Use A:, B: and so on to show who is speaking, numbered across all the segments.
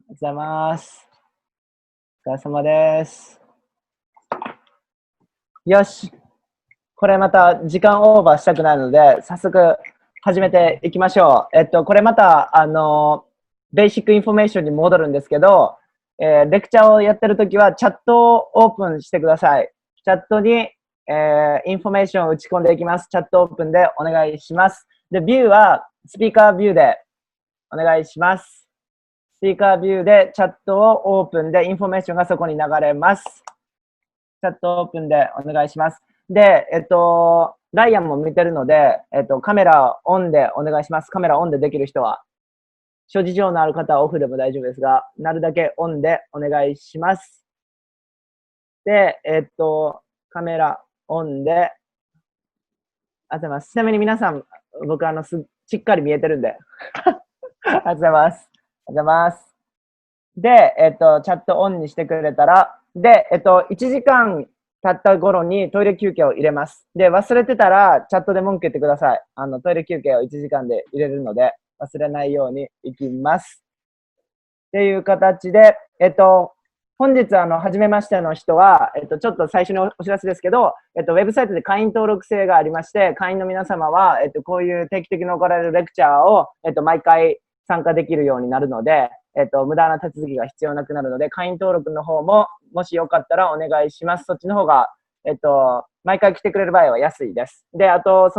A: ございます。お疲れ様です。よし。これまた時間オーバーしたくないので、早速始めていきましょう。これまた、ベーシックインフォメーションに戻るんですけど、レクチャーをやってるときはチャットをオープンしてください。チャットに、インフォメーションを打ち込んでいきます。チャットオープンでお願いします。で、ビューはスピーカービューでお願いします。スピーカービューでチャットをオープンでインフォメーションがそこに流れます。チャットオープンでお願いします。で、ライアンも見てるので、カメラオンでお願いします。カメラオンでできる人は。諸事情のある方はオフでも大丈夫ですが、なるだけオンでお願いします。で、カメラオンで、ありがとうございます。ちなみに皆さん、僕しっかり見えてるんで。ありがとうございます。ありがとうございます。で、チャットオンにしてくれたら、で、1時間経った頃にトイレ休憩を入れます。で、忘れてたら、チャットで文句言ってください。トイレ休憩を1時間で入れるので、忘れないようにいきます。っていう形で、本日、初めましての人は、ちょっと最初にお知らせですけど、ウェブサイトで会員登録制がありまして、会員の皆様は、こういう定期的に行われるレクチャーを、毎回参加できるようになるので、無駄な手続きが必要なくなるので、会員登録の方も、もしよかったらお願いします。そっちの方が、毎回来てくれる場合は安いです。で、あと、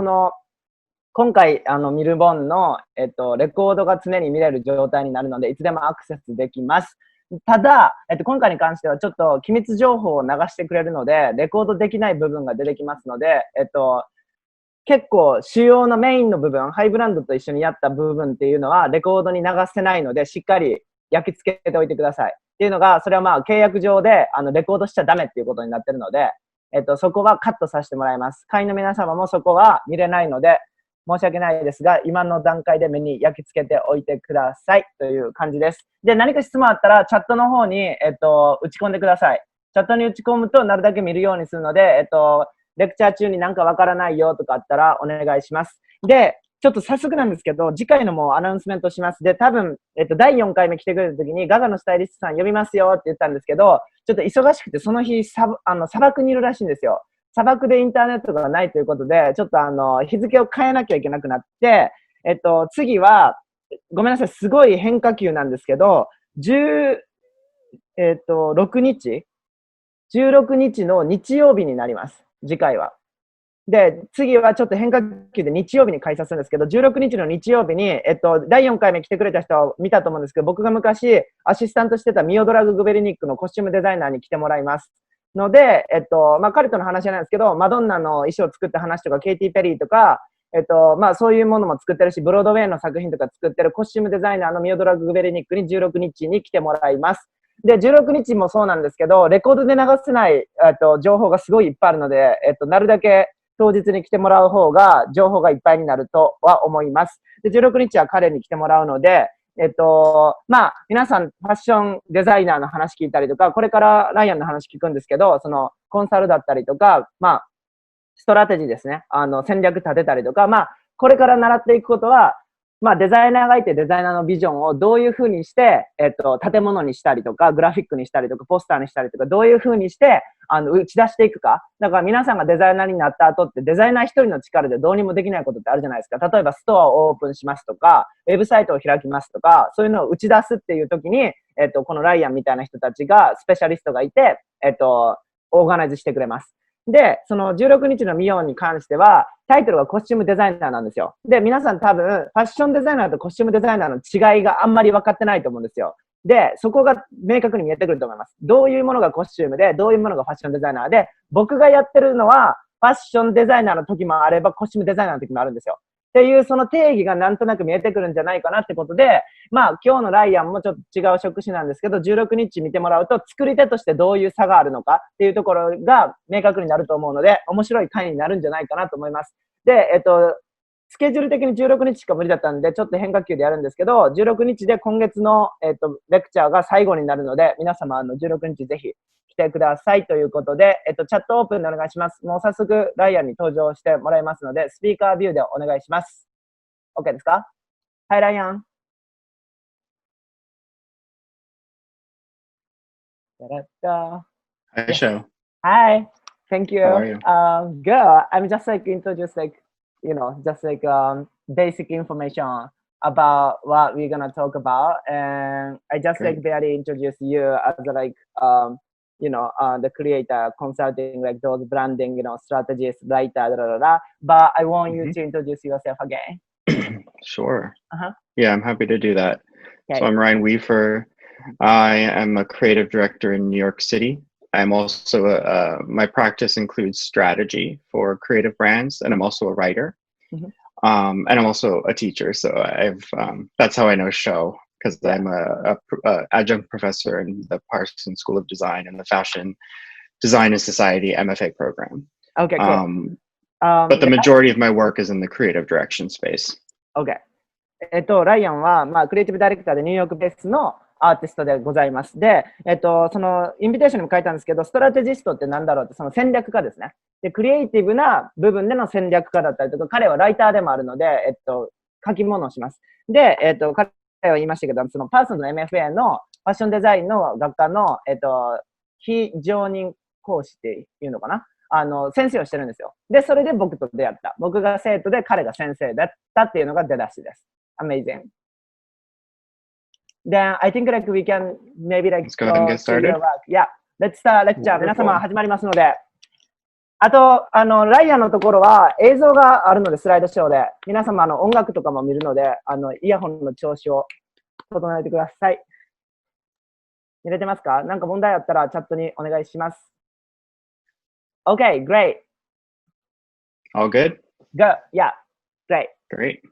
A: 今回、見る本の、レコードが常に見れる状態になるので、いつでもアクセスできます。ただ、今回に関してはちょっと機密情報を流してくれるので、レコードできない部分が出てきますので、結構主要なメインの部分、ハイブランドと一緒にやった部分っていうのは、レコードに流せないので、しっかり焼き付けておいてください。っていうのが、それはまあ契約上で、レコードしちゃダメっていうことになってるので、そこはカットさせてもらいます。会員の皆様もそこは見れないので、申し訳ないですが、今の段階で目に焼き付けておいてくださいという感じです。で、何か質問あったら、チャットの方に、打ち込んでください。チャットに打ち込むと、なるだけ見るようにするので、レクチャー中になんかわからないよとかあったらお願いします。で、ちょっと早速なんですけど、次回のもうアナウンスメントします。で、多分、第4回目来てくれた時に、ガガのスタイリストさん呼びますよって言ったんですけど、ちょっと忙しくて、その日、砂漠にいるらしいんですよ。砂漠でインターネットがないということで、ちょっと日付を変えなきゃいけなくなって、次は、ごめんなさい、すごい変化球なんですけど、6日 ?16 日の日曜日になります。次回は。で、次はちょっと変化球で日曜日に開催するんですけど、16日の日曜日に、第4回目来てくれた人は見たと思うんですけど、僕が昔アシスタントしてたミオドラグ・グベリニックのコスチュームデザイナーに来てもらいます。ので、彼との話じゃないですけど、マドンナの衣装を作った話とか、ケイティ・ペリーとか、そういうものも作ってるし、ブロードウェイの作品とか作ってるコスチュームデザイナーのミオドラグ・グベリニックに16日に来てもらいます。で、16日もそうなんですけど、レコードで流せない、情報がすごいいっぱいあるので、なるだけ当日に来てもらう方が、情報がいっぱいになるとは思います。で、16日は彼に来てもらうので、皆さん、ファッションデザイナーの話聞いたりとか、これからライアンの話聞くんですけど、コンサルだったりとか、ストラテジーですね。戦略立てたりとか、これから習っていくことは、デザイナーがいてデザイナーのビジョンをどういう風にして、建物にしたりとか、グラフィックにしたりとか、ポスターにしたりとか、どういう風にして、打ち出していくか。だから皆さんがデザイナーになった後って、デザイナー一人の力でどうにもできないことってあるじゃないですか。例えば、ストアをオープンしますとか、ウェブサイトを開きますとか、そういうのを打ち出すっていう時に、このライアンみたいな人たちが、スペシャリストがいて、オーガナイズしてくれます。で、その16日のミオンに関しては、タイトルがコスチュームデザイナーなんですよ。で、皆さん多分、ファッションデザイナーとコスチュームデザイナーの違いがあんまり分かってないと思うんですよ。で、そこが明確に見えてくると思います。どういうものがコスチュームで、どういうものがファッションデザイナーで、僕がやってるのは、ファッションデザイナーの時もあれば、コスチュームデザイナーの時もあるんですよ。っていう、その定義がなんとなく見えてくるんじゃないかなってことで、今日のライアンもちょっと違う職種なんですけど、16日見てもらうと、作り手としてどういう差があるのかっていうところが明確になると思うので、面白い回になるんじゃないかなと思います。で、スケジュール的に16日しか無理だったんで、ちょっと変化球でやるんですけど、16日で今月の、レクチャーが最後になるので、皆様、16日ぜひ来てくださいということで、チャットオープンでお願いします。もう早速、ライアンに登場してもらいますので、スピーカービューでお願いします。OK ですか？はい、ライアン。Da-da-da.
B: Hi, Sho.
A: Hi, thank you.
B: How are you?
A: Good. I'm just like introduce just like basic information about what we're gonna talk about, and I just
B: Great.
A: like barely introduce you as like the creator, consulting, like those branding, strategist, writer, da, da, da, da. But I want you to introduce yourself again.
B: Sure.
A: Uh-huh.
B: Yeah, I'm happy to do that.
A: Okay.
B: So I'm Ryan Weafer. I am a creative director in New York City. I'm also my practice includes strategy for creative brands, and I'm also a writer. And I'm also a teacher. So that's how I know Sho, because I'm a adjunct professor in the Parsons School of Design and the Fashion Design and Society MFA program.
A: Okay, cool.
B: But the majority of my work is in the creative direction space.
A: Okay. ライアンは、クリエイティブダイレクターでニューヨークベースのアーティストでございます。で、そのインビテーションにも書いたんですけど、ストラテジストってなんだろうって、その戦略家ですね。で、クリエイティブな部分での戦略家だったりとか、彼はライターでもあるので、書き物をします。で、彼は言いましたけど、そのパーソンズの MFA のファッションデザインの学科の、非常任講師っていうのかな。先生をしてるんですよ。で、それで僕と出会った。僕が生徒で彼が先生だったっていうのが出だしです。Amazing. Then I think like we can maybe like
B: let's go ahead and get started.
A: Yeah, let's start lecture. 皆様始まりますので。あと、ライアンのところは映像があるので、スライドショーで。皆様音楽とかも見るので、イヤホンの調子を整えてください。見れてますか？なんか問題あったらチャットにお願いします。Okay, great.
B: All good?
A: Good. Yeah, great.
B: Great.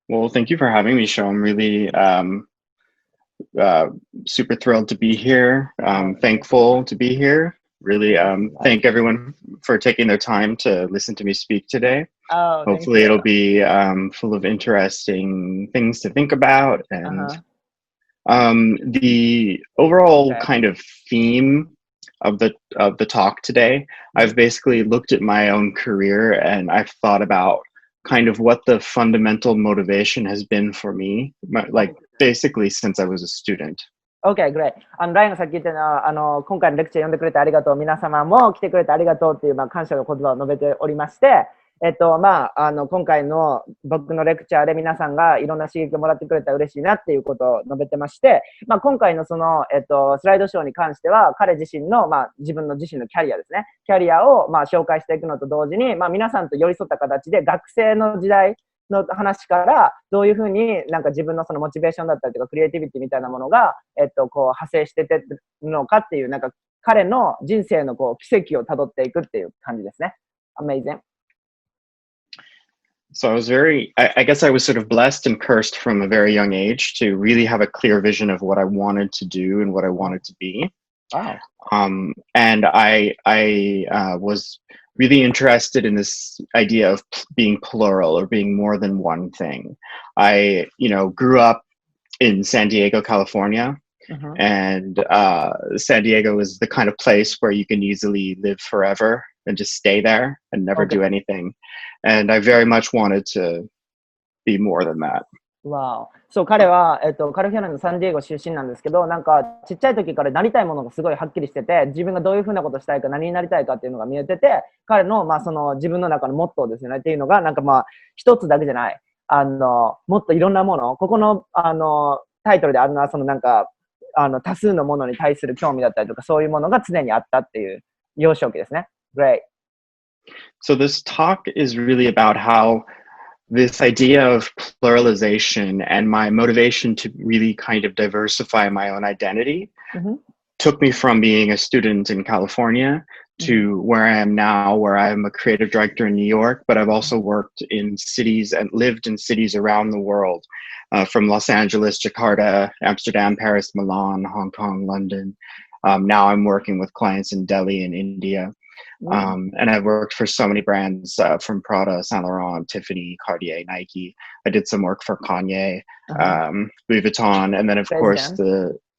B: Well, thank you for having me, Sho. I'm really super thrilled to be here. Thankful to be here. Really thank everyone for taking their time to listen to me speak today. Hopefully it'll be full of interesting things to think about. And the overall kind of theme of the talk today, I've basically looked at my own career and I've thought about kind of what the fundamental motivation has been for me, like basically since I was a student.
A: Okay, great. ライアンがさっき言った今回のレクチャー読んでくれてありがとう。皆様も来てくれてありがとうっていう感謝の言葉を述べておりまして、今回の僕のレクチャーで皆さんがいろんな刺激をもらってくれたら嬉しいなっていうことを述べてまして、今回のその、スライドショーに関しては、彼自身の、自分の自身のキャリアですね。キャリアを、紹介していくのと同時に、皆さんと寄り添った形で学生の時代の話から、どういうふうになんか自分のそのモチベーションだったりとか、クリエイティビティみたいなものが、こう派生しててるのかっていう、なんか彼の人生のこう奇跡をたどっていくっていう感じですね。Amazing.
B: So I guess I was sort of blessed and cursed from a very young age to really have a clear vision of what I wanted to do and what I wanted to be.
A: Wow.
B: And I was really interested in this idea of being plural or being more than one thing. I, grew up in San Diego, California. And San Diego is the kind of place where you can easily live forever and just stay there and never do anything. And I very much wanted to be more than that.
A: Wow. そう、彼は、カリフォルニアのサンディエゴ出身なんですけど、なんかちっちゃい時からなりたいものがすごいはっきりしてて、自分がどういうふうなことをしたいか、何になりたいかっていうのが見えてて、彼の、その自分の中のモットーですよねっていうのが、なんか一つだけじゃない。もっといろんなもの、ここの、タイトルであるのは、そのなんか、多数のものに対する興味だったりとか、そういうものが常にあったっていう幼少期ですね。Great.
B: So this talk is really about how this idea of pluralization and my motivation to really kind of diversify my own identity took me from being a student in California to where I am now, where I'm a creative director in New York, but I've also worked in cities and lived in cities around the world, from Los Angeles, Jakarta, Amsterdam, Paris, Milan, Hong Kong, London. Now I'm working with clients in Delhi and India. And I've worked for so many brands, from Prada, Saint Laurent, Tiffany, Cartier, Nike. I did some work for Kanye, Louis Vuitton, and then of course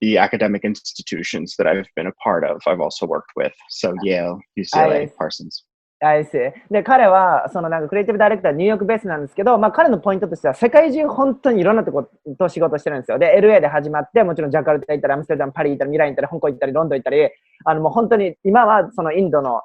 B: the academic institutions that I've been a part of, I've also worked with. So Yale, UCLA, Parsons.
A: I see. で、彼は、そのなんかクリエイティブダイレクターニューヨークベースなんですけど、まあ彼のポイントとしては世界中本当にいろんなところと仕事してるんですよ。で、LA で始まって、もちろんジャカルタ行ったり、アムステルダム、パリ行ったり、ミラン行ったり、香港行ったり、ロンドン行ったり、もう本当に今はそのインドの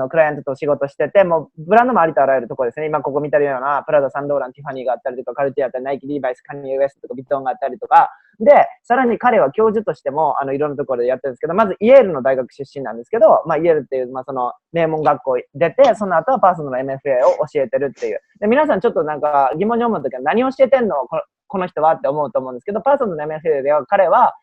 A: クライアントと仕事してて、もうブランドもありとあらゆるところですね。今ここ見てるような、プラダ、サンドーラン、ティファニーがあったりとか、カルティアだったり、ナイキ、リーバイス、カニエ・ウエストとか、ビットンがあったりとか、で、さらに彼は教授としても、いろんなところでやってるんですけど、まずイェールの大学出身なんですけど、まあ、イェールっていう、まあ、その、名門学校出て、その後はパーソナル MFA を教えてるっていう。で、皆さんちょっとなんか疑問に思うときは何を教えてんのこの人はって思うと思うんですけど、パーソナル MFA では彼は、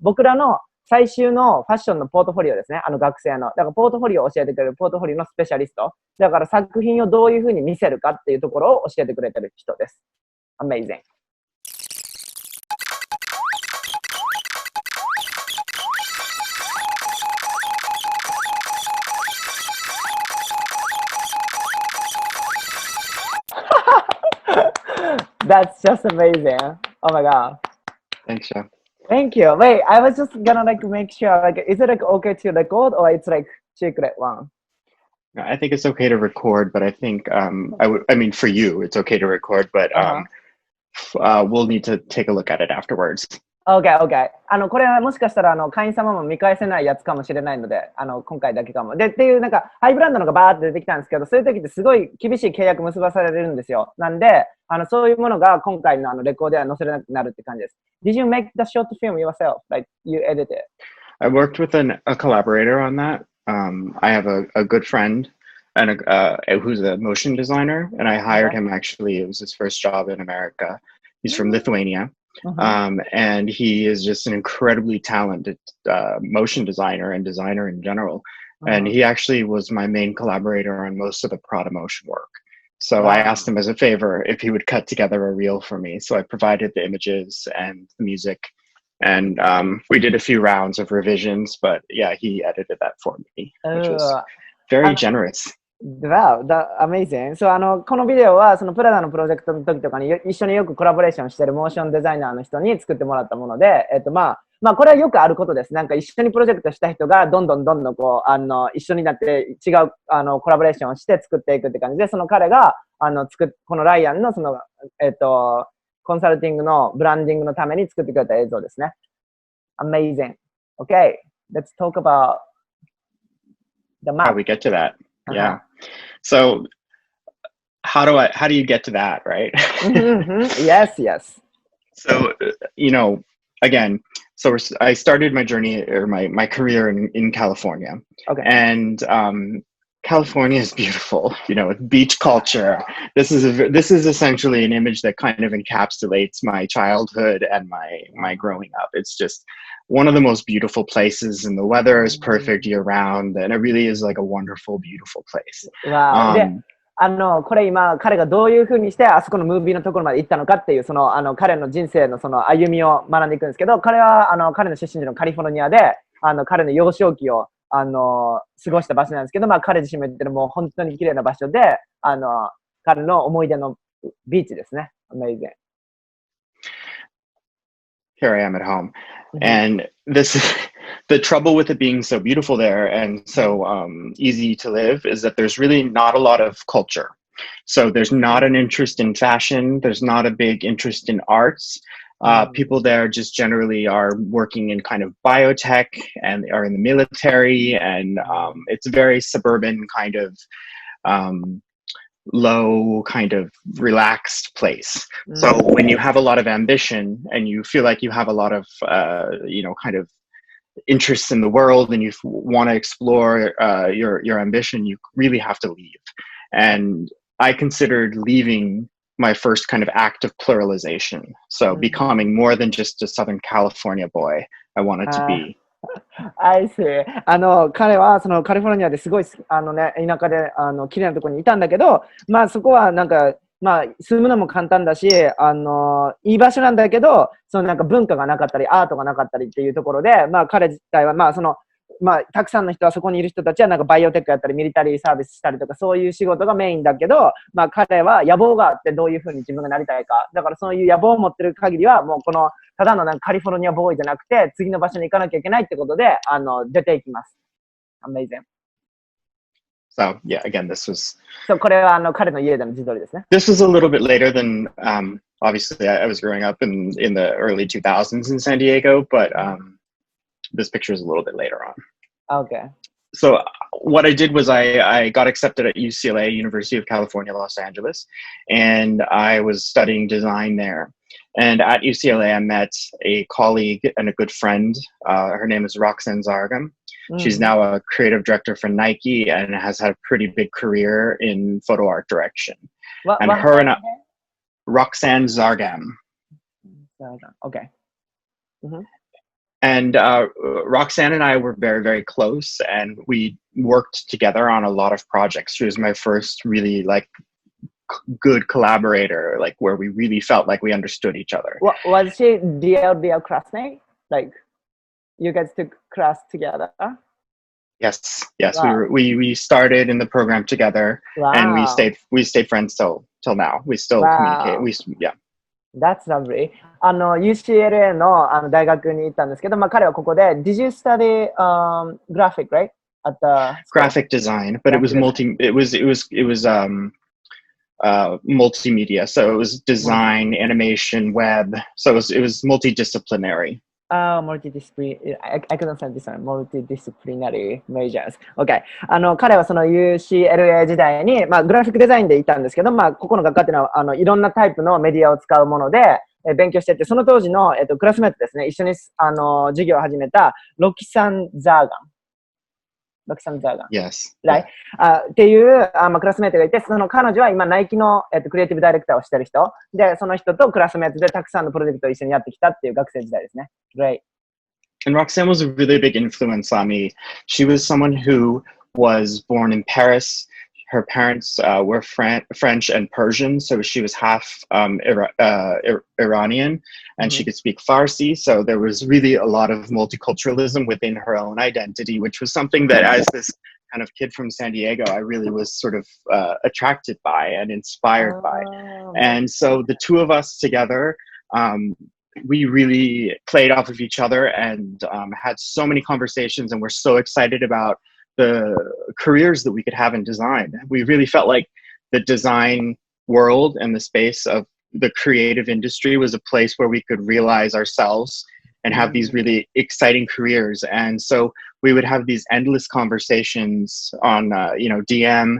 A: 僕らの最終のファッションのポートフォリオですね。学生の。だからポートフォリオを教えてくれるポートフォリオのスペシャリスト。だから作品をどういうふうに見せるかっていうところを教えてくれてる人です。Amazing. That's just amazing. Oh my god.
B: Thanks, Sho.
A: Thank you. Wait, I was just gonna like make sure, like, is it like okay to record or it's like secret one?
B: I think it's okay to record, but I think I mean for you it's okay to record, but we'll need to take a look at it afterwards.
A: Okay, okay. これはもしかしたら会員様も見返せないやつかもしれないので、今回だけかも。で、っていうなんかハイブランドのがバーって出てきたんですけど、そういう時ってすごい厳しい契約結ばされるんですよ。なんで、そういうものが今回のレコードでは載せれなくなるって感じです。Did you make the short film yourself? Like you edit it?
B: I worked with a collaborator on that. I have a good friend and who's a motion designer, and I hired him actually. It was his first job in America. He's from Lithuania. And he is just an incredibly talented motion designer and designer in general. And he actually was my main collaborator on most of the Prada motion work. So I asked him as a favor if he would cut together a reel for me. So I provided the images and the music. And we did a few rounds of revisions, but yeah, he edited that for me, which was very generous.
A: Wow, that's amazing. So, このビデオは、そのプラダのプロジェクトの時とかに一緒によくコラボレーションしてるモーションデザイナーの人に作ってもらったもので、まあ、これはよくあることです。なんか一緒にプロジェクトした人がどんどんこう、一緒になって違う、コラボレーションをして作っていくって感じで、その彼が、このライアンのその、コンサルティングのブランディングのために作ってくれた映像ですね。Amazing. Okay, let's talk about the map.
B: How we get to that. Yeah. So how do you get to that, right?
A: Yes.
B: So, again, so I started my journey or my career in California.
A: Okay.
B: And California is beautiful, beach culture. This is essentially an image that kind of encapsulates my childhood and my growing up. It's just one of the most beautiful places, and the weather is perfect year round, and it really is like a wonderful, beautiful place.
A: Wow. これ今、彼がどういうふうにしてあそこのムービーのところまで行ったのかっていう、彼の人生のその歩みを学んでいくんですけど、彼は彼の出身地のカリフォルニアで、彼の幼少期を過ごした場所なんですけど、まあ彼自身も言ってるもう本当に綺麗な場所で、彼の思い出のビーチですね。Amazing.
B: Here I am at home. And this is the trouble with it being so beautiful there and so easy to live is that there's really not a lot of culture. So there's not an interest in fashion. There's not a big interest in arts. People there just generally are working in kind of biotech and are in the military. And it's a very suburban kind of low kind of relaxed place. So when you have a lot of ambition and you feel like you have a lot of kind of interests in the world and you want to explore your ambition, you really have to leave. And I considered leaving my first kind of act of pluralization. So becoming more than just a Southern California boy I wanted to be.
A: I see. 彼はそのカリフォルニアですごい田舎で綺麗なところにいたんだけど、まあそこはなんかまあ住むのも簡単だし、いい場所なんだけど、そのなんか文化がなかったりアートがなかったりっていうところで、まあ彼自体はまあたくさんの人はそこにいる人たちはなんかバイオテックやったりミリタリーサービスしたりとかそういう仕事がメインだけど、まあ彼は野望があってどういうふうに自分がなりたいか。だからそういう野望を持ってる限りはもうこのただのなんかカリフォルニアボーイじゃなくて次の場所に行かなきゃいけないってことで出ていきます。Amazing.
B: So yeah, again,
A: So これは彼の家での自撮りですね。
B: This was a little bit later than obviously I was growing up in the early 2000s in San Diego, but this picture is a little bit later on.
A: Okay.
B: So what I did was I got accepted at UCLA, University of California, Los Angeles, and I was studying design there. And at UCLA, I met a colleague and a good friend. Her name is Roxanne Zargam. She's now a creative director for Nike and has had a pretty big career in photo art direction. Roxanne Zargam.
A: Okay. Mm-hmm.
B: And Roxanne and I were very, very close, and we worked together on a lot of projects. She was my first really good collaborator, where we really felt like we understood each other.
A: Was she DL classmate? Like, you guys took class together?
B: Yes.
A: Wow.
B: We started in the program together, and we stayed friends till now. We still communicate.
A: That's lovely. UCLA の大学に行ったんですけど、彼はここで Did you study graphic, right? At the
B: graphic design, but it was multimedia. So it was design, animation, web. So it was multidisciplinary.
A: Multidisciplinary. I couldn't say this one. Multidisciplinary majors. Okay. 彼はその UCLA 時代に、グラフィックデザインでいたんですけど、ここの学科っていうのは、いろんなタイプのメディアを使うもので、勉強してて、その当時の、クラスメートですね、一緒に、授業を始めた、ロキサン・ザーガン。
B: Yes.
A: Right? っていう、クラスメートがいて、その彼女は今、ナイキの、クリエイティブダイレクターをしてる人。で、その人とクラスメートでたくさんのプロジェクトを一緒にやってきたっていう学生時代ですね。Great.
B: And Roxanne was a really big influence on me. She was someone who was born in Paris. Her parents were French and Persian, so she was half Iranian, and she could speak Farsi. So there was really a lot of multiculturalism within her own identity, which was something that, as this kind of kid from San Diego, I really was sort of attracted by and inspired by. And so the two of us together, we really played off of each other and had so many conversations, and we're so excited about the careers that we could have in design. We really felt like the design world and the space of the creative industry was a place where we could realize ourselves and have these really exciting careers. And so we would have these endless conversations on, DM,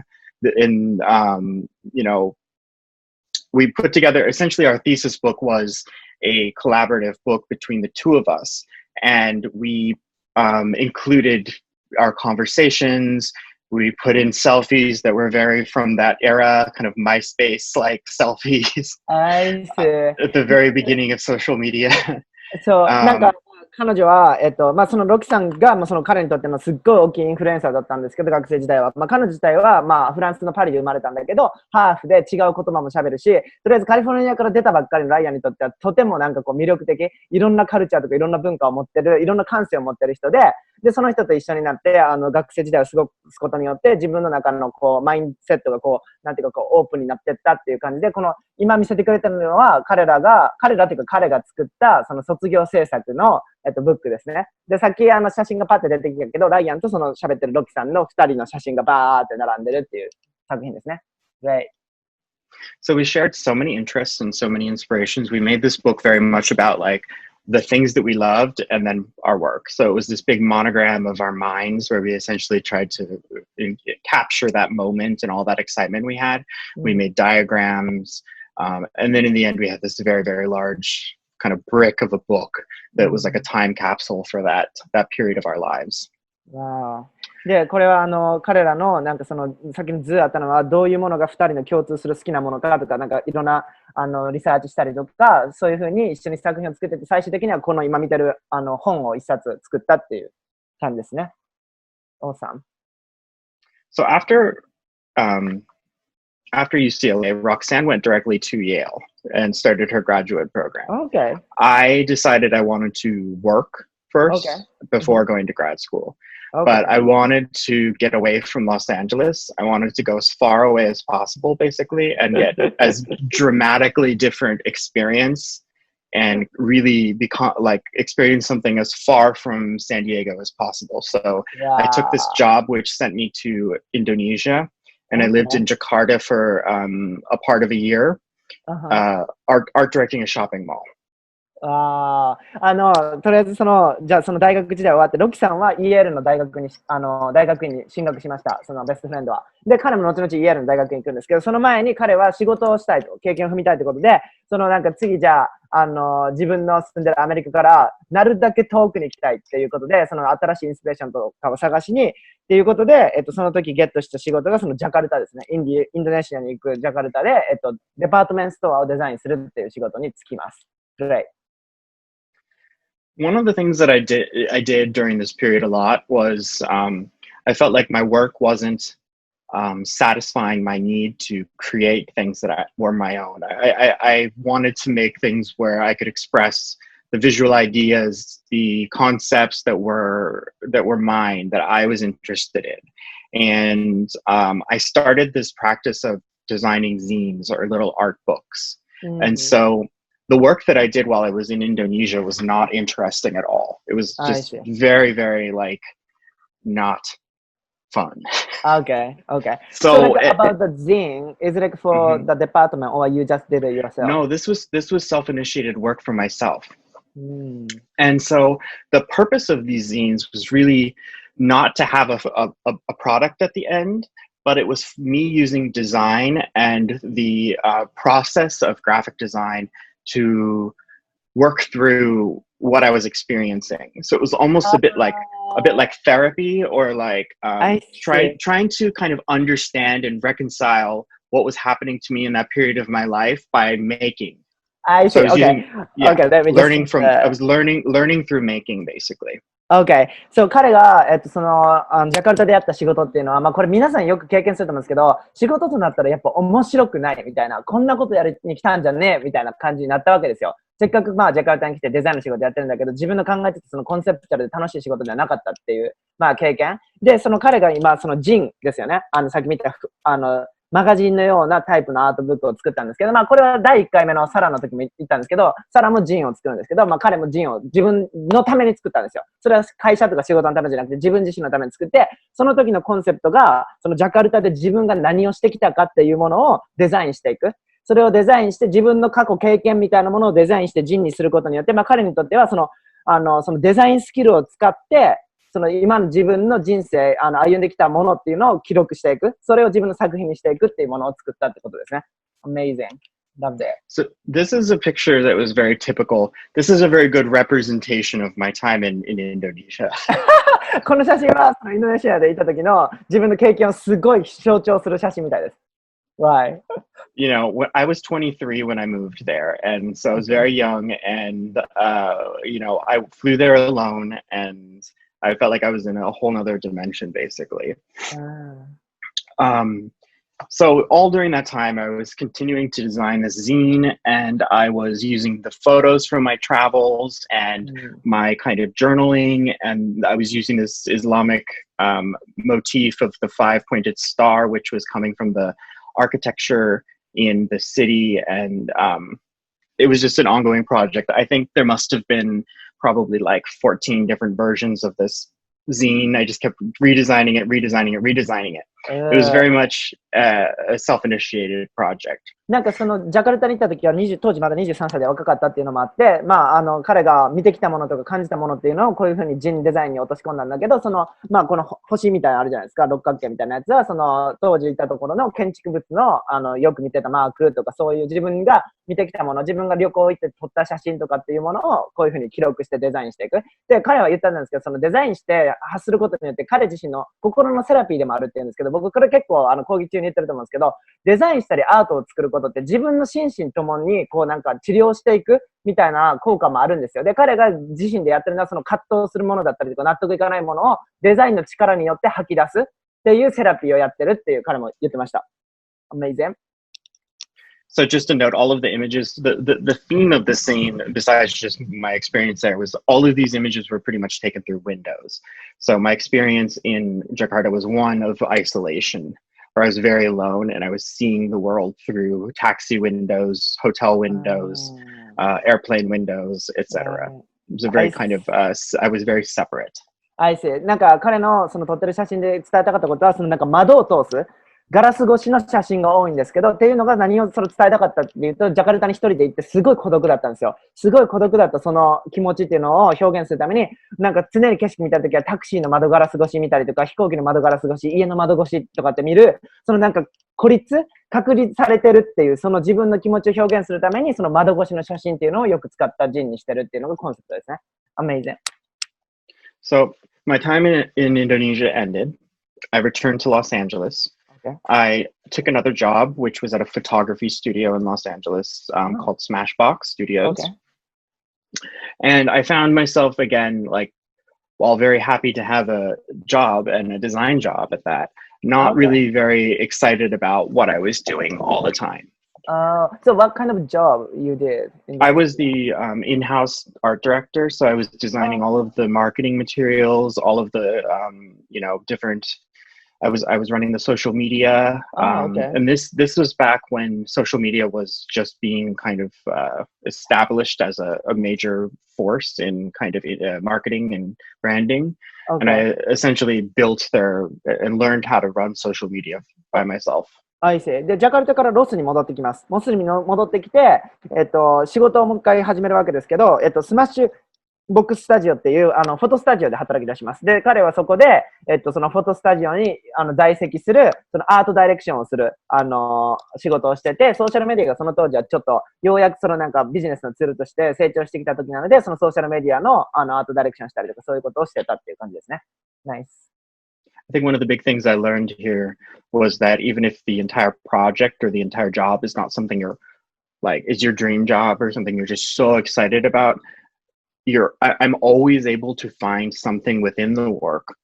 B: we put together, essentially our thesis book was a collaborative book between the two of us. And we included our conversations. We put in selfies that were very from that era, kind of MySpace-like selfies.
A: I see.
B: At the very beginning of social media.
A: So, 彼女は、そのロキさんが、その彼にとってのすっごい大きいインフルエンサーだったんですけど、学生時代は。彼女自体は、フランスのパリで生まれたんだけど、ハーフで違う言葉も喋るし、とりあえずカリフォルニアから出たばっかりのライアンにとっては、とても魅力的、いろんなカルチャーとかいろんな文化を持ってる、いろんな感性を持ってる人で、その人と一緒になって、学生時代を過ごすことによって、自分の中のマインドセットがオープンになっていったっていう感じで、今見せてくれてるのは、彼が作った、その卒業制作の、ブックですね。で、さっき写真がパッて出てきたけど、ライアンとその喋ってるロキさんの2人の写真がバーって並んでるっていう作品ですね。Great.
B: So we shared so many interests and so many inspirations. We made this book very much about the things that we loved and then our work. So it was this big monogram of our minds where we essentially tried to capture that moment and all that excitement we had. We made diagrams. And then in the end, we had this very, very large kind of brick of a book that was like a time capsule for that period of our lives.
A: Wow. で、これは彼らのその先に図あったのはどういうものが2人の共通する好きなものかとかいろんなリサーチしたりとかそういうふうに一緒に作品を作ってて最終的にはこの今見てる本を一冊作ったっていう感じですね。Awesome.
B: So after UCLA, Roxanne went directly to Yale and started her graduate program.
A: Okay.
B: I decided I wanted to work first before going to grad school. Okay. But I wanted to get away from Los Angeles. I wanted to go as far away as possible, basically, and get as dramatically different experience and really become like experience something as far from San Diego as possible. So I took this job which sent me to Indonesia, and I lived in Jakarta for a part of a year, art directing a shopping mall.
A: とりあえずじゃあその大学時代終わって、ロキさんは EL の大学に、大学院に進学しました。そのベストフレンドは。で、彼も後々 EL の大学に行くんですけど、その前に彼は仕事をしたいと、経験を踏みたいということで、なんか次じゃあ、自分の住んでるアメリカからなるだけ遠くに行きたいっていうことで、その新しいインスピレーションとかを探しに、っていうことで、その時ゲットした仕事がそのジャカルタですね。インドネシアに行くジャカルタで、デパートメントストアをデザインするっていう仕事に就きます。Great.
B: One of the things that I did during this period a lot was I felt like my work wasn't satisfying my need to create things that were my own. I wanted to make things where I could express the visual ideas, the concepts that were mine, that I was interested in. And I started this practice of designing zines or little art books. And so the work that I did while I was in Indonesia was not interesting at all. It was just very, very like not fun.
A: Okay.
B: So
A: like about the zine, is it like for the department or you just did it yourself?
B: No, this was self-initiated work for myself. And so the purpose of these zines was really not to have a product at the end, but it was me using design and the process of graphic design to work through what I was experiencing. So it was almost a bit like therapy, or like trying to kind of understand and reconcile what was happening to me in that period of my life by making.
A: I see.
B: So
A: Let me
B: learning from I was learning through making basically.
A: Okay. So 彼が、ジャカルタでやった仕事っていうのは、まあこれ皆さんよく経験すると思うんですけど、仕事となったらやっぱ面白くないみたいな、こんなことやりに来たんじゃねえみたいな感じになったわけですよ。せっかくまあジャカルタに来てデザインの仕事やってるんだけど、自分の考えてたそのコンセプチャルで楽しい仕事ではなかったっていう、まあ経験。で、その彼が今、そのジンですよね。さっき見た、マガジンのようなタイプのアートブックを作ったんですけど、まあこれは第1回目のサラの時も言ったんですけど、サラもジンを作るんですけど、まあ彼もジンを自分のために作ったんですよ。それは会社とか仕事のためじゃなくて自分自身のために作って、その時のコンセプトが、そのジャカルタで自分が何をしてきたかっていうものをデザインしていく。それをデザインして自分の過去経験みたいなものをデザインしてジンにすることによって、まあ彼にとってはそのデザインスキルを使って、その今の自分の人生、歩んできたものっていうのを記録していく。それを自分の作品にしていくっていうものを作ったってことですね。Amazing. Loved it.
B: So this is a picture that was very typical. This is a very good representation of my time in Indonesia.
A: この写真はインドネシアでいた時の自分の経験をすごい象徴する写真みたいです。Why?
B: You know, I was 23 when I moved there, and so I was very young, and you know, I flew there alone, and I felt like I was in a whole nother dimension, basically. So all during that time, I was continuing to design this zine, and I was using the photos from my travels and my kind of journaling, and I was using this Islamic motif of the 5-pointed star, which was coming from the architecture in the city, and it was just an ongoing project. I think there must have been probably like 14 different versions of this zine. I just kept redesigning it. It was very much a self-initiated project.
A: なんかそのジャカルタに行った時は当時まだ23歳で若かったっていうのもあって、まあ彼が見てきたものとか感じたものっていうのをこういうふうにジンデザインに落とし込んだんだけど、まあこの星みたいなのあるじゃないですか、六角形みたいなやつはその当時いたところの建築物のよく見てたマークとかそういう自分が見てきたもの、自分が旅行行って撮った写真とかっていうものをこういうふうに記録してデザインしていく。で、彼は言ったんですけど、そのデザインして発することによって彼自身の心のセラピーでもあるっていうんですけど、僕これ結構講義中に言ってると思うんですけど、デザインしたりアートを作ることって自分の心身ともにこうなんか治療していくみたいな効果もあるんですよ。で、彼が自身でやってるのはその葛藤するものだったりとか納得いかないものをデザインの力によって吐き出すっていうセラピーをやってるっていう彼も言ってました。Amazing.
B: So just to note, all of the images, the theme of the scene, besides just my experience there, was all of these images were pretty much taken through windows. So my experience in Jakarta was one of isolation, where I was very alone and I was seeing the world through taxi windows, hotel windows, airplane windows, etc. It was a very kind of, I was very separate.
A: I see. なんか彼のその撮ってる写真で伝えたかったことは、そのなんか窓を通すガラス越しの写真が多いんですけど、っていうのが何をそれ伝えたかったっていうと、ジャカルタに一人で行ってすごい孤独だったんですよ。すごい孤独だったその気持ちっていうのを表現するために、なんか常に景色見たときはタクシーの窓ガラス越し見たりとか、飛行機の窓ガラス越し、家の窓越しとかって見る、そのなんか確立されてるっていう、その自分の気持ちを表現するために、その窓越しの写真っていうのをよく使ったジンにしてるっていうのがコンセプトですね。Amazing.
B: So, my time in Indonesia ended. I returned to Los Angeles.
A: Okay.
B: I took another job, which was at a photography studio in Los Angeles called Smashbox Studios.
A: Okay.
B: And I found myself again, like, while very happy to have a job and a design job at that, not really very excited about what I was doing all the time.
A: So what kind of job you did?
B: I was the in-house art director, so I was designing all of the marketing materials, all of the different. I was running the social media, and this was back when social media was just being kind of established as a major force in kind of marketing and branding. And I essentially built and learned how to run social media by myself.I
A: see. で、ジャカルタからロスに戻ってきます。ロスに戻ってきて、仕事をもう一回始めるわけですけど、スマッシュボックススタジオっていう、フォトスタジオで働き出します。で、彼はそこで、そのフォトスタジオに、在籍する、そのアートダイレクションをする、仕事をしてて、ソーシャルメディアがその当時はちょっと、ようやくそのなんかビジネスのツールとして成長してきた時なので、そのソーシャルメディアの、アートダイレクションしたりとか、そういうことをしてたっていう感じですね。Nice.I
B: think one of the big things I learned here was that even if the entire project or the entire job is not something is your dream job or something you're just so excited about, I'm always able to find something within the work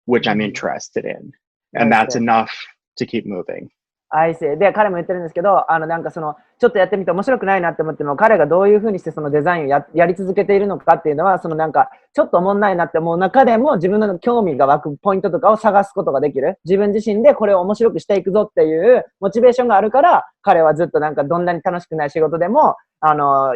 B: which I'm interested in. And that's enough to keep moving.I
A: see. で、彼も言ってるんですけど、なんかその、ちょっとやってみて面白くないなって思っても、彼がどういうふうにしてそのデザインをやり続けているのかっていうのは、そのなんか、ちょっとおもんないなって思う中でも、自分の興味が湧くポイントとかを探すことができる。自分自身でこれを面白くしていくぞっていうモチベーションがあるから、彼はずっとなんかどんなに楽しくない仕事でも、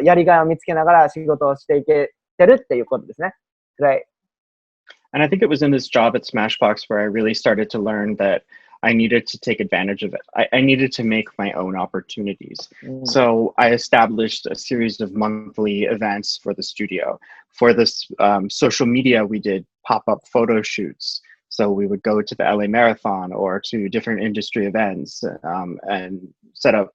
A: やりがいを見つけながら仕事をしていけてるっていうことですね。
B: Great.And I think it was in this job at Smashbox where I really started to learn that I needed to take advantage of it. I needed to make my own opportunities. So I established a series of monthly events for the studio. For this social media, we did pop-up photo shoots. So we would go to the LA Marathon or to different industry events and set up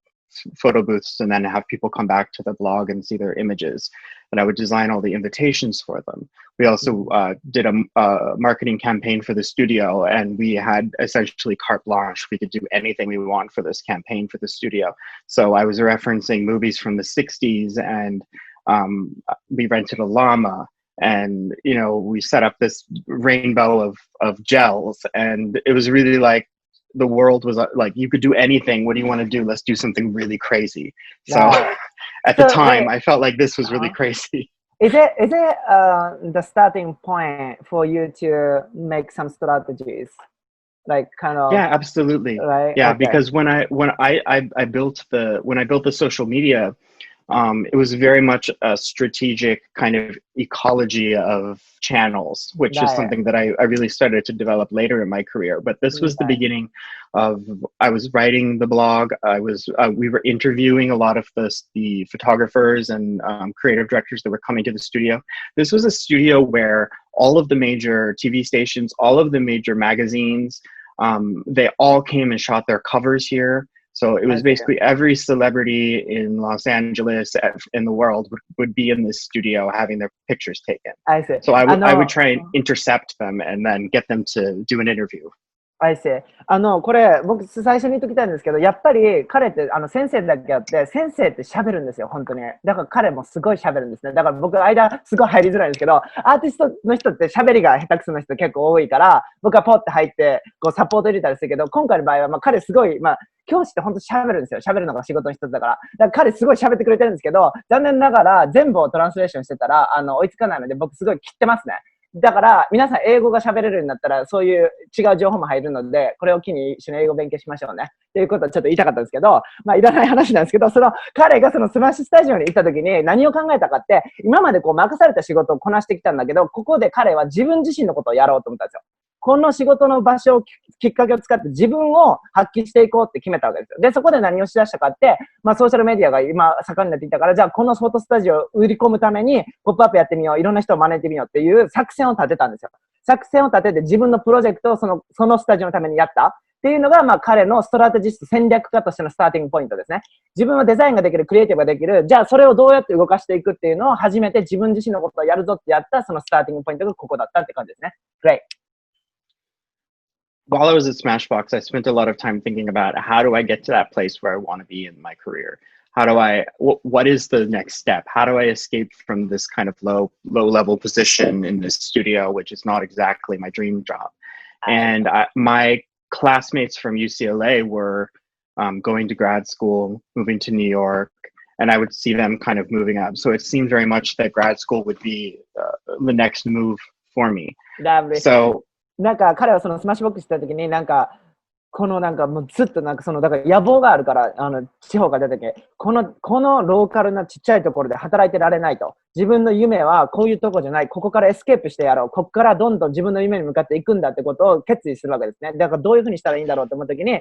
B: photo booths and then have people come back to the blog and see their images. And I would design all the invitations for them. We also did a marketing campaign for the studio, and we had essentially carte blanche. We could do anything we want for this campaign for the studio. So I was referencing movies from the 60s, and we rented a llama, and we set up this rainbow of gels, and it was really like the world was like, you could do anything. What do you want to do? Let's do something really crazy. So at the time, I felt like this was really crazy.
A: Is it the starting point for you to make some strategies? Like kind of.
B: Yeah, absolutely.
A: Right?
B: Yeah, because when I built the social media, it was very much a strategic kind of ecology of channels, which is something that I really started to develop later in my career. But this was the beginning of, I was writing the blog. We were interviewing a lot of the photographers and creative directors that were coming to the studio. This was a studio where all of the major TV stations, all of the major magazines, they all came and shot their covers here.So it was basically every celebrity in Los Angeles, in the world, would be in this studio having their pictures taken.
A: I see.
B: So I would try and intercept them and then get them to do an interview.I
A: see. これ、僕、最初に言っときたいんですけど、やっぱり彼って、先生だけあって、先生って喋るんですよ、本当に。だから彼もすごい喋るんですね。だから僕、間、すごい入りづらいんですけど、アーティストの人って喋りが下手くそな人結構多いから、僕はポッて入って、こう、サポート入れたりするけど、今回の場合は、彼すごい、教師って本当喋るんですよ。喋るのが仕事の一つだから。だから彼すごい喋ってくれてるんですけど、残念ながら全部をトランスレーションしてたら、追いつかないので、僕すごい切ってますね。だから、皆さん英語が喋れるようになったら、そういう違う情報も入るので、これを機に一緒に英語を勉強しましょうね。っていうことをちょっと言いたかったんですけど、まあ、いらない話なんですけど、彼がそのスマッシュスタジオに行った時に何を考えたかって、今までこう任された仕事をこなしてきたんだけど、ここで彼は自分自身のことをやろうと思ったんですよ。この仕事の場所をきっかけを使って自分を発揮していこうって決めたわけですよ。で、そこで何をしだしたかって、まあソーシャルメディアが今盛んになってきたから、じゃあこのフォトスタジオを売り込むためにポップアップやってみよう、いろんな人を招いてみようっていう作戦を立てたんですよ。作戦を立てて自分のプロジェクトをそのスタジオのためにやったっていうのが、まあ彼のストラテジスト戦略家としてのスターティングポイントですね。自分はデザインができる、クリエイティブができる、じゃあそれをどうやって動かしていくっていうのを初めて自分自身のことをやるぞってやったそのスターティングポイントがここだったって感じですね。Great.
B: While I was at Smashbox, I spent a lot of time thinking about how do I get to that place where I want to be in my career? How do what is the next step? How do I escape from this kind of low level position in this studio, which is not exactly my dream job? And my classmates from UCLA were going to grad school, moving to New York, and I would see them kind of moving up. So it seemed very much that grad school would be the next move for me. So
A: なんか彼はそのスマッシュボックスした時になんかこのなんかもうずっとなんかだから野望があるから地方から出た時このローカルなちっちゃいところで働いてられないと。自分の夢はこういうとこじゃない。ここからエスケープしてやろう。ここからどんどん自分の夢に向かっていくんだってことを決意するわけですね。だからどういうふうにしたらいいんだろうと思った時に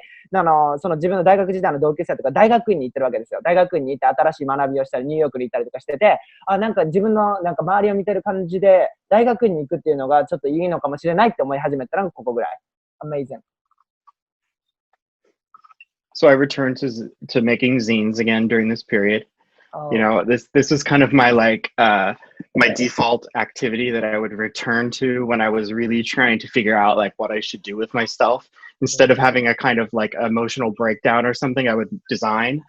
A: その自分の大学時代の同級生とか大学院に行ってるわけですよ。大学院に行って新しい学びをしたりニューヨークに行ったりとかしてて、なんか自分のなんか周りを見てる感じで大学院に行くっていうのがちょっといいのかもしれないって思い始めたのがここぐらい。Amazing.
B: So I returned to making zines again during this period. You know, this is kind of my my default activity that I would return to when I was really trying to figure out like what I should do with myself. Instead of having a kind of like emotional breakdown or something, I would design.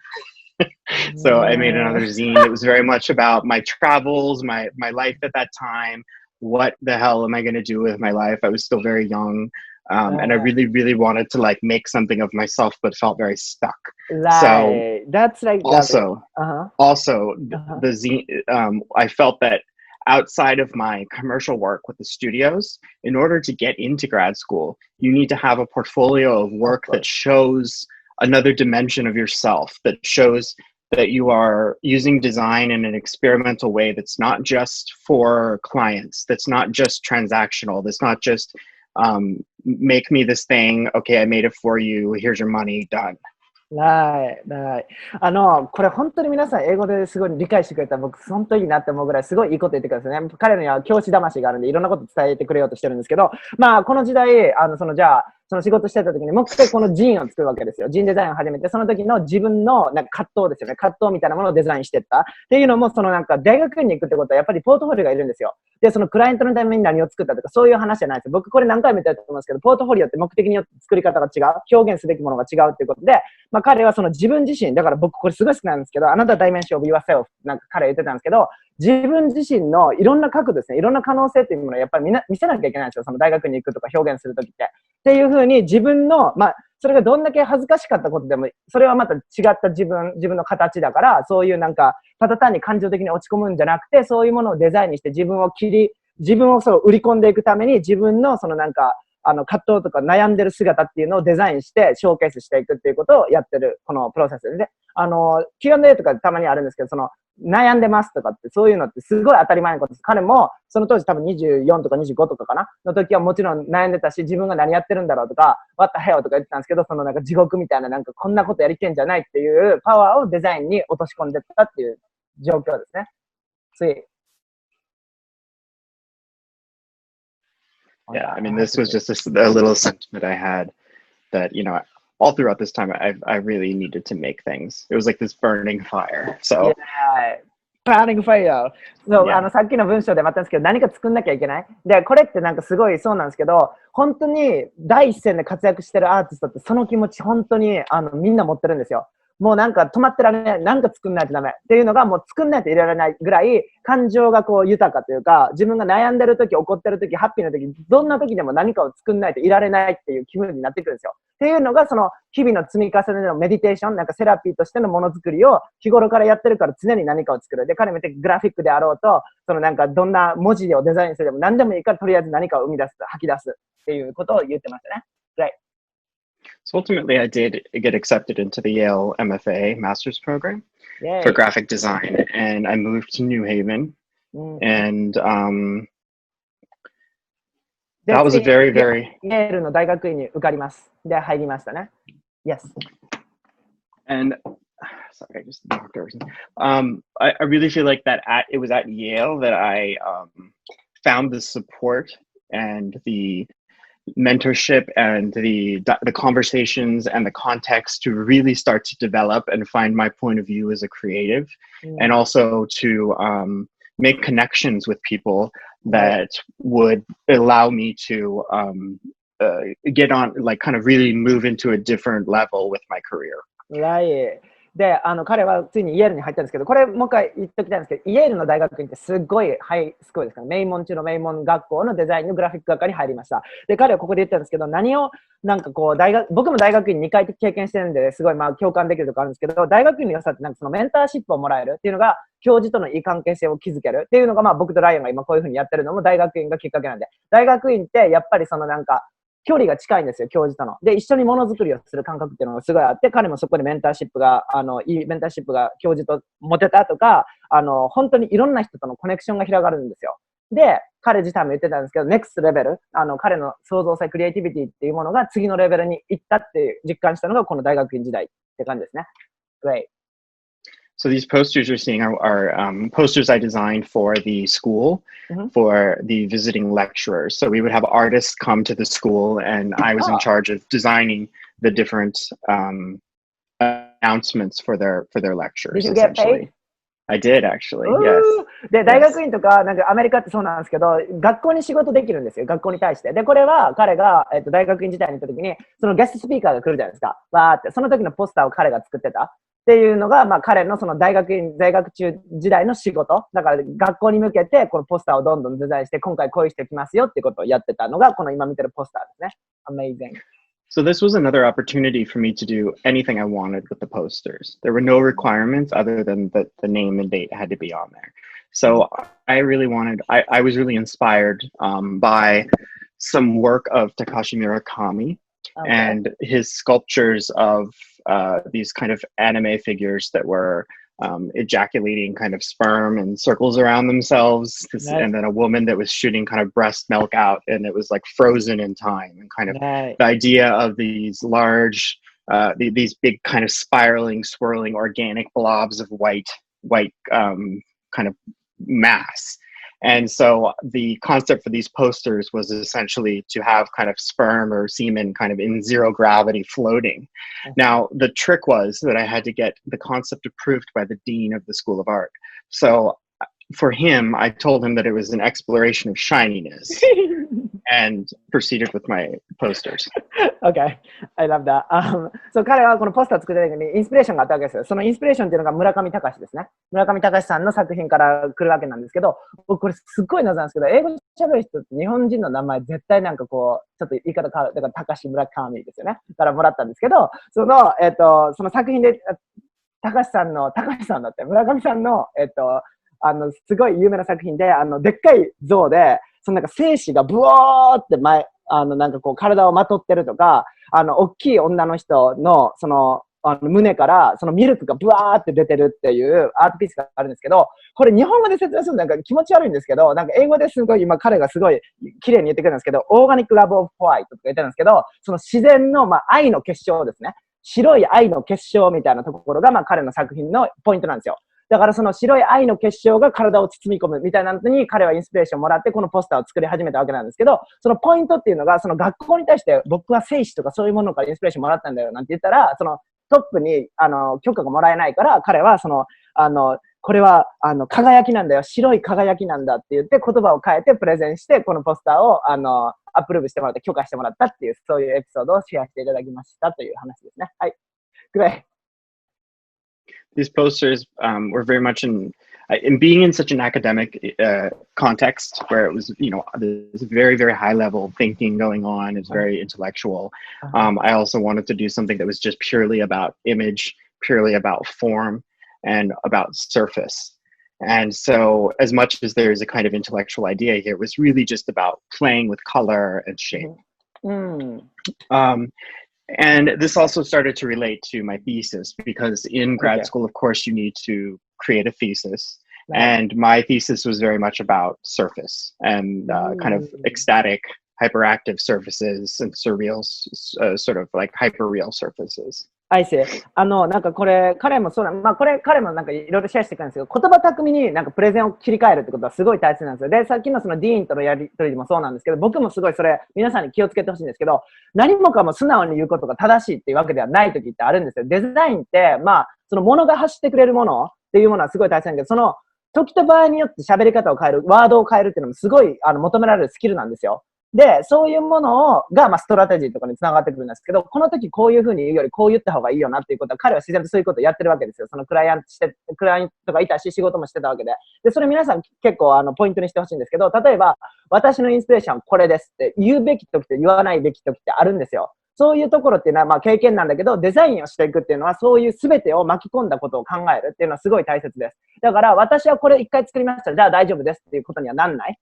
B: So I made another zine. It was very much about my travels, my life at that time. What the hell am I going to do with my life? I was still very young. And I really, really wanted to like make something of myself, but felt very stuck.
A: Right. So that's like
B: also the zine. I felt that outside of my commercial work with the studios, in order to get into grad school, you need to have a portfolio of work that shows another dimension of yourself, that shows that you are using design in an experimental way that's not just for clients, that's not just transactional, that's not just make me this thing, okay, I made it for you, here's your money, done.
A: これ本当に皆さん英語ですごい理解してくれたら僕本当にいいなって思うぐらいすごいいいこと言ってくださいね。彼には教師魂があるんでいろんなこと伝えてくれようとしてるんですけど、まあこの時代、じゃあその仕事してた時にもう一回このジーンを作るわけですよ。ジーンデザインを始めて、その時の自分のなんか葛藤ですよね。葛藤みたいなものをデザインしていったっていうのも、なんか大学院に行くってことはやっぱりポートフォリオがいるんですよ。で、そのクライアントのために何を作ったとかそういう話じゃないです。僕これ何回も言ったと思うんですけど、ポートフォリオって目的によって作り方が違う。表現すべきものが違うっていうことで、まあ彼はその自分自身、だから僕これすごい好きなんですけど、あなたダイメンションオブユアセルフなんか彼は言ってたんですけど、自分自身のいろんな角度ですね、いろんな可能性っていうものをやっぱり見せなきゃいけないんですよ。その大学に行くとか表現するときって。っていうふうに自分の、まあ、それがどんだけ恥ずかしかったことでも、それはまた違った自分の形だから、そういうなんか、ただ単に感情的に落ち込むんじゃなくて、そういうものをデザインにして自分を売り込んでいくために、自分のなんか、葛藤とか悩んでる姿っていうのをデザインして、ショーケースしていくっていうことをやってる、このプロセスでね。Q&A とかたまにあるんですけど、悩んでますとかって、そういうのってすごい当たり前のことです。彼も、その当時多分24とか25とかかなの時はもちろん悩んでたし、自分が何やってるんだろうとか、What the hell とか言ってたんですけど、なんか地獄みたいな、なんかこんなことやりてんじゃないっていうパワーをデザインに落とし込んでったっていう状況ですね。次。
B: Yeah, I mean, this was just a little sentiment I had that, you know, all throughout this time, I really needed to make things. It was like this burning fire. So,
A: yeah, burning fire. そう、
B: Yeah.
A: さっきの文章でもあったんですけど、何か作んなきゃいけない。で、これってなんかすごいそうなんですけど、本当に第一線で活躍してるアーティストってその気持ち本当にみんな持ってるんですよ。もうなんか止まってられない、なんか作んないとダメっていうのがもう作んないといられないぐらい感情がこう豊かというか、自分が悩んでる時、怒ってる時、ハッピーな時、どんな時でも何かを作んないといられないっていう気分になってくるんですよ。っていうのがその日々の積み重ねのメディテーション、なんかセラピーとしてのものづくりを日頃からやってるから常に何かを作る。で、彼も言ってグラフィックであろうと、そのなんかどんな文字をデザインするでも何でもいいからとりあえず何かを生み出す、吐き出すっていうことを言ってましたね。Right.
B: So ultimately, I did get accepted into the Yale MFA master's program
A: Yay.
B: for graphic design, and I moved to New Haven. And that was a very, very...
A: イェールの大学院に受かります。で、入りましたね。Yes.
B: And sorry, I just knocked over something. I really feel like that it was at Yale that I found the support and the mentorship and the conversations and the context to really start to develop and find my point of view as a creative, and also to make connections with people that would allow me to get on, like kind of really move into a different level with my career.
A: Right. で、彼はついにイェールに入ったんですけど、これもう一回言っておきたいんですけど、イェールの大学院ってすっごいハイスクールですから、名門中の名門学校のデザインのグラフィック学科に入りました。で、彼はここで言ったんですけど、何を、なんかこう、僕も大学院2回経験してるんで、すごいまあ共感できるところあるんですけど、大学院の良さってなんかそのメンターシップをもらえるっていうのが、教授とのいい関係性を築けるっていうのが、まあ僕とライアンが今こういうふうにやってるのも大学院がきっかけなんで、大学院ってやっぱりそのなんか、距離が近いんですよ、教授との。で、一緒にものづくりをする感覚っていうのがすごいあって、彼もそこでメンターシップが、いいメンターシップが教授と持てたとか、本当にいろんな人とのコネクションが広がるんですよ。で、彼自体も言ってたんですけど、ネクストレベル、彼の創造性、クリエイティビティっていうものが次のレベルに行ったって実感したのがこの大学院時代って感じですね。Great.
B: So these posters you're seeing are posters I designed for the school, for the visiting lecturers. So we would have artists come to the school, and I was in charge of designing the different announcements for their lectures.
A: Did you get paid?
B: I did actually. Yes.
A: で、大学院とか、なんかアメリカってそうなんですけど、学校に仕事できるんですよ、学校に対して。で、これは彼が、大学院時代に行った時に、そのゲストスピーカーが来るじゃないですか。わーって、その時のポスターを彼が作ってた。っていうのが、まあ彼のその在学中時代の仕事。だから学校に向けて、このポスターをどんどんデザインして、今回こういう人来ますよっていうことをやってたのが、この今見てるポスターですね。Amazing.
B: So this was another opportunity for me to do anything I wanted with the posters. There were no requirements other than the name and date had to be on there. So I was really inspired by some work of Takashi Murakami and his sculptures of these kind of anime figures that were ejaculating kind of sperm and circles around themselves, and then a woman that was shooting kind of breast milk out, and it was like frozen in time, and kind of the idea of these large these big kind of spiraling, swirling organic blobs of white kind of mass. And so the concept for these posters was essentially to have kind of sperm or semen kind of in zero gravity floating. Now, the trick was that I had to get the concept approved by the dean of the School of Art. So for him, I told him that it was an exploration of shininess and proceeded with my posters.
A: Okay, I love that. そう、彼はこのポスター作ってる時にインスピレーションがあったわけですよ。そのインスピレーションっていうのが村上隆ですね。村上隆さんの作品から来るわけなんですけど、僕これすっごい謎なんですけど、英語喋る人って日本人の名前絶対なんかこう、ちょっと言い方変わる。だから隆村上ですよね。からもらったんですけど、その作品で、隆さんだって、村上さんの、すごい有名な作品で、でっかい像で、そのなんか精子がブワーってなんかこう体をまとってるとか、大きい女の人の、胸から、そのミルクがブワーって出てるっていうアートピースがあるんですけど、これ日本語で説明するとなんか気持ち悪いんですけど、なんか英語ですごい今彼がすごい綺麗に言ってくれるんですけど、オーガニックラブオブホワイトとか言ってるんですけど、その自然の愛の結晶ですね。白い愛の結晶みたいなところが彼の作品のポイントなんですよ。だからその白い愛の結晶が体を包み込むみたいなのに彼はインスピレーションをもらってこのポスターを作り始めたわけなんですけど、そのポイントっていうのがその学校に対して僕は精子とかそういうものからインスピレーションもらったんだよなんて言ったら、そのトップに許可がもらえないから彼はこれは輝きなんだよ、白い輝きなんだって言って言葉を変えてプレゼンしてこのポスターをアプローブしてもらって許可してもらったっていうそういうエピソードをシェアしていただきましたという話ですね。はい。Great.
B: these posters were very much in being in such an academic context where it was, this very, very high level thinking going on. It's very intellectual. I also wanted to do something that was just purely about image, purely about form, and about surface. And so as much as there's a kind of intellectual idea here, it was really just about playing with color and shape. And this also started to relate to my thesis, because in grad school, of course, you need to create a thesis. And my thesis was very much about surface and kind of ecstatic, hyperactive surfaces and surreal, sort of like hyperreal surfaces.
A: I see. なんかこれ、彼もそうな、これ、彼もなんかいろいろシェアしてくるんですけど、言葉巧みになんかプレゼンを切り替えるってことはすごい大切なんですよ。で、さっきのそのディーンとのやりとりでもそうなんですけど、僕もすごいそれ、皆さんに気をつけてほしいんですけど、何もかも素直に言うことが正しいっていうわけではない時ってあるんですよ。デザインって、その物が発してくれるものっていうものはすごい大切なんだけど、その時と場合によって喋り方を変える、ワードを変えるっていうのもすごい求められるスキルなんですよ。で、そういうものが、ストラテジーとかにつながってくるんですけど、この時こういう風に言うよりこう言った方がいいよなっていうことは、彼は自然とそういうことをやってるわけですよ。そのクライアントがいたし、仕事もしてたわけで。で、それ皆さん結構ポイントにしてほしいんですけど、例えば、私のインスピレーションこれですって言うべき時と言わないべき時ってあるんですよ。そういうところっていうのは経験なんだけど、デザインをしていくっていうのは、そういう全てを巻き込んだことを考えるっていうのはすごい大切です。だから、私はこれ一回作りました。じゃあ大丈夫ですっていうことにはなんない。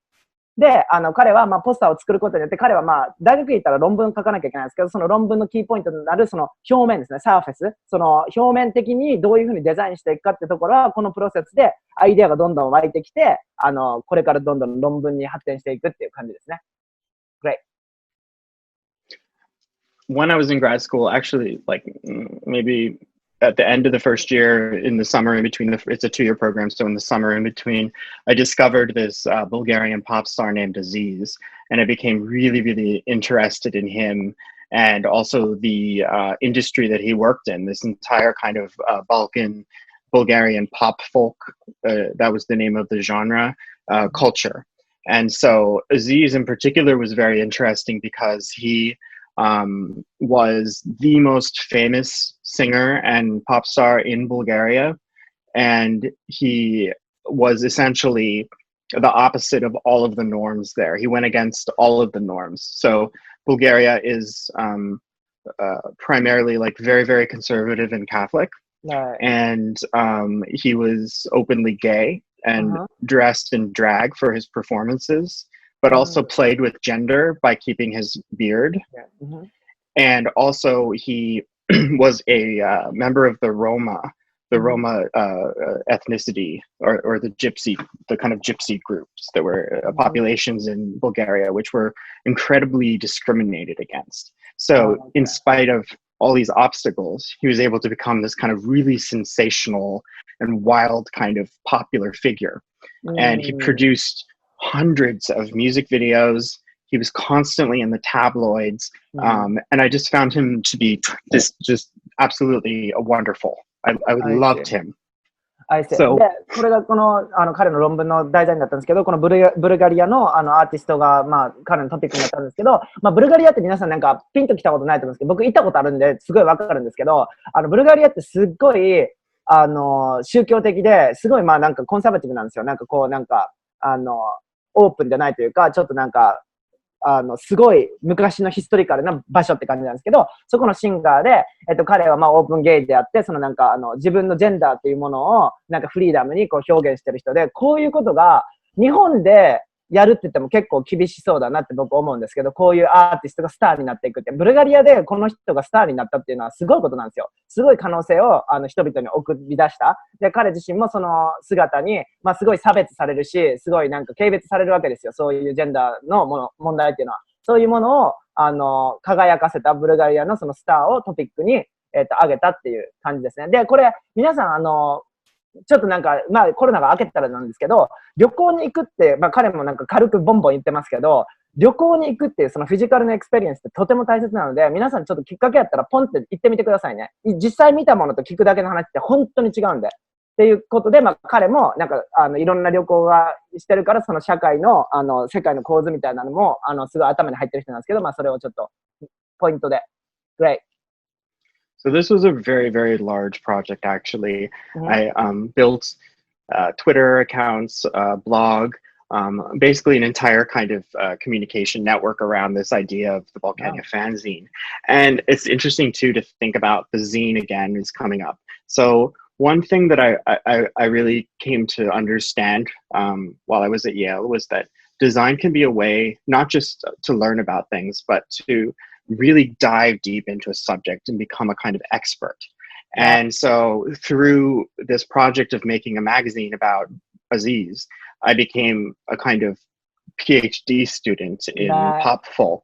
A: で、彼は、ポスターを作ることによって、彼は、大学に行ったら論文書かなきゃいけないんですけど、その論文のキーポイントになる、その表面ですね、サーフェス。その表面的にどういうふうにデザインしていくかってところは、このプロセスでアイデアがどんどん湧いてきて、これからどんどん論文に発展していくっていう感じですね。Great.
B: When I was in grad school, actually, like maybe at the end of the first year, in the summer in between, it's a 2-year program, so in the summer in between, I discovered this Bulgarian pop star named Aziz, and I became really, really interested in him and also the industry that he worked in, this entire kind of Bulgarian pop folk, that was the name of the genre, culture. And so Aziz in particular was very interesting because he was the most famous singer and pop star in Bulgaria, and he was essentially the opposite of all of the norms there. He went against all of the norms. So Bulgaria is primarily like very, very conservative and Catholic, and he was openly gay and dressed in drag for his performances, but also played with gender by keeping his beard. And also he was a member of the Roma ethnicity, or the kind of gypsy groups that were populations in Bulgaria, which were incredibly discriminated against. So in spite of all these obstacles, he was able to become this kind of really sensational and wild kind of popular figure. And he produced hundreds of music videos. He was constantly in the tabloids. And I just found him to be just absolutely wonderful. I loved him.
A: So, で、これが彼の論文の題材になったんですけど、このブルガリアのアーティストが、彼のトピックになったんですけど、ブルガリアって皆さんなんかピンときたことないと思うんですけど、僕行ったことあるんで、すごいわかるんですけど、ブルガリアってすっごい、宗教的で、すごいなんかコンサバティブなんですよ。なんかオープンじゃないというか、ちょっとなんか、すごい昔のヒストリカルな場所って感じなんですけど、そこのシンガーで、彼はオープンゲイであって、そのなんか自分のジェンダーっていうものをなんかフリーダムにこう表現してる人で、こういうことが日本でやるって言っても結構厳しそうだなって僕思うんですけど、こういうアーティストがスターになっていくって、ブルガリアでこの人がスターになったっていうのはすごいことなんですよ。すごい可能性を人々に送り出した。で、彼自身もその姿に、すごい差別されるし、すごいなんか軽蔑されるわけですよ。そういうジェンダーの問題っていうのは。そういうものを、輝かせたブルガリアのそのスターをトピックに、上げたっていう感じですね。で、これ、皆さんちょっとなんか、コロナが明けたらなんですけど、旅行に行くって、彼もなんか軽くボンボン言ってますけど、旅行に行くっていうそのフィジカルのエクスペリエンスってとても大切なので、皆さんちょっときっかけやったらポンって行ってみてくださいね。実際見たものと聞くだけの話って本当に違うんで。っていうことで、彼もなんかいろんな旅行がしてるから、その社会の世界の構図みたいなのもすごい頭に入ってる人なんですけど、それをちょっとポイントで。Great.
B: So this was a very, very large project, actually. I built Twitter accounts, blog, basically an entire kind of communication network around this idea of the Volcania fanzine. And it's interesting, too, to think about the zine again is coming up. So one thing that I really came to understand while I was at Yale was that design can be a way not just to learn about things, but to really dive deep into a subject and become a kind of expert. And so through this project of making a magazine about Aziz, I became a kind of PhD student in pop folk.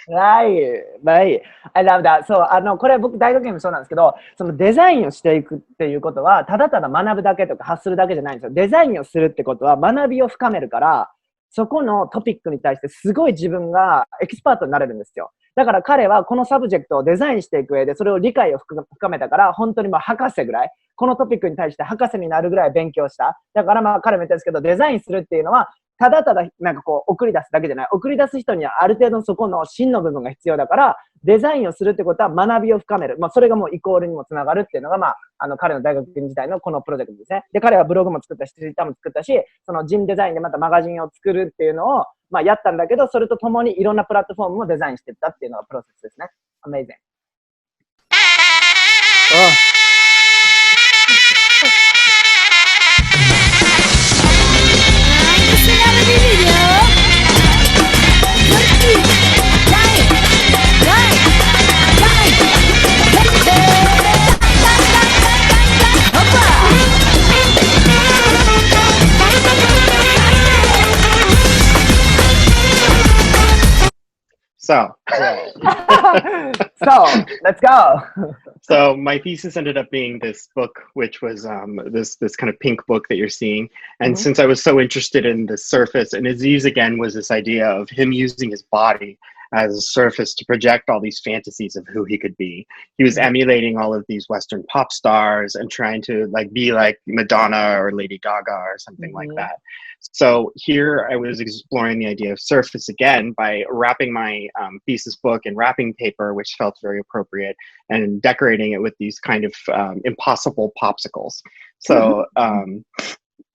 A: Right. I love that. そう、これ僕大学院もそうなんですけど、そのデザインをしていくっていうことは、ただただ学ぶだけとか発するだけじゃないんですよ。デザインをするってことは学びを深めるから、そこのトピックに対してすごい自分がエキスパートになれるんですよ。だから彼はこのサブジェクトをデザインしていく上でそれを理解を深めたから、本当に博士ぐらい、このトピックに対して博士になるぐらい勉強した。だから彼も言ったんですけど、デザインするっていうのは、ただただなんかこう送り出すだけじゃない。送り出す人にはある程度そこの真の部分が必要だから、デザインをするってことは学びを深める。それがもうイコールにもつながるっていうのが、彼の大学院時代のこのプロジェクトですね。で、彼はブログも作ったし、ツイッターも作ったし、そのジンデザインでまたマガジンを作るっていうのを、やったんだけど、それとともにいろんなプラットフォームもデザインしていったっていうのがプロセスですね。Amazing。
B: So,
A: let's go.
B: So my thesis ended up being this book, which was this kind of pink book that you're seeing. And since I was so interested in the surface, and Aziz again was this idea of him using his body as a surface to project all these fantasies of who he could be. He was emulating all of these Western pop stars and trying to be like Madonna or Lady Gaga or something like that. So here I was exploring the idea of surface again by wrapping my thesis book in wrapping paper, which felt very appropriate, and decorating it with these kind of impossible popsicles. So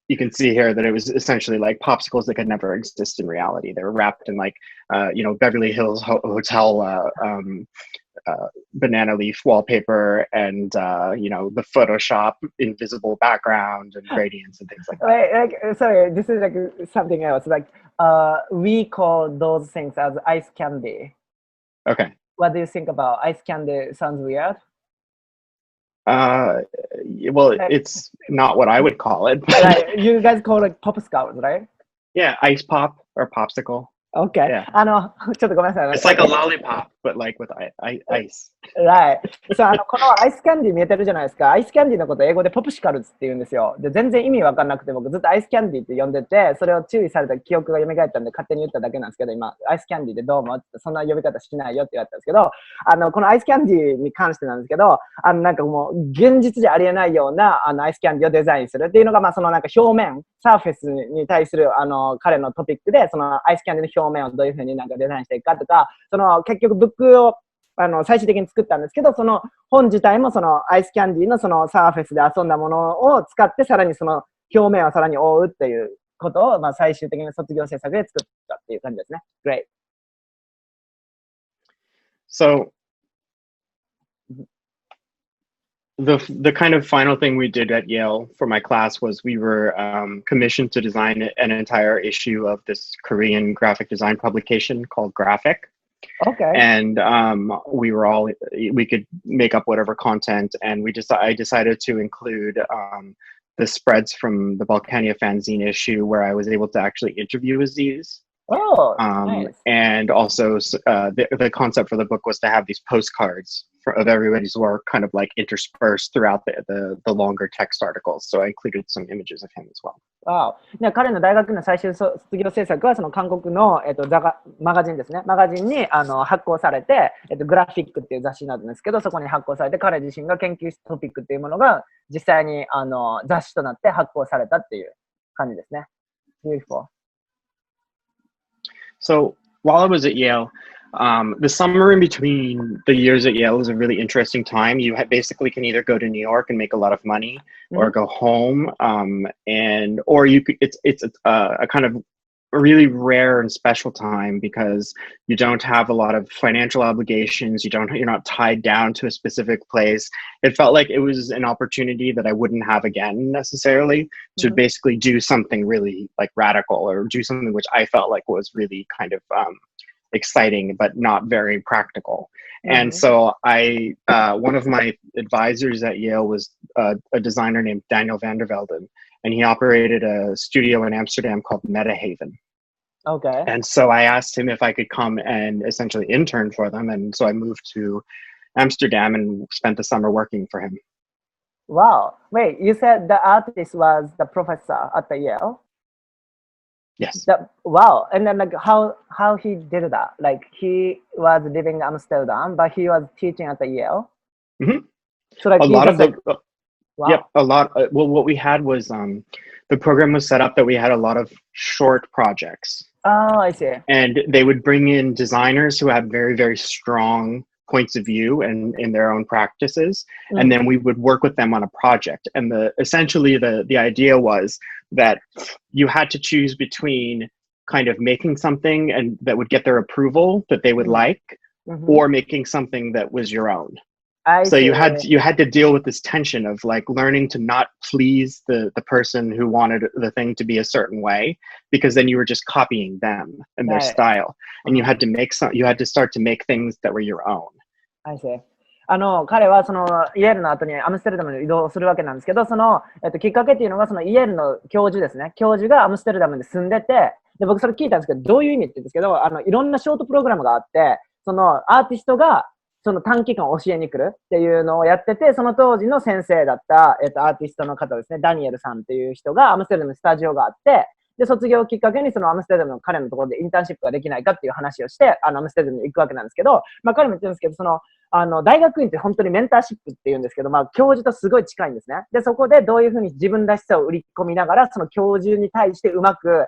B: you can see here that it was essentially like popsicles that could never exist in reality. They were wrapped in Beverly Hills Hotel banana leaf wallpaper and the Photoshop invisible background and gradients and things like that.
A: Sorry, this is like something else. We call those things as ice candy.
B: Okay.
A: What do you think about ice candy? Sounds weird.
B: Well, it's not what I would call it.
A: You guys call it popsicles, right?
B: Yeah, ice pop or popsicle.
A: Okay.
B: Yeah.
A: ちょっとごめんなさい。
B: It's like a lollipop, but like with ice.
A: Right. このアイスキャンディー見えてるじゃないですか。アイスキャンディーのことを英語でポプシカルズって言うんですよ。で、全然意味わかんなくて僕ずっとアイスキャンディーって呼んでて、それを注意された記憶が蘇ったんで勝手に言っただけなんですけど、今、アイスキャンディーでどうもってそんな呼び方しないよって言われたんですけど、このアイスキャンディーに関してなんですけど、なんかもう現実じゃありえないようなアイスキャンディーをデザインするっていうのが、そのなんか表面、サーフェスに対する彼のトピックで、そのアイスキャンディーの表面をどういうふうになんかデザインしていくかとか、その結局ブックを最終的に作ったんですけど、その本自体もそのアイスキャンディーのそのサーフェスで遊んだものを使ってさらにその表面をさらに覆うっていうことを、最終的に卒業制作で作ったっていう感じですね。Great.
B: So the kind of final thing we did at Yale for my class was we were commissioned to design an entire issue of this Korean graphic design publication called Graphic.
A: Okay.
B: And we could make up whatever content, and I decided to include the spreads from the Volcania fanzine issue where I was able to actually interview Aziz.
A: Oh, nice.
B: And also the concept for the book was to have these postcards of everybody's work kind of like interspersed throughout the longer text articles. So I included some images of him as well.
A: Wow. 彼の大学の最終卒業制作はその韓国の、マガジンですね。マガジンに発行されて、グラフィックっていう雑誌なんですけど、そこに発行されて彼自身が研究したトピックっていうものが実際に雑誌となって発行されたっていう感じですね。Beautiful.
B: So while I was at Yale, The summer in between the years at Yale was a really interesting time. You basically can either go to New York and make a lot of money, or go home, or you could. It's a kind of a really rare and special time because you don't have a lot of financial obligations. You're not tied down to a specific place. It felt like it was an opportunity that I wouldn't have again necessarily, to basically do something really like radical, or do something which I felt like was really kind of exciting but not very practical. And so one of my advisors at Yale was a designer named Daniel van der Velden, and he operated a studio in Amsterdam called Metahaven.
A: Okay.
B: And so I asked him if I could come and essentially intern for them, and so I moved to Amsterdam and spent the summer working for him.
A: Wow. Wait, you said the artist was the professor at the Yale?
B: Yes.
A: Wow. And then like how he did that? Like he was living in Amsterdam, but he was teaching at the Yale? So like
B: a lot of the
A: wow.
B: Yep, a lot. Well, what we had was the program was set up that we had a lot of short projects.
A: Oh, I see.
B: And they would bring in designers who had very, very strong points of view and in their own practices, and then we would work with them on a project. And essentially the idea was that you had to choose between kind of making something and that would get their approval that they would like, or making something that was your own. So you had to deal with this tension of like learning to not please the person who wanted the thing to be a certain way, because then you were just copying them and their style, and you had to start to make things that were your own.
A: I see. 彼はそのイェールの後にアムステルダムに移動するわけなんですけど、その、きっかけっていうのがそのイェールの教授ですね。教授がアムステルダムに住んでて、で僕それ聞いたんですけど、どういう意味って言うんですけど、いろんなショートプログラムがあって、そのアーティストがその短期間教えに来るっていうのをやってて、その当時の先生だった、アーティストの方ですね、ダニエルさんっていう人がアムステルダムにスタジオがあって、で、卒業をきっかけにそのアムステルダムの彼のところでインターンシップができないかっていう話をして、アムステルダムに行くわけなんですけど、彼も言ってるんですけど、その、大学院って本当にメンターシップって言うんですけど、教授とすごい近いんですね。で、そこでどういうふうに自分らしさを売り込みながら、その教授に対してうまく、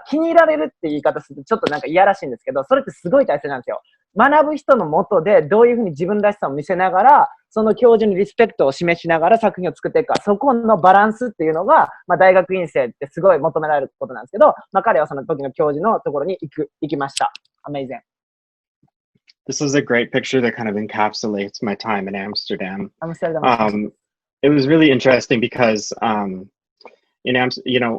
A: 気に入られるって言い方するとちょっとなんかいやらしいんですけど、それってすごい大切なんですよ。学ぶ人のもとでどういうふうに自分らしさを見せながら、その教授にリスペクトを示しながら作品を作っていくか、そこのバランスっていうのが、大学院生ってすごい求められることなんですけど、彼はその時の教授のところに行きました。Amazing.
B: This is a great picture that kind of encapsulates my time in Amsterdam.
A: Amsterdam.
B: It was really interesting because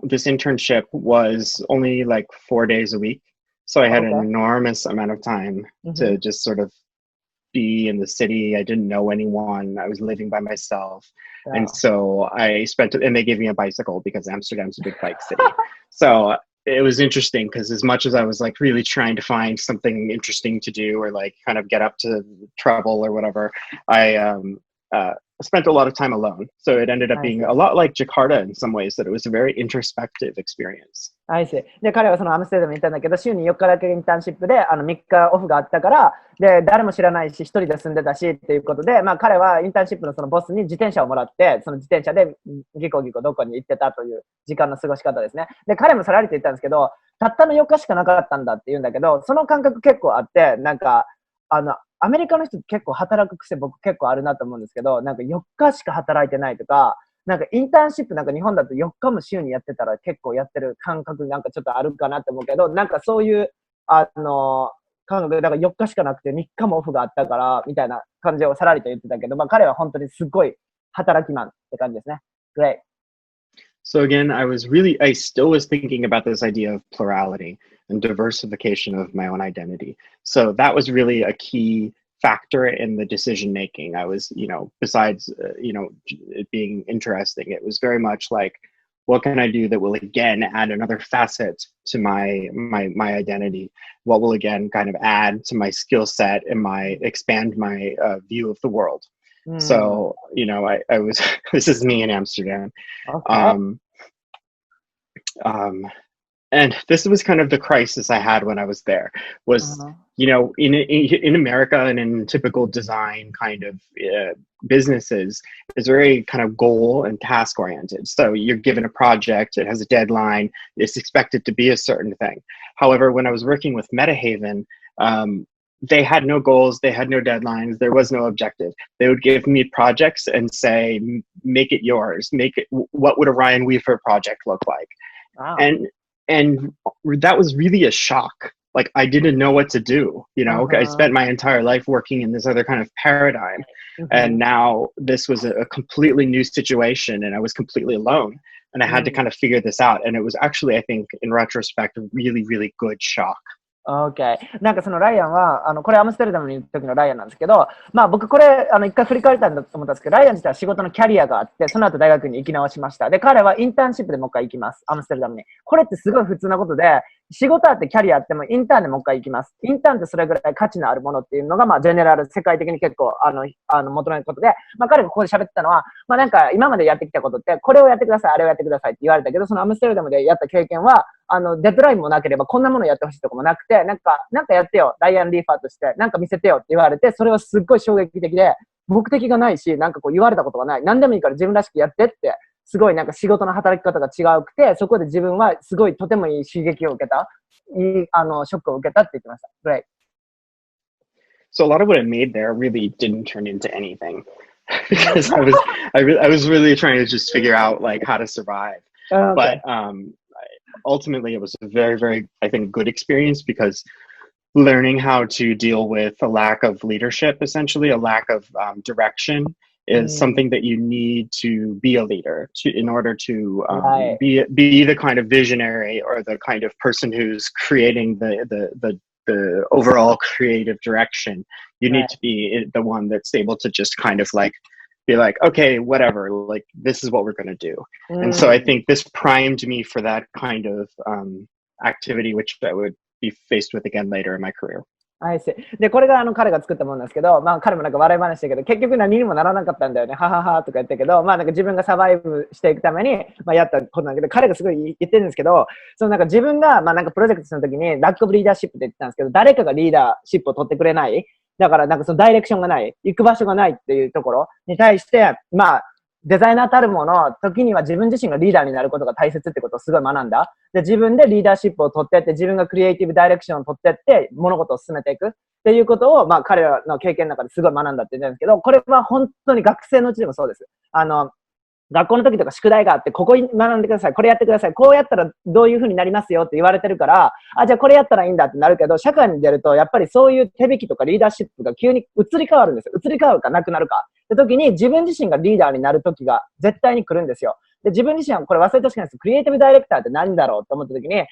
B: this internship was only like 4 days a week. So I had an enormous amount of time to just sort of be in the city. I didn't know anyone. I was living by myself. Wow. And so and they gave me a bicycle because Amsterdam's a big bike city. So it was interesting because as much as I was like really trying to find something interesting to do or like kind of get up to trouble or whatever, I spent a lot of time alone. So it ended up being a lot like Jakarta in some ways, that it was a very introspective experience.
A: I see. で、彼はそのアムステルダムに行ったんだけど、週に4日だけインターンシップで、3日オフがあったから、で、誰も知らないし、一人で住んでたし、っていうことで、彼はインターンシップのそのボスに自転車をもらって、その自転車でギコギコどこに行ってたという時間の過ごし方ですね。で、彼もさらりと言ったんですけど、たったの4日しかなかったんだって言うんだけど、その感覚結構あって、なんか、アメリカの人結構働く癖僕結構あるなと思うんですけど、なんか4日しか働いてないとか、なんかインターンシップなんか日本だと4日も週にやってたら結構やってる感覚なんかちょっとあるかなって思うけど、なんかそういう感覚で、だから4日しかなくて3日もオフがあったからみたいな感じをさらりと言ってたけど、彼は本当にすごい働きマンって感じですね。Great.
B: So again, I still was thinking about this idea of plurality and diversification of my own identity. So that was really a key factor in the decision making. I was, besides, it being interesting, it was very much like, what can I do that will again add another facet to my identity? What will again kind of add to my skill set and expand my view of the world? So, I was, this is me in Amsterdam.
A: Okay.
B: And this was kind of the crisis I had when I was there was, in America and in typical design kind of businesses, it's very kind of goal and task oriented. So you're given a project, it has a deadline, it's expected to be a certain thing. However, when I was working with Metahaven, they had no goals, they had no deadlines, there was no objective. They would give me projects and say, make it yours, what would a Ryan Weafer project look like?
A: Wow.
B: And that was really a shock. Like, I didn't know what to do, you know. I spent my entire life working in this other kind of paradigm, and now this was a completely new situation, and I was completely alone, and I had to kind of figure this out. And it was actually, I think, in retrospect, a really, really good shock.
A: OK。なんかそのライアンは、これアムステルダムにいる時のライアンなんですけど、まあ僕これ、一回振り返ったんだと思ったんですけど、ライアン自体は仕事のキャリアがあって、その後大学に行き直しました。で、彼はインターンシップでもう一回行きます。アムステルダムに。これってすごい普通なことで、仕事あってキャリアあってもインターンでもう一回行きます。インターンってそれぐらい価値のあるものっていうのが、まあ、ジェネラル、世界的に結構、求めることで、まあ、彼がここで喋ってたのは、まあ、なんか、今までやってきたことって、これをやってください、あれをやってくださいって言われたけど、そのアムステルダムでやった経験は、デッドラインもなければ、こんなものやってほしいとかもなくて、なんかやってよ、ライアン・リーファーとして、なんか見せてよって言われて、それはすっごい衝撃的で、目的がないし、なんかこう言われたことがない。何でもいいから自分らしくやってって、すごいなんか仕事の働き方が違うくて、そこで自分はすごいとてもいい刺激を受けた。ショックを受けたって言ってました。Great.
B: So a lot of what I made there really didn't turn into anything because I was really trying to just figure out like how to survive.
A: Okay.
B: But ultimately, it was a very, very, I think, good experience because learning how to deal with a lack of leadership, essentially a lack of direction, is something that you need to be a leader in order to be the kind of visionary or the kind of person who's creating the overall creative direction. You need to be the one that's able to just kind of like be like, okay, whatever, like this is what we're going to do. And so I think this primed me for that kind of activity, which I would be faced with again later in my career.
A: I see. で、これが彼が作ったものなんですけど、まあ彼もなんか笑い話だけど、結局何にもならなかったんだよね。はははとか言ったけど、まあなんか自分がサバイブしていくために、まあやったことなんだけど、彼がすごい言ってるんですけど、そのなんか自分が、まあなんかプロジェクトするときに、ラックオブリーダーシップって言ってたんですけど、誰かがリーダーシップを取ってくれない。だからなんかそのダイレクションがない、行く場所がないっていうところに対して、まあ、デザイナーたるもの、時には自分自身がリーダーになることが大切ってことをすごい学んだ。で、自分でリーダーシップを取ってって、自分がクリエイティブダイレクションを取ってって、物事を進めていくっていうことを、まあ彼らの経験の中ですごい学んだって言うんですけど、これは本当に学生のうちでもそうです。学校の時とか宿題があって、ここに学んでください、これやってください、こうやったらどういう風になりますよって言われてるから、あ、じゃあこれやったらいいんだってなるけど、社会に出ると、やっぱりそういう手引きとかリーダーシップが急に移り変わるんですよ。移り変わるかなくなるか。って時に自分自身がリーダーになる時が絶対に来るんですよ。で、自分自身はこれ忘れてほしくないです。クリエイティブダイレクターって何だろうと思った時に、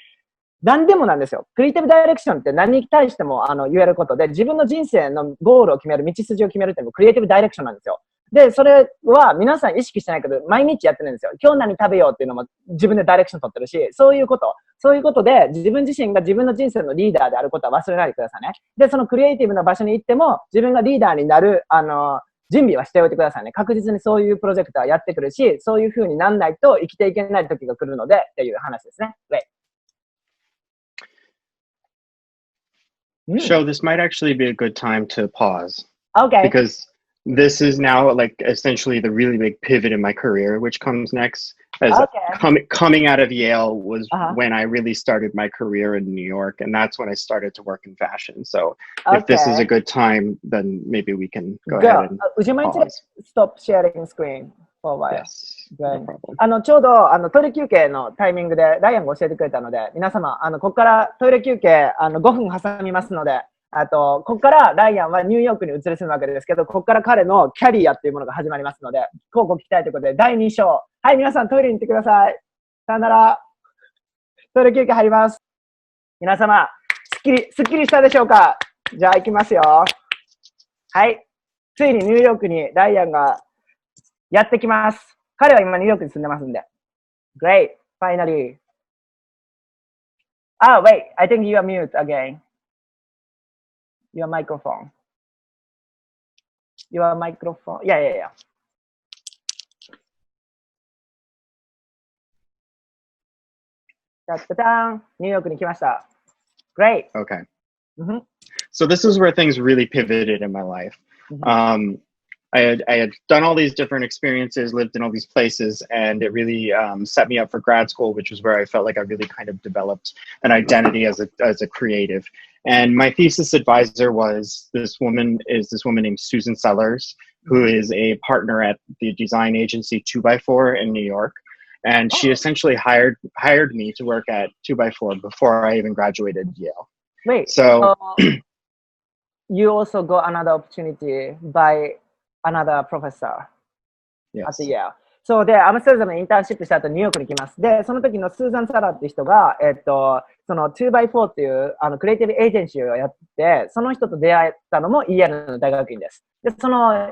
A: 何でもなんですよ。クリエイティブダイレクションって何に対しても言えることで、自分の人生のゴールを決める、道筋を決めるっていうのもクリエイティブダイレクションなんですよ。で、それは皆さん意識してないけど、毎日やってるんですよ。今日何食べようっていうのも自分でダイレクション取ってるし、そういうことで自分自身が自分の人生のリーダーであることは忘れないでくださいね。で、そのクリエイティブな場所に行っても、自分がリーダーになる、準備はしておいてくださいね。確実にそういうプロジェクトはやってくるし、そういう風になんないと生きていけない時が来るので、っていう話ですね。
B: Sho, this might actually be a good time to pause.
A: Okay.
B: Because this is now like essentially the really big pivot in my career, which comes next. As coming out of Yale was when I really started my career in New York, and that's when I started to work in fashion. So if this is a good time, then maybe we can go ahead and
A: Would you mind to stop sharing screen for a while?
B: Yes, no problem.
A: ちょうどトイレ休憩のタイミングでライアンが教えてくれたので、皆様ここからトイレ休憩5分挟みますので、ここからライアンはニューヨークに移り住むわけですけど、ここから彼のキャリアっていうものが始まりますので、こうご期待ということで、第2章。はい、皆さんトイレに行ってください。さよなら。トイレ休憩入ります。皆様、すっきりしたでしょうか？じゃあ行きますよ。はい。ついにニューヨークにライアンがやってきます。彼は今ニューヨークに住んでますんで。Great. Finally. Wait. I think you are mute again.Your microphone. Yeah. たたたん。ニューヨークに来ました。Great.
B: Okay. So this is where things really pivoted in my life. I had done all these different experiences, lived in all these places, and it really set me up for grad school, which was where I felt like I really kind of developed an identity as a creative. And my thesis advisor was this woman named Susan Sellers, who is a partner at the design agency 2x4 in New York. And she essentially hired me to work at 2x4 before I even graduated Yale.
A: Wait,
B: so
A: you also got another opportunity by another professor
B: yes.
A: at Yale. そうで、アムステルダムにインターンシップした後ニューヨークに来ます。で、その時のスーザン・サラーっていう人が、その 2x4 っていうクリエイティブエージェンシーをやってて、その人と出会ったのも EL の大学院です。で、その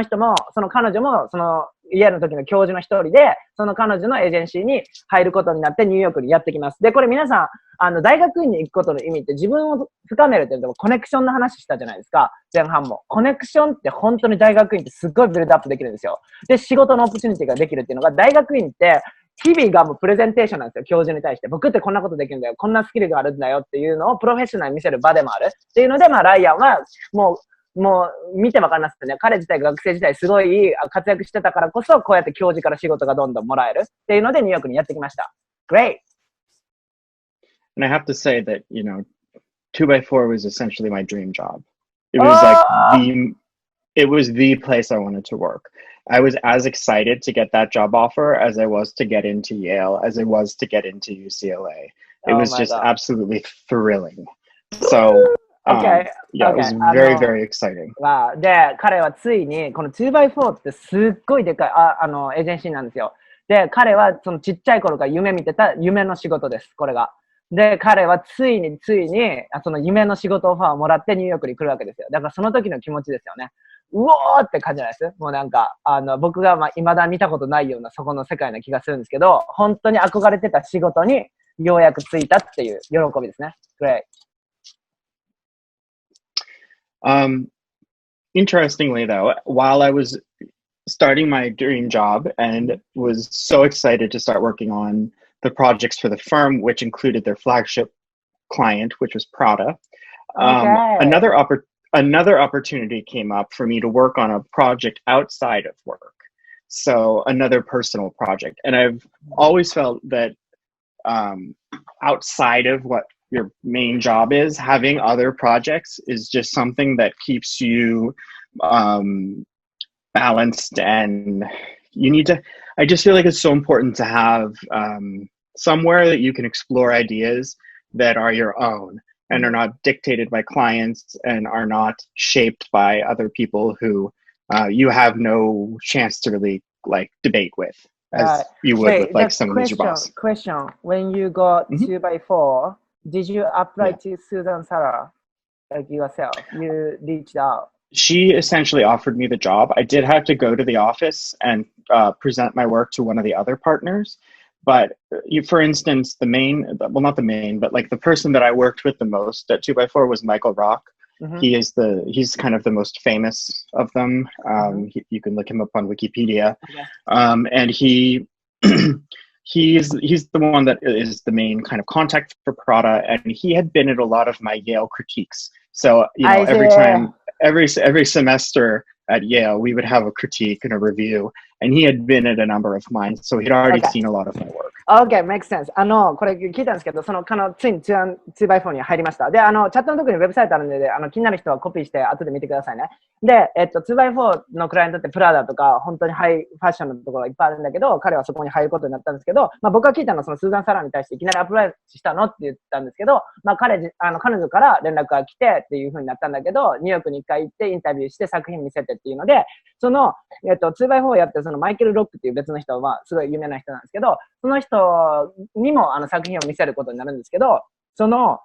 A: 人も、その彼女も、その EL の時の教授の一人で、その彼女のエージェンシーに入ることになってニューヨークにやってきます。で、これ皆さん、大学院に行くことの意味って自分を深めるっていうとコネクションの話したじゃないですか。前半も。コネクションって本当に大学院ってすっごいビルドアップできるんですよ。で、仕事のオプチュニティができるっていうのが、大学院って日々がもうプレゼンテーションなんですよ。教授に対して。僕ってこんなことできるんだよ。こんなスキルがあるんだよっていうのをプロフェッショナルに見せる場でもある。っていうので、まあ、ライアンはもう見てわかりますね。彼自体が学生時代すごい活躍してたからこそ、こうやって教授から仕事がどんどんもらえるっていうのでニューヨークにやってきました。Great!
B: And I have to say that, 2x4 was essentially my dream job. It was it was the place I wanted to work. I was as excited to get that job offer as I was to get into Yale, as I was to get into UCLA. It was just absolutely thrilling. So,
A: it
B: was very, very exciting.
A: で、彼はついに、この 2x4 ってすっごいでかい、エージェンシーなんですよ。で、彼はそのちっちゃい頃から夢見てた夢の仕事です、これが。で、彼はついに、その夢の仕事オファーをもらってニューヨークに来るわけですよ。だからその時の気持ちですよね。うおーって感じじゃないです。もうなんか、僕が未だ見たことないようなそこの世界な気がするんですけど、本当に憧れてた仕事にようやく着いたっていう喜びですね。Great.
B: Interestingly, though, while I was starting my dream job and was so excited to start working on the projects for the firm, which included their flagship client, which was Prada, another opportunity came up for me to work on a project outside of work. So another personal project. And I've always felt that outside of what your main job is, having other projects is just something that keeps you balanced, and I just feel like it's so important to have somewhere that you can explore ideas that are your own and are not dictated by clients and are not shaped by other people who you have no chance to really debate with as you would with someone who's your boss.
A: Question. When you got 2x4, did you apply to Susan Sarah yourself? You reached out.
B: She essentially offered me the job. I did have to go to the office and present my work to one of the other partners. But for instance, not the main, but the person that I worked with the most at 2x4 was Michael Rock. Mm-hmm. He's kind of the most famous of them. You can look him up on Wikipedia. And he's the one that is the main kind of contact for Prada, and he had been at a lot of my Yale critiques. So every semester at Yale, we would have a critique and a review, and he had been at a number of mine, so he'd already seen a lot of my work.
A: Okay, makes sense. これ聞いたんですけど、ついに 2x4 に入りました。で、チャットのところにウェブサイトあるので、気になる人はコピーして後で見てくださいね。で、2x4 のクライアントってプラダとか、本当にハイファッションのところがいっぱいあるんだけど、彼はそこに入ることになったんですけど、僕が聞いたのはそのスーザン・サラーに対していきなりアプライしたのって言ったんですけど、彼女から連絡が来てっていう風になったんだけど、ニューヨークに一回行ってインタビューして作品見せてっていうので、その、2x4 をやってそのマイケル・ロックっていう別の人は、すごい有名な人なんですけど、その人にも作品を見せることになるんですけど、その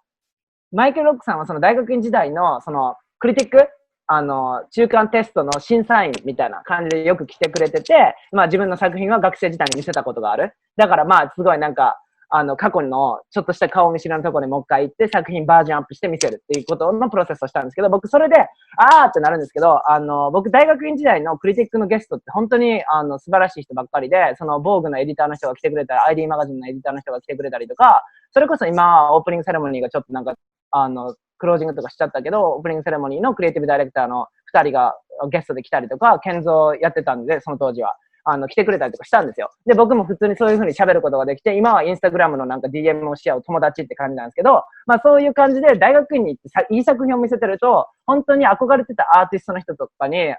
A: マイケル・ロックさんはその大学院時代のそのクリティック、中間テストの審査員みたいな感じでよく来てくれてて、自分の作品は学生時代に見せたことがある。だからすごい過去のちょっとした顔見知りのところにもう一回行って作品バージョンアップして見せるっていうことのプロセスをしたんですけど、僕それでってなるんですけど、僕大学院時代のクリティックのゲストって本当に素晴らしい人ばっかりで、そのVogueのエディターの人が来てくれたり、ID マガジンのエディターの人が来てくれたりとか、それこそ今オープニングセレモニーがちょっとクロージングとかしちゃったけど、オープニングセレモニーのクリエイティブダイレクターの2人がゲストで来たりとか、建造やってたんで、その当時は。来てくれたりとかしたんですよ。で、僕も普通にそういう風に喋ることができて、今はインスタグラムのなんか DM をし合う友達って感じなんですけど、まあそういう感じで大学院に行っていい作品を見せてると、本当に憧れてたアーティストの人とかに、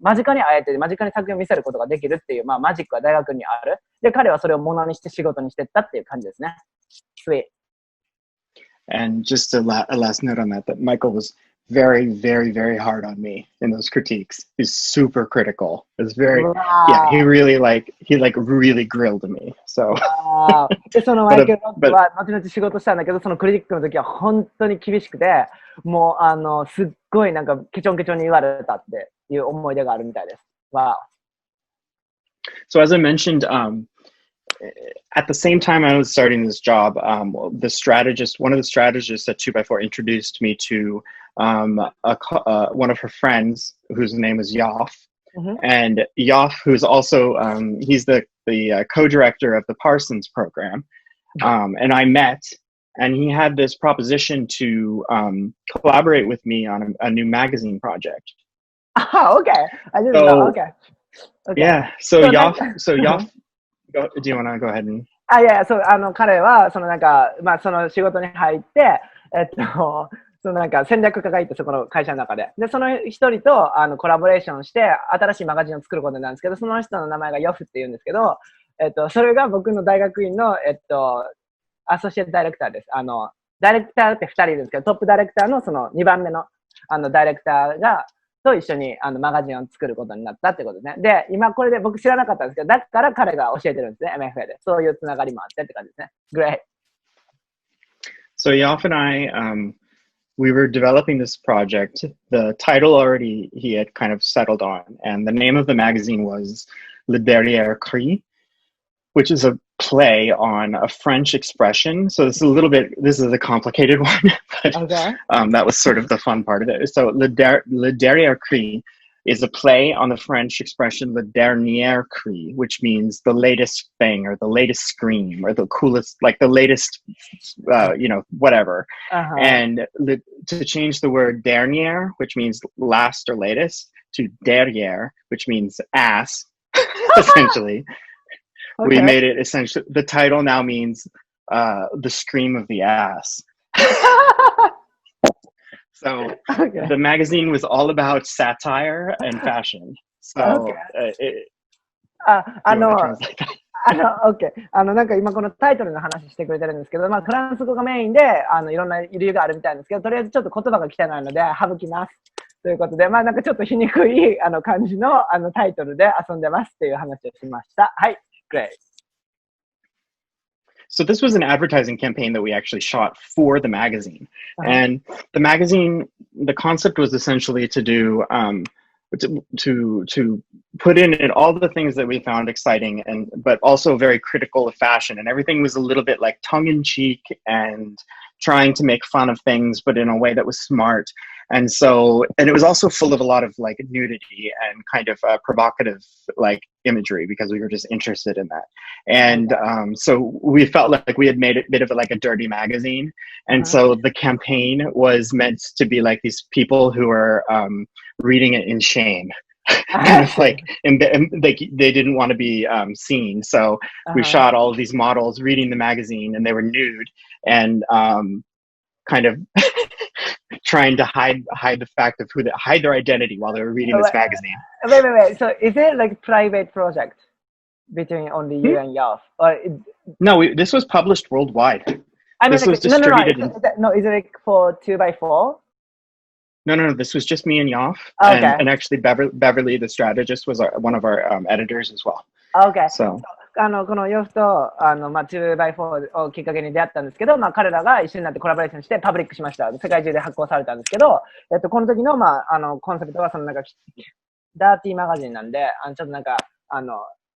A: 間近に会えて、間近に作品を見せることができるっていう、まあマジックは大学にある。で、彼はそれをものにして仕事にしてったっていう感じですね。Sweet.
B: And just a last note on that, that Michael was very, very, very hard on me in those critiques. He's super critical. It's very, yeah, he really really grilled me. So,
A: で、そのマイケル・ロックは後々仕事したんだけど、そのクリティックの時は本当に厳しくて、もうすっごいなんかケチョンケチョンに言われたっていう思い出があるみたいです。Wow.
B: So as I mentioned, at the same time I was starting this job, one of the strategists at 2x4 introduced me to one of her friends whose name is Yoff. And Yoff, who's also, he's the co-director of the Parsons program. And I met, and he had this proposition to collaborate with me on a new magazine project.
A: Oh, okay. I didn't know. Okay.
B: Yeah. So Yoff, do you want to go ahead and?
A: いや、そう、彼は、そのなんか、まあ、その仕事に入って、そのなんか戦略家がいて、そこの会社の中で。で、その一人とコラボレーションして、新しいマガジンを作ることなんですけど、その人の名前がヨフって言うんですけど、それが僕の大学院の、アソシエイトダイレクターです。ダイレクターって2人いるんですけど、トップダイレクターのその2番目の、ダイレクターが、と一緒にマガジンを作ることになったってことですね。で、今これで僕知らなかったんですけど、だから彼が教えてるんですね、MFA で。そういうつながりもあってって感じですね。Great.
B: So Yoff and I, we were developing this project. The title already he had kind of settled on, and the name of the magazine was Le Derrière Cri, which is a play on a French expression. So this is a complicated one, but
A: okay.
B: That was sort of the fun part of it. So Le Derrière Cri is a play on the French expression Le Dernier Cri, which means the latest thing or the latest scream or the coolest, like the latest, whatever. And to change the word dernier, which means last or latest, to derrière, which means ass, essentially. Okay. We made it essentially, the title now means the scream of the ass. So the magazine was all about satire and fashion. So
A: OK。なんか今このタイトルの話してくれてるんですけど、まあフランス語がメインで、いろんな理由があるみたいなんですけど、とりあえずちょっと言葉が汚いので省きます。ということで、まあなんかちょっと皮肉い感じのタイトルで遊んでますっていう話をしました。はい。Great.
B: So this was an advertising campaign that we actually shot for the magazine. And the magazine, the concept was essentially to do, to put in all the things that we found exciting, but also very critical of fashion. And everything was a little bit like tongue-in-cheek and trying to make fun of things, but in a way that was smart. And it was also full of a lot of like nudity and kind of provocative like imagery because we were just interested in that. And so we felt like we had made it a bit of like a dirty magazine. And so the campaign was meant to be like these people who are reading it in shame. And it's like, and they didn't want to be seen. So we shot all of these models reading the magazine and they were nude and kind of trying to hide the fact of hide their identity while they were reading this magazine.
A: Wait. So is it like a private project between only you and Yoff?
B: No, this was published worldwide.
A: I mean,
B: this was distributed.
A: Is it like for 2x4?
B: No. This was just me and Yoff.
A: Okay.
B: And actually Beverly, the strategist, was one of our editors as well.
A: Okay.
B: So.
A: このヨフと2x4 をきっかけに出会ったんですけど、まあ、彼らが一緒になってコラボレーションしてパブリックしました。世界中で発行されたんですけど、この時の、コンセプトはそのなんかダーティーマガジンなんで、ちょっとなんか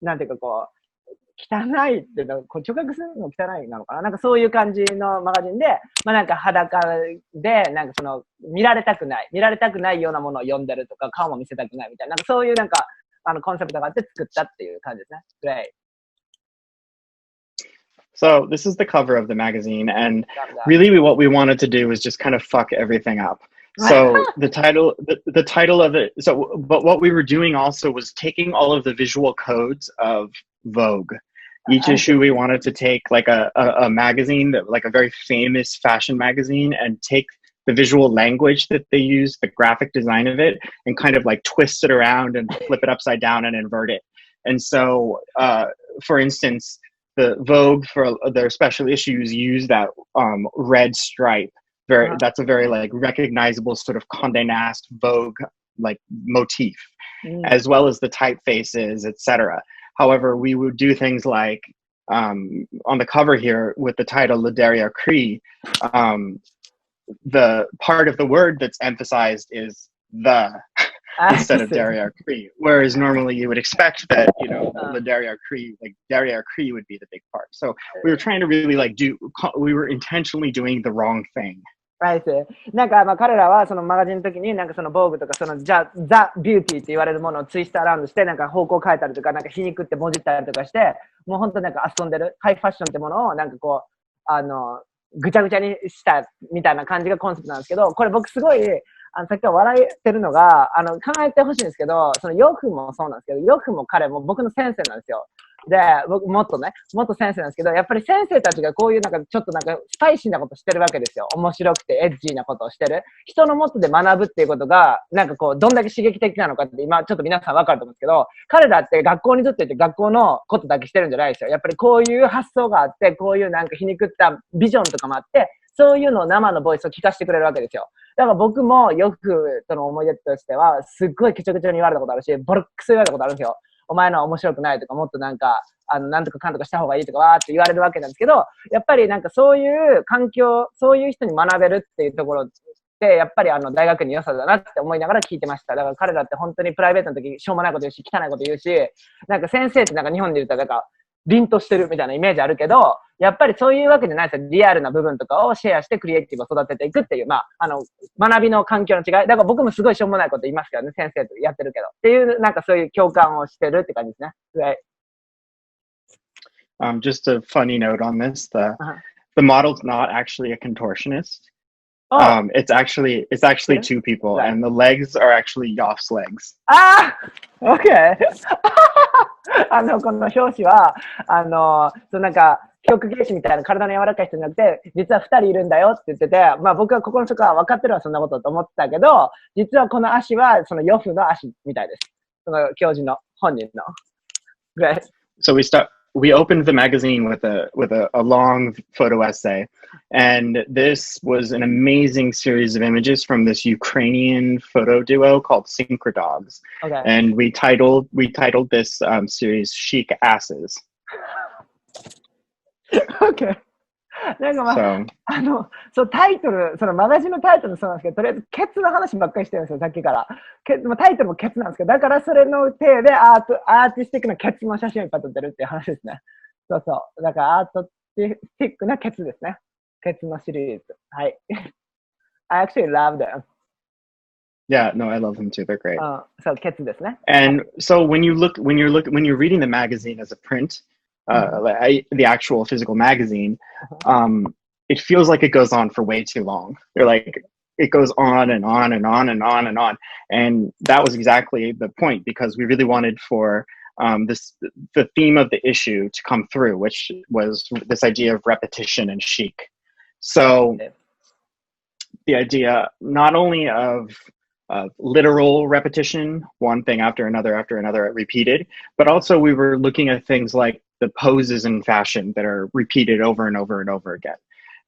A: なんていうかこう汚いっていうの、直訳するの汚いなのかな、なんかそういう感じのマガジンで、なんか裸でなんかその見られたくないようなものを読んでるとか、顔も見せたくないみたいな、なんかそういうなんかコンセプトがあって作ったっていう感じですね。Great.
B: So this is the cover of the magazine, and really what we wanted to do was just kind of fuck everything up. So the title of it. So, but what we were doing also was taking all of the visual codes of Vogue. Each issue we wanted to take like a magazine that like a very famous fashion magazine and take the visual language that they use, the graphic design of it, and kind of like twist it around and flip it upside down and invert it. And so, for instance, the Vogue for their special issues use that red stripe. That's a very like recognizable sort of Condé Nast Vogue like motif, as well as the typefaces, etc. However, we would do things like on the cover here with the title Le Derrière Cri, the part of the word that's emphasized is the instead of derrière cri, whereas normally you would expect that, you know, le derrière cri, like derrière cri would be the big part. So we were trying to really like we were intentionally doing the wrong thing.
A: なんかまあ彼らはそのマガジンの時になんかその防具とかそのザ・ビューティーって言われるものをツイストアラウンドしてなんか方向変えたりとかなんか皮肉って文字ったりとかしてもう本当なんか遊んでるハイファッションってものをなんかこうぐちゃぐちゃにしたみたいな感じがコンセプトなんですけど、これ僕すごいさっきから笑ってるのが考えてほしいんですけど、そのヨフもそうなんですけど、ヨフも彼も僕の先生なんですよ。で、僕もっと先生なんですけど、やっぱり先生たちがこういうなんかちょっとなんかスパイシーなことしてるわけですよ。面白くてエッジーなことをしてる。人のもとで学ぶっていうことが、なんかこう、どんだけ刺激的なのかって今ちょっと皆さんわかると思うんですけど、彼らって学校にずっといて学校のことだけしてるんじゃないですよ。やっぱりこういう発想があって、こういうなんか皮肉ったビジョンとかもあって、そういうのを生のボイスを聞かせてくれるわけですよ。だから僕もよくその思い出としては、すっごいケチョケチョに言われたことあるし、ボロックス言われたことあるんですよ。お前のは面白くないとか、もっとなんか、なんとかかんとかした方がいいとかわーって言われるわけなんですけど、やっぱりなんかそういう環境、そういう人に学べるっていうところって、やっぱり大学に良さだなって思いながら聞いてました。だから彼らって本当にプライベートの時、しょうもないこと言うし、汚いこと言うし、なんか先生ってなんか日本で言うとなんか、凛としてるみたいなイメージあるけど、やっぱりそういうわけじゃないですよ。リアルな部分とかをシェアしてクリエイティブを育てていくっていう、まあ、学びの環境の違い。だから僕もすごいしょうもないこと言いますけどね、先生とやってるけど。っていう、なんかそういう共感をしてるって感じですね。はい。
B: Just a funny note on this: the model's not actually a contortionist. It's actually two people, and the legs are actually Yoff's legs.
A: Okay. この表紙はそうなんか極芸師みたいな体の柔らかい人じゃなくて、実は2人いるんだよって言ってて、まあ僕はここの人は分かってるわそんなことと思ってたけど、実はこの足はそのヨフの足みたいです。その教授の本人の。Great.
B: So we opened the magazine with a long photo essay, and this was an amazing series of images from this Ukrainian photo duo called Synchrodogs.
A: Okay.
B: And we titled this series "Chic Asses."
A: Okay. なんかまあ、そうタイトル、そのマガジンのタイトルそうなんですけど、とりあえずケツの話ばっかりしてるんですよ、さっきから。タイトルもケツなんですけど、だからそれの体でアーティスティックなケツの写真をいっぱい撮ってるっていう話ですね。そうそう。だからアーティスティックなケツですね。ケツのシリーズ。はい。I actually love them.
B: Yeah, no, I love them too. They're great.
A: So ケツですね。
B: And so when you're reading the magazine as a print, the actual physical magazine, it feels like it goes on for way too long. You're like, it goes on and on and on and on and on. And that was exactly the point, because we really wanted for the theme of the issue to come through, which was this idea of repetition and chic. So the idea not only of literal repetition, one thing after another repeated, but also we were looking at things like the poses in fashion that are repeated over and over and over again,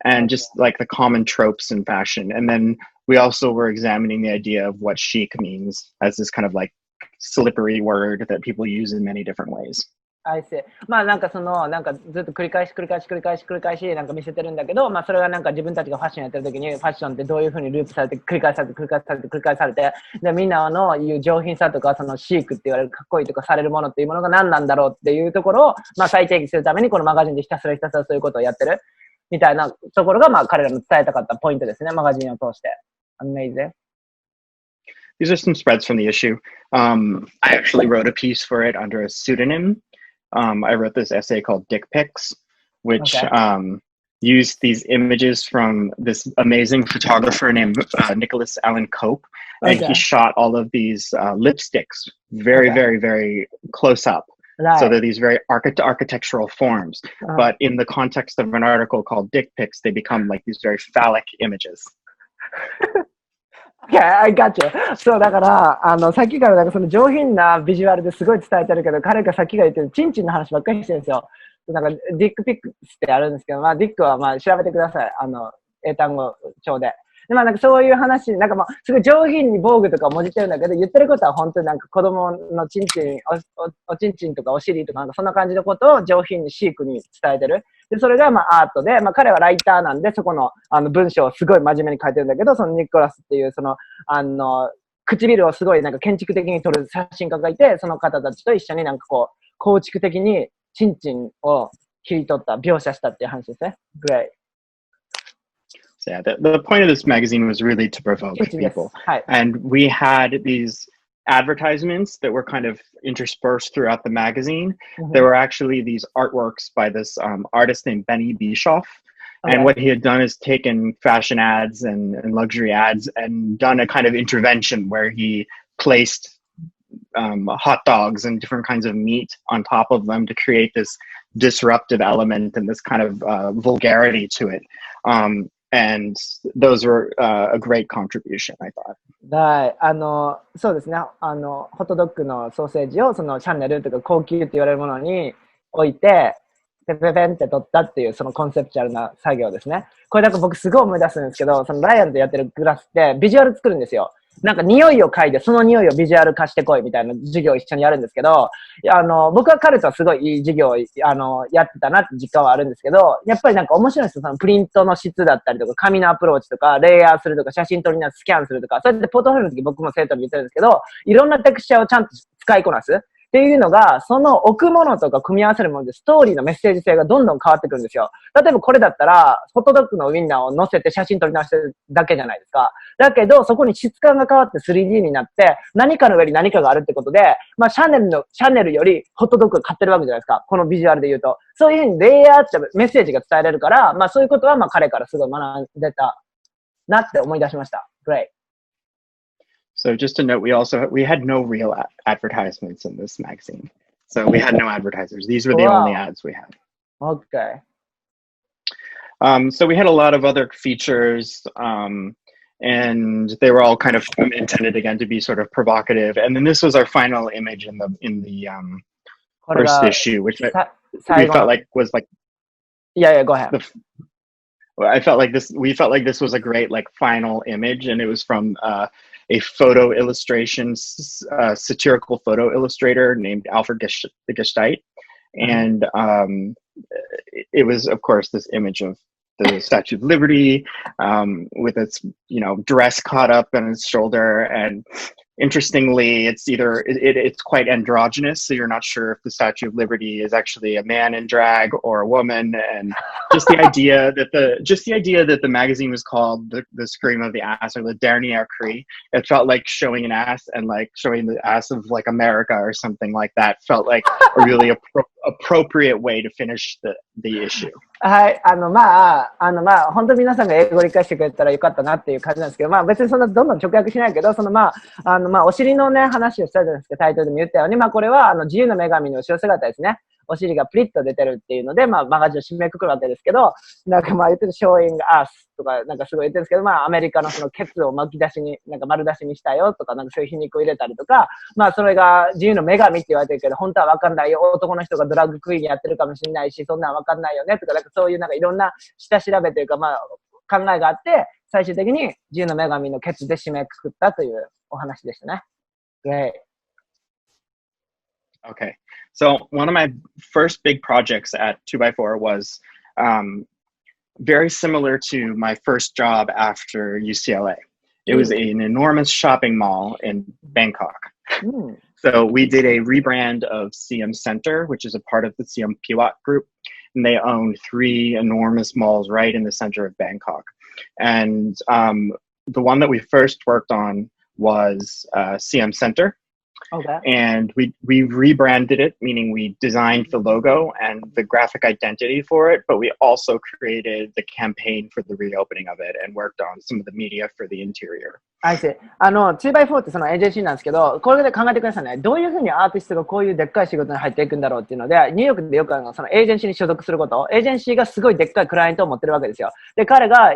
B: and just like the common tropes in fashion. And then we also were examining the idea of what chic means as this kind of like slippery word that people use in many different ways.
A: I see. まあなんかなんかずっと繰り返しなんか見せてるんだけど、まあそれがなんか自分たちがファッションやってる時にファッションってどういう風にループされて繰り返されて、でみんなの言う上品さとかそのシークって言われるかっこいいとかされるものっていうものが何なんだろうっていうところをまあ再定義するためにこのマガジンでひたすらそういうことをやってるみたいなところがまあ彼らの伝えたかったポイントですね、マガジンを通して。Amazing.
B: These are some spreads from the issue. I actually wrote a piece for it under a pseudonym. I wrote this essay called Dick Pics, which used these images from this amazing photographer named Nicholas Allen Cope, and he shot all of these lipsticks very close up.
A: Right.
B: So they're these very architectural forms, but in the context of an article called Dick Pics, they become like these very phallic images.
A: Okay, I got you. そうだから、さっきからなんかその上品なビジュアルですごい伝えてるけど、彼がさっきから言ってるチンチンの話ばっかりしてるんですよ。なんかディックピックってあるんですけど、まあディックはまあ調べてください。英単語帳で。で、まあなんかそういう話、なんかまあすごい上品に防具とかもじってるんだけど、言ってることは本当になんか子供のチンチン、おちんちんとかお尻とかなんかそんな感じのことを上品にシークに伝えてる。で、それがまあアートで、まあ彼はライターなんで、そこの文章をすごい真面目に書いてるんだけど、そのニコラスっていうその、唇をすごいなんか建築的に撮る写真家がいて、その方たちと一緒になんかこう、構築的にチンチンを切り取った、描写したっていう話ですね。Great.
B: So yeah, the point of this magazine was really to provoke people. And we had these advertisements that were kind of interspersed throughout the magazine. There were actually these artworks by this artist named Benny Bischoff. And what he had done is taken fashion ads and luxury ads and done a kind of intervention where he placed hot dogs and different kinds of meat on top of them to create this disruptive element and this kind of vulgarity to it. And those were a great contribution, I thought.
A: はい、そうですね。ホットドッグのソーセージをそのシャンネルとか高級って言われるものに置いて、ペペペンって取ったっていうそのコンセプチュアルな作業ですね。これなんか僕すごい思い出すんですけど、そのライアンとやってるクラスってビジュアル作るんですよ。なんか匂いを嗅いで、その匂いをビジュアル化してこいみたいな授業を一緒にやるんですけど、僕は彼とはすごいいい授業を、やってたなって実感はあるんですけど、やっぱりなんか面白いですよ。そのプリントの質だったりとか、紙のアプローチとか、レイヤーするとか、写真撮りながらスキャンするとか、それでポートフォリオの時僕も生徒に言ってるんですけど、いろんなテクスチャーをちゃんと使いこなす。っていうのが、その置くものとか組み合わせるものでストーリーのメッセージ性がどんどん変わってくるんですよ。例えばこれだったら、ホットドッグのウィンナーを乗せて写真撮り直してるだけじゃないですか。だけど、そこに質感が変わって 3D になって、何かの上に何かがあるってことで、まあ、シャネルよりホットドッグを買ってるわけじゃないですか。このビジュアルで言うと。そういうふうにレイヤーってメッセージが伝えられるから、まあそういうことはまあ彼からすごい学んでたなって思い出しました。Great.
B: So just to note, we had no real advertisements in this magazine. So we had no advertisers. These were the only ads we had.
A: Okay.
B: So we had a lot of other features, and they were all kind of intended again to be sort of provocative. And then this was our final image in the first issue, which we felt like was like.
A: Yeah, go ahead.
B: We felt like this was a great like final image, and it was from a photo illustration, satirical photo illustrator named Alfred Gesteit. And it was, of course, this image of the Statue of Liberty with its, dress caught up on its shoulder. And interestingly, it's quite androgynous, so you're not sure if the Statue of Liberty is actually a man in drag or a woman. And just the idea that the magazine was called the Scream of the Ass or the Dernier Cri, it felt like showing an ass, and like showing the ass of like America or something like that felt like a really appropriate way to finish the issue.
A: はい、本当に皆さんが英語を理解してくれたらよかったなっていう感じなんですけど、まあ別にそんなどんどん直訳しないけど、お尻のね、話をしたじゃないですか、タイトルでも言ったように、まあこれは自由の女神の後ろ姿ですね。お尻がプリッと出てるっていうので、まあマガジンを締めくくるわけですけど、なんかまあ言ってるshowing usとかなんかすごい言ってるんですけど、まあアメリカのそのケツを巻き出しに、なんか丸出しにしたよとか、なんかそういう皮肉を入れたりとか、まあそれが自由の女神って言われてるけど、本当はわかんないよ。男の人がドラッグクイーンやってるかもしれないし、そんなんわかんないよねとか、なんかそういうなんかいろんな下調べというか、まあ考えがあって、最終的に自由の女神のケツで締めくくったというお話でしたね。Great.
B: Okay. So one of my first big projects at 2x4 was very similar to my first job after UCLA. It was an enormous shopping mall in Bangkok. So we did a rebrand of CM Center, which is a part of the CM Piwat group. And they owned 3 enormous malls right in the center of Bangkok. And the one that we first worked on was CM Center.
A: Okay.
B: And we rebranded it, meaning we designed the logo and the graphic identity for it, but we also created the campaign for the reopening of it and worked on some of the media for the interior.
A: I see. 2x4 ってそのエージェンシーなんですけど、これで考えてくださいね。どういうふうにアーティストがこういうでっかい仕事に入っていくんだろうっていうので、ニューヨークでよくそのエージェンシーに所属すること、エージェンシーがすごいでっかいクライアントを持ってるわけですよ。で、彼が、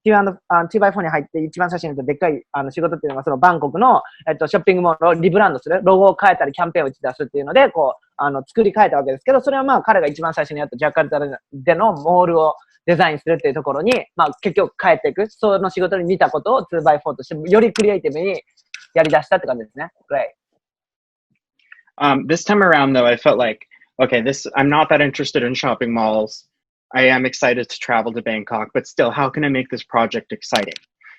A: 2x4 に入って一番最初にやったでっかい仕事っていうのがそのバンコクの、ショッピングモールをリブランドする、ロゴを変えたりキャンペーンを打ち出すっていうので、こう、作り変えたわけですけど、それはまあ彼が一番最初にやったジャカルタでのモールをデザインするっていうところに、まあ結局変えていく、その仕事に似たことを 2x4 としてよりクリエイティブにやり出したって感じですね。Great.
B: This time around though, I felt like, okay, I'm not that interested in shopping malls. I am excited to travel to Bangkok, but still, how can I make this project exciting?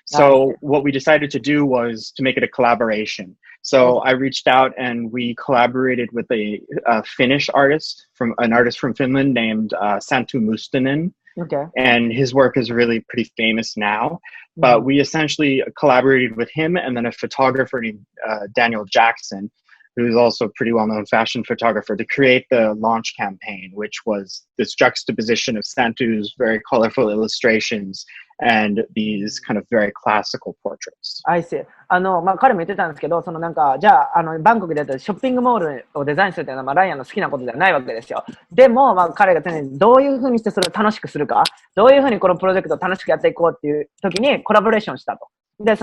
B: So what we decided to do was to make it a collaboration. So I reached out and we collaborated with a Finnish artist, an artist from Finland named Santtu Mustonen.
A: Okay.
B: And his work is really pretty famous now. But we essentially collaborated with him and then a photographer named Daniel Jackson, who's also a pretty well-known fashion photographer, to create the launch campaign, which was this juxtaposition of Santtu's very colorful illustrations and these kind of very classical portraits.
A: I see. まあ、彼も言ってたんですけど、じゃあ、バンコクでやったショッピングモールをデザインするっていうのは、まあ、ライアンの好きなことではないわけですよ。でも、まあ、彼が常にどういうふうにしてそれを楽しくするか、どういうふうにこのプロジェクトを楽しくやっていこうっていう時にコラボレーションしたと。で、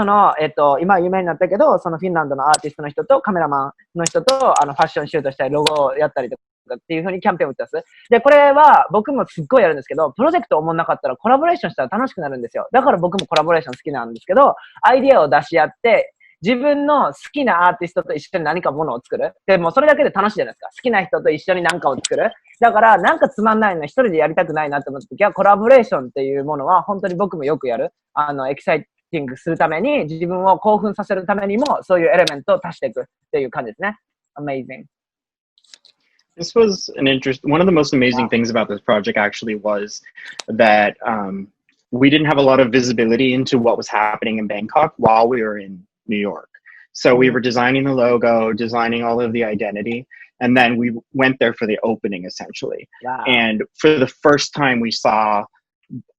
A: 今有名になったけど、そのフィンランドのアーティストの人とカメラマンの人と、ファッションシュートしたり、ロゴをやったりとかっていう風にキャンペーンを打ってます。で、これは僕もすっごいやるんですけど、プロジェクト思んなかったらコラボレーションしたら楽しくなるんですよ。だから僕もコラボレーション好きなんですけど、アイディアを出し合って、自分の好きなアーティストと一緒に何かものを作る。でもそれだけで楽しいじゃないですか。好きな人と一緒に何かを作る。だからなんかつまんないの一人でやりたくないなって思った時は、コラボレーションっていうものは本当に僕もよくやる。エキサイティングするために、自分を興奮させるためにも、そういうエレメントを足していくっていう感じですね。Amazing.
B: This was one of the most amazing things about this project actually was that we didn't have a lot of visibility into what was happening in Bangkok while we were in New York. So we were designing the logo, designing all of the identity, and then we went there for the opening essentially.
A: Wow.
B: And for the first time we saw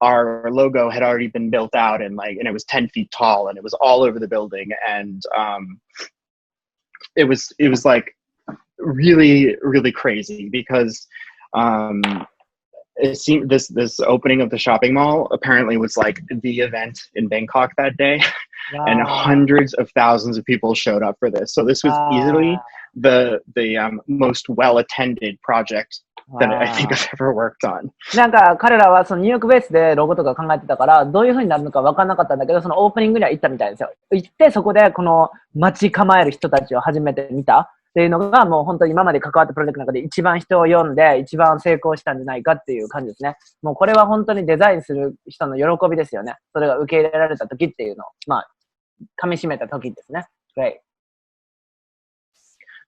B: our logo had already been built out and it was 10 feet tall and it was all over the building. And it was like really, really crazy because it seemed this opening of the shopping mall apparently was like the event in Bangkok that day.
A: Wow.
B: And hundreds of thousands of people showed up for this. So this was easily the most well-attended project that I think I've ever worked on.
A: なんか彼らはそのニューヨークベースでロゴとか考えてたからどういう風になるのか分からなかったんだけど、そのオープニングには行ったみたいですよ。行ってそこでこの待ち構える人たちを初めて見たっていうのがもう本当に今まで関わったプロジェクトの中で一番人を読んで一番成功したんじゃないかっていう感じですね。もうこれは本当にデザインする人の喜びですよね。それが受け入れられた時っていうのをまあ噛み締めた時ですね。Great.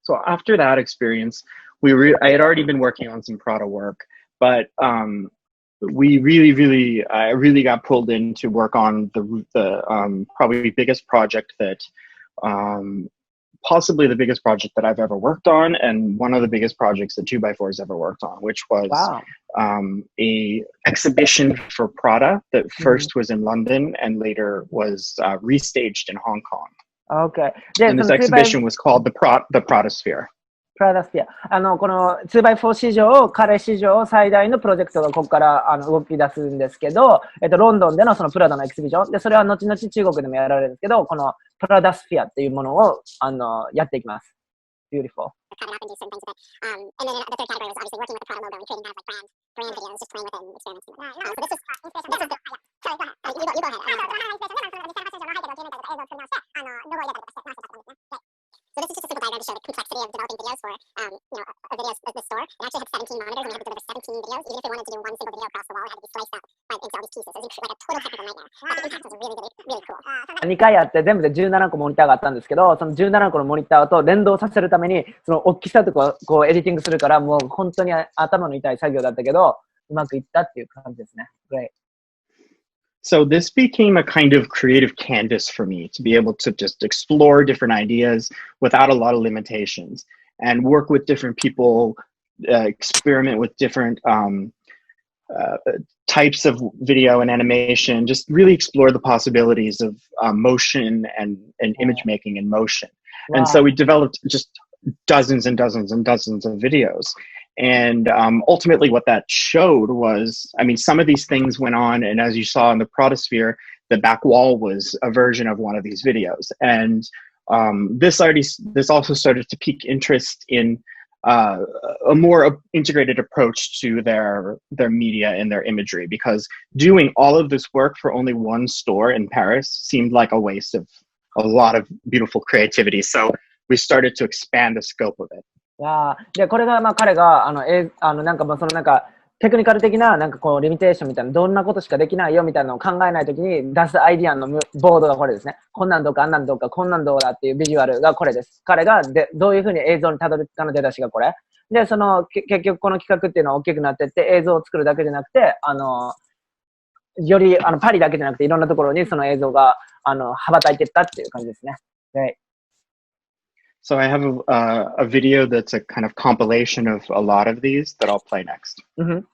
B: So after that experience, I had already been working on some Prada work, but we really got pulled in to work on the probably biggest project that possibly the biggest project that I've ever worked on, and one of the biggest projects that 2x4 has ever worked on, which was a exhibition for Prada that first was in London and later was restaged in Hong Kong.
A: Okay.
B: And this exhibition was called the Prada Sphere.
A: プラダスピア。この 2x4 市場、彼市場最大のプロジェクトがここから動き出すんですけど、ロンドンでのそのプラダのエキシビジョン。で、それは後々中国でもやられるんですけど、このプラダスフィアっていうものをやっていきます。Beautiful.
C: And then the third category was obviously working with the Prada logo and creating kind of like brand videos, just playing with it and experimenting with it. So this is sorry, go ahead. You go ahead. So this is just a simple diagram to show the complexity of developing videos for, a store. It actually had 17 monitors and we had to deliver 17 videos. Even if we wanted to do one single video across the wall, it had to be sliced up into all these pieces. It was like a total technical nightmare. But the impact was really, really, really cool.
A: 2回やって全部で17個モニターがあったんですけど、その17個のモニターと連動させるために、その大きさとかこうエディティングするから、もう本当に頭の痛い作業だったけど、うまくいったっていう感じですね。Great.
B: So this became a kind of creative canvas for me to be able to just explore different ideas without a lot of limitations and work with different people, experiment with different types of video and animation, just really explore the possibilities of motion and image making in motion. Wow. And so we developed just dozens and dozens and dozens of videos. And ultimately what that showed was, I mean, some of these things went on, and as you saw in the protosphere, the back wall was a version of one of these videos. And this also started to pique interest in a more integrated approach to their media and their imagery, because doing all of this work for only one store in Paris seemed like a waste of a lot of beautiful creativity. So we started to expand the scope of it.
A: で、これが彼がなんかそのなんかテクニカル的ななんかこうリミテーションみたいな、どんなことしかできないよみたいなのを考えないときに出すアイディアのボードがこれですね。こんなんどうかあんなんどうかこんなんどうだっていうビジュアルがこれです。彼がどういうふうに映像にたどり着かの出だしがこれ。で、結局この企画っていうのは大きくなっていって映像を作るだけじゃなくて、よりパリだけじゃなくていろんなところにその映像が羽ばたいていったっていう感じですね。で、
B: So I have a video that's a kind of compilation of a lot of these that I'll play next.
A: Mm-hmm.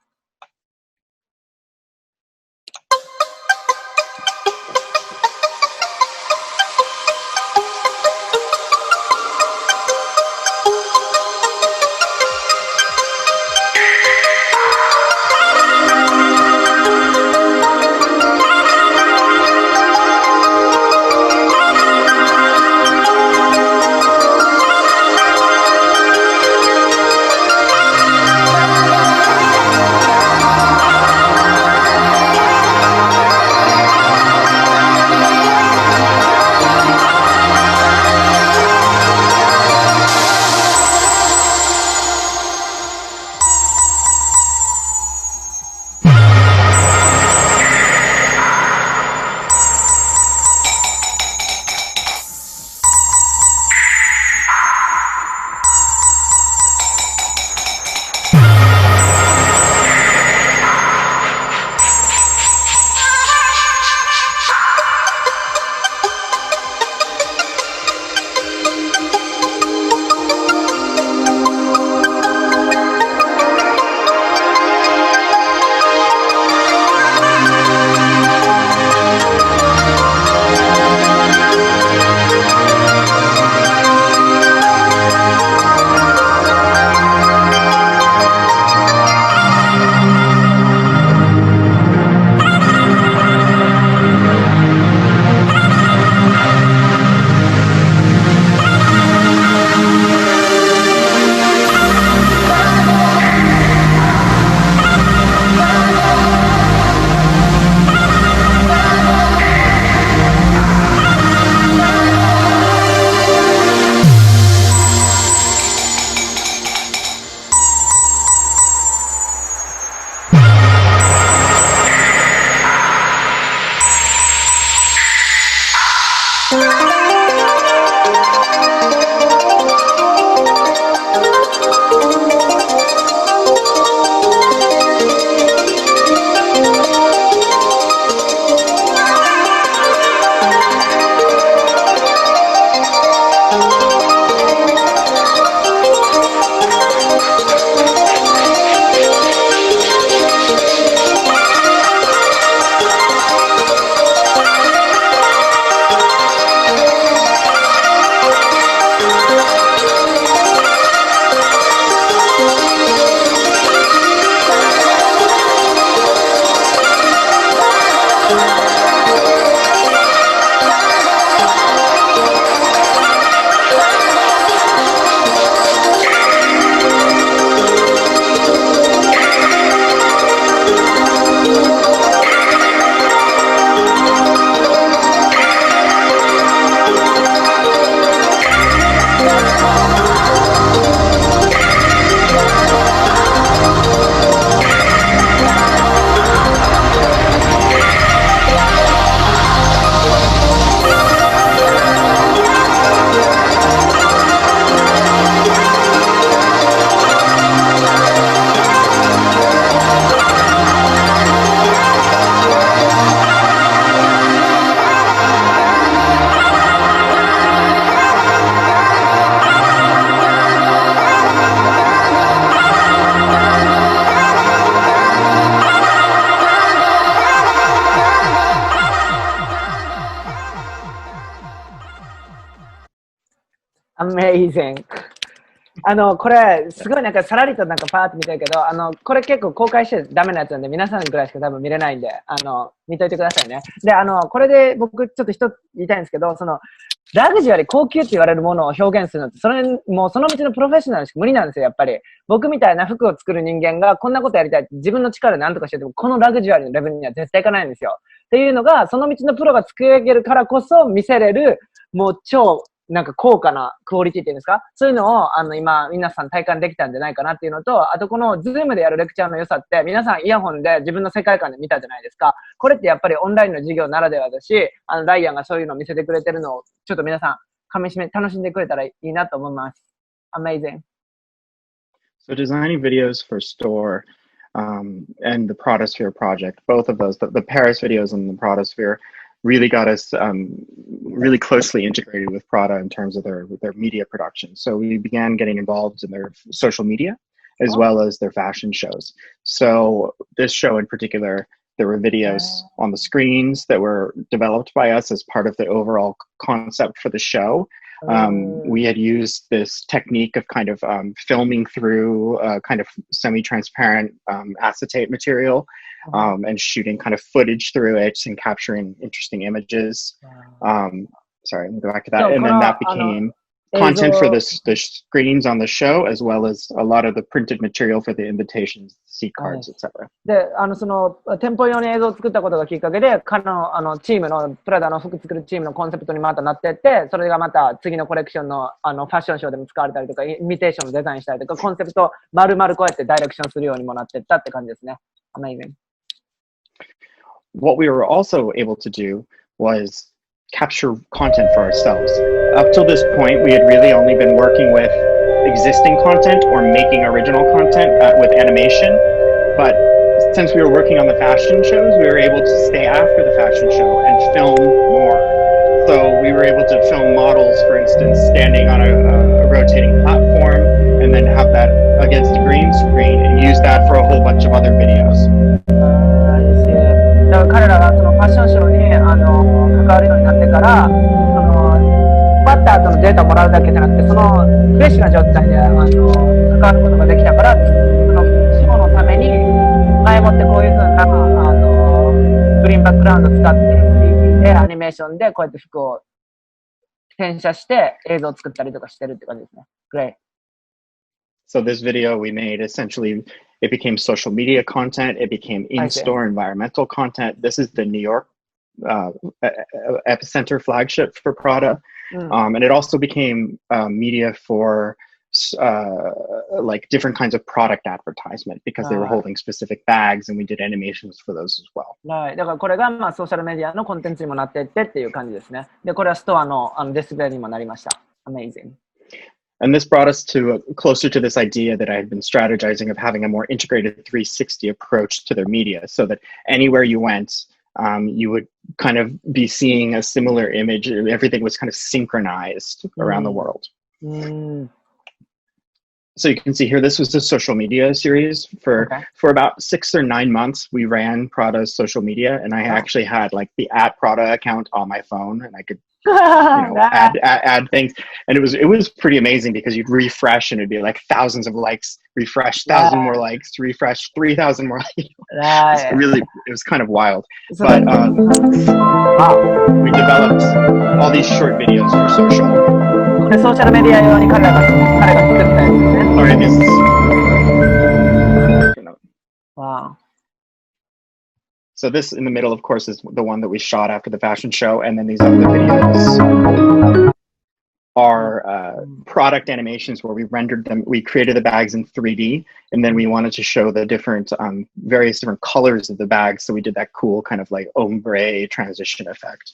A: Amazing. これ、すごいなんかさらりとなんかパーって見てるけど、これ結構公開してダメなやつなんで、皆さんぐらいしか多分見れないんで、見といてくださいね。で、これで僕ちょっと一つ言いたいんですけど、ラグジュアリー、高級って言われるものを表現するのって、もうその道のプロフェッショナルしか無理なんですよ、やっぱり。僕みたいな服を作る人間がこんなことやりたいって自分の力で何とかしてても、このラグジュアリーのレベルには絶対いかないんですよ。っていうのが、その道のプロが作り上げるからこそ見せれる、もう超、なんか高価なクオリティっていうんですか、そういうのを今皆さん体感できたんじゃないかなっていうのと、あとこのズームでやるレクチャーの良さって皆さんイヤホンで自分の世界観で見たじゃないですか。これってやっぱりオンラインの授業ならではだし、ライアンがそういうのを見せてくれてるのをちょっと皆さん楽しんでくれたらいいなと思います。Amazing.
B: So designing videos for store and the Protosphere project, both of those, the Paris videos and the Protosphere, really got us really closely integrated with Prada in terms of their media production. So we began getting involved in their social media as well as their fashion shows. So this show in particular, there were videos on the screens that were developed by us as part of the overall concept for the show. We had used this technique of kind of filming through kind of semi-transparent acetate material and shooting kind of footage through it and capturing interesting images. Sorry, let me go back to that. And then that became content for the screens on the show, as well as a lot of the printed material for the invitations, seat cards, etc.
A: で、店舗用に映像を作ったことがきっかけで、彼のチームの、プラダの服作るチームのコンセプトにまたなってって、それがまた次のコレクションの、ファッションショーでも使われたりとか、イミテーションのデザインしたりとか、コンセプトを丸々こうやってダイレクションするようにもなっていったって感じですね。Amazing.
B: What we were also able to do was capture content for ourselves. Up till this point, we had really only been working with existing content or making original content with animation. But since we were working on the fashion shows, we were able to stay after the fashion show and film more. So we were able to film models, for instance, standing on a rotating platform and then have that against a green screen and use that for a whole bunch of other videos.
A: だから彼らがそのファッションショーに関わるようになってから、バッターとのデータをもらうだけじゃなくて、そのフレッシュな状態で関わることができたから、そのショーのために前もってこういうふうなグリーンバックグラウンドを使って 3D でアニメーションでこうやって服を転写して映像を作ったりとかしてるって感じですね。Great.
B: So this video we made, essentially, it became social media content. It became in-store environmental content. This is the New York epicenter flagship for Prada. And it also became media for like different kinds of product advertisement because they were holding specific bags and we did animations for those as well.
A: はい。だからこれがまあソーシャルメディアのコンテンツにもなっていってっていう感じですね。で、これはストアのディスプレイにもなりました。Amazing.
B: And this brought us to closer to this idea that I had been strategizing of having a more integrated 360 approach to their media so that anywhere you went, you would kind of be seeing a similar image. Everything was kind of synchronized around the world. So you can see here, this was the social media series for about 6 or 9 months. We ran Prada's social media, and I actually had like the @Prada account on my phone, and I could add things, and it was pretty amazing because you'd refresh and it'd be like thousands of likes, refresh 1,000 more likes, refresh 3,000 more likes. It was kind of wild. But we developed all these short videos for social.
A: これソーシャルメディア用に彼が作ったやつですね。
B: Sorry, this is...
A: Wow.
B: So this in the middle, of course, is the one that we shot after the fashion show. And then these other videos are product animations where we rendered them. We created the bags in 3D. And then we wanted to show the different, various different colors of the bags. So we did that cool kind of like ombre transition effect.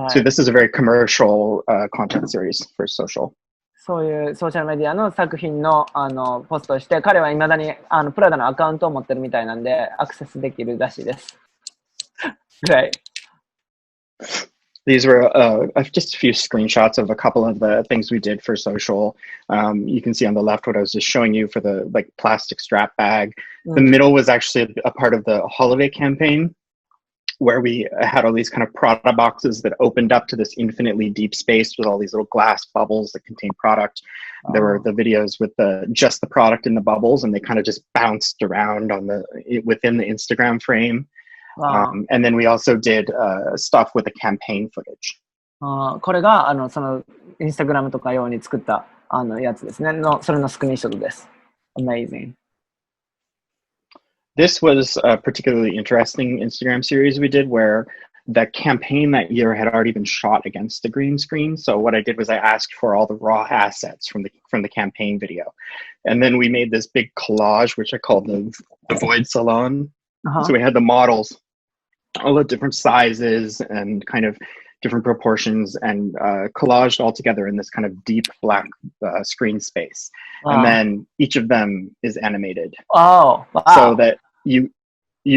B: So this is a very commercial content series for social.
A: そういうソーシャルメディアの作品のポストをして、彼は未だにプラダのアカウントを持ってるみたいなんで、アクセスできるらしいです。Great.
B: These were just a few screenshots of a couple of the things we did for social. You can see on the left what I was just showing you for the like plastic strap bag. The middle was actually a part of the holiday campaign. where we had all these kind of product boxes that opened up to this infinitely deep space with all these little glass bubbles that contain product. There were the videos with just the product in the bubbles, and they kind of just bounced around within the Instagram frame. And then we also did stuff with the campaign footage.
A: これがそのインスタグラムとか用に作ったやつですね。それのスクリーンショットです。Amazing.
B: This was a particularly interesting Instagram series we did where the campaign that year had already been shot against the green screen. So what I did was I asked for all the raw assets from the campaign video. And then we made this big collage, which I called the Void Salon. So we had the models, all the different sizes and kind of different proportions, and collaged all together in this kind of deep black screen space. And then each of them is animated.
A: Oh, wow.
B: So that you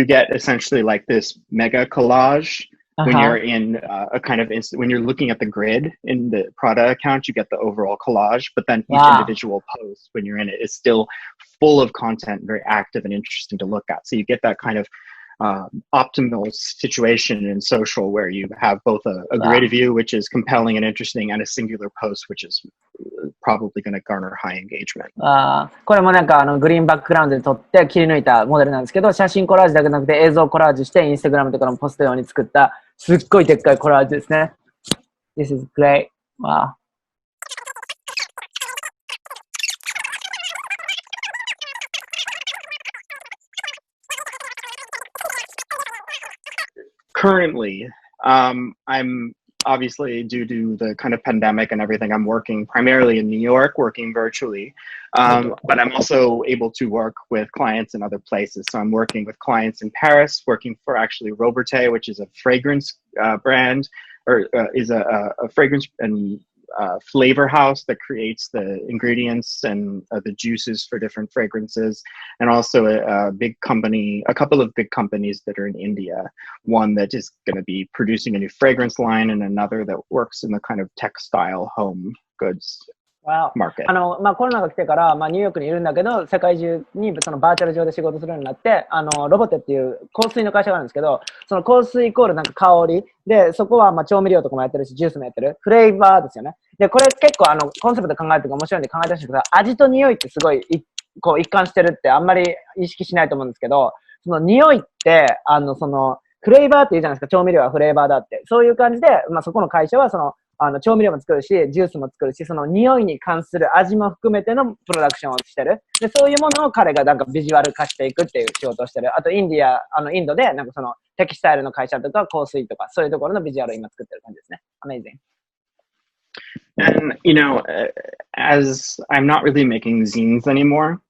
B: get essentially like this mega collage when you're in a kind of when you're looking at the grid in the product account, you get the overall collage, but then each individual post when you're in it is still full of content, very active and interesting to look at. So you get that kind of optimal situation in social where you have both a grid view, which is compelling and interesting, and a singular post, which is probably going to garner high engagement.
A: これもなんかグリーンバックグラウンドで撮って切り抜いたモデルなんですけど、写真コラージュだけじゃなくて映像コラージュしてインスタグラムとかのポスト用に作ったすっごいでっかいコラージュですね。This is great. Wow.
B: Currently, I'm obviously, due to the kind of pandemic and everything, I'm working primarily in New York, working virtually. But I'm also able to work with clients in other places. So I'm working with clients in Paris, working for actually Robertet, which is a fragrance brand, or is a fragrance and flavor house that creates the ingredients and the juices for different fragrances, and also a couple of big companies that are in India. One that is going to be producing a new fragrance line, and another that works in the kind of textile home goods market.
A: コロナが来てから、ニューヨークにいるんだけど、世界中にそのバーチャル上で仕事するようになって、ロボテっていう香水の会社があるんですけど、その香水イコールなんか香りで、そこは調味料とかもやってるし、ジュースもやってる。フレーバーですよね。で、これ結構コンセプト考えるとか面白いんで考えてほしいんですけど、味と匂いってすごいこう一貫してるってあんまり意識しないと思うんですけど、その匂いって、そのフレーバーって言うじゃないですか、調味料はフレーバーだって。そういう感じで、そこの会社はその、調味料も作るし、ジュースも作るし、その匂いに関する味も含めてのプロダクションをしてる。で、そういうものを彼がなんかビジュアル化していくっていう仕事をしてる。あと、インドで、なんかそのテキスタイルの会社とか香水とか、そういうところのビジュアルを今作ってる感じですね。Amazing.
B: And, as I'm not really making zines anymore,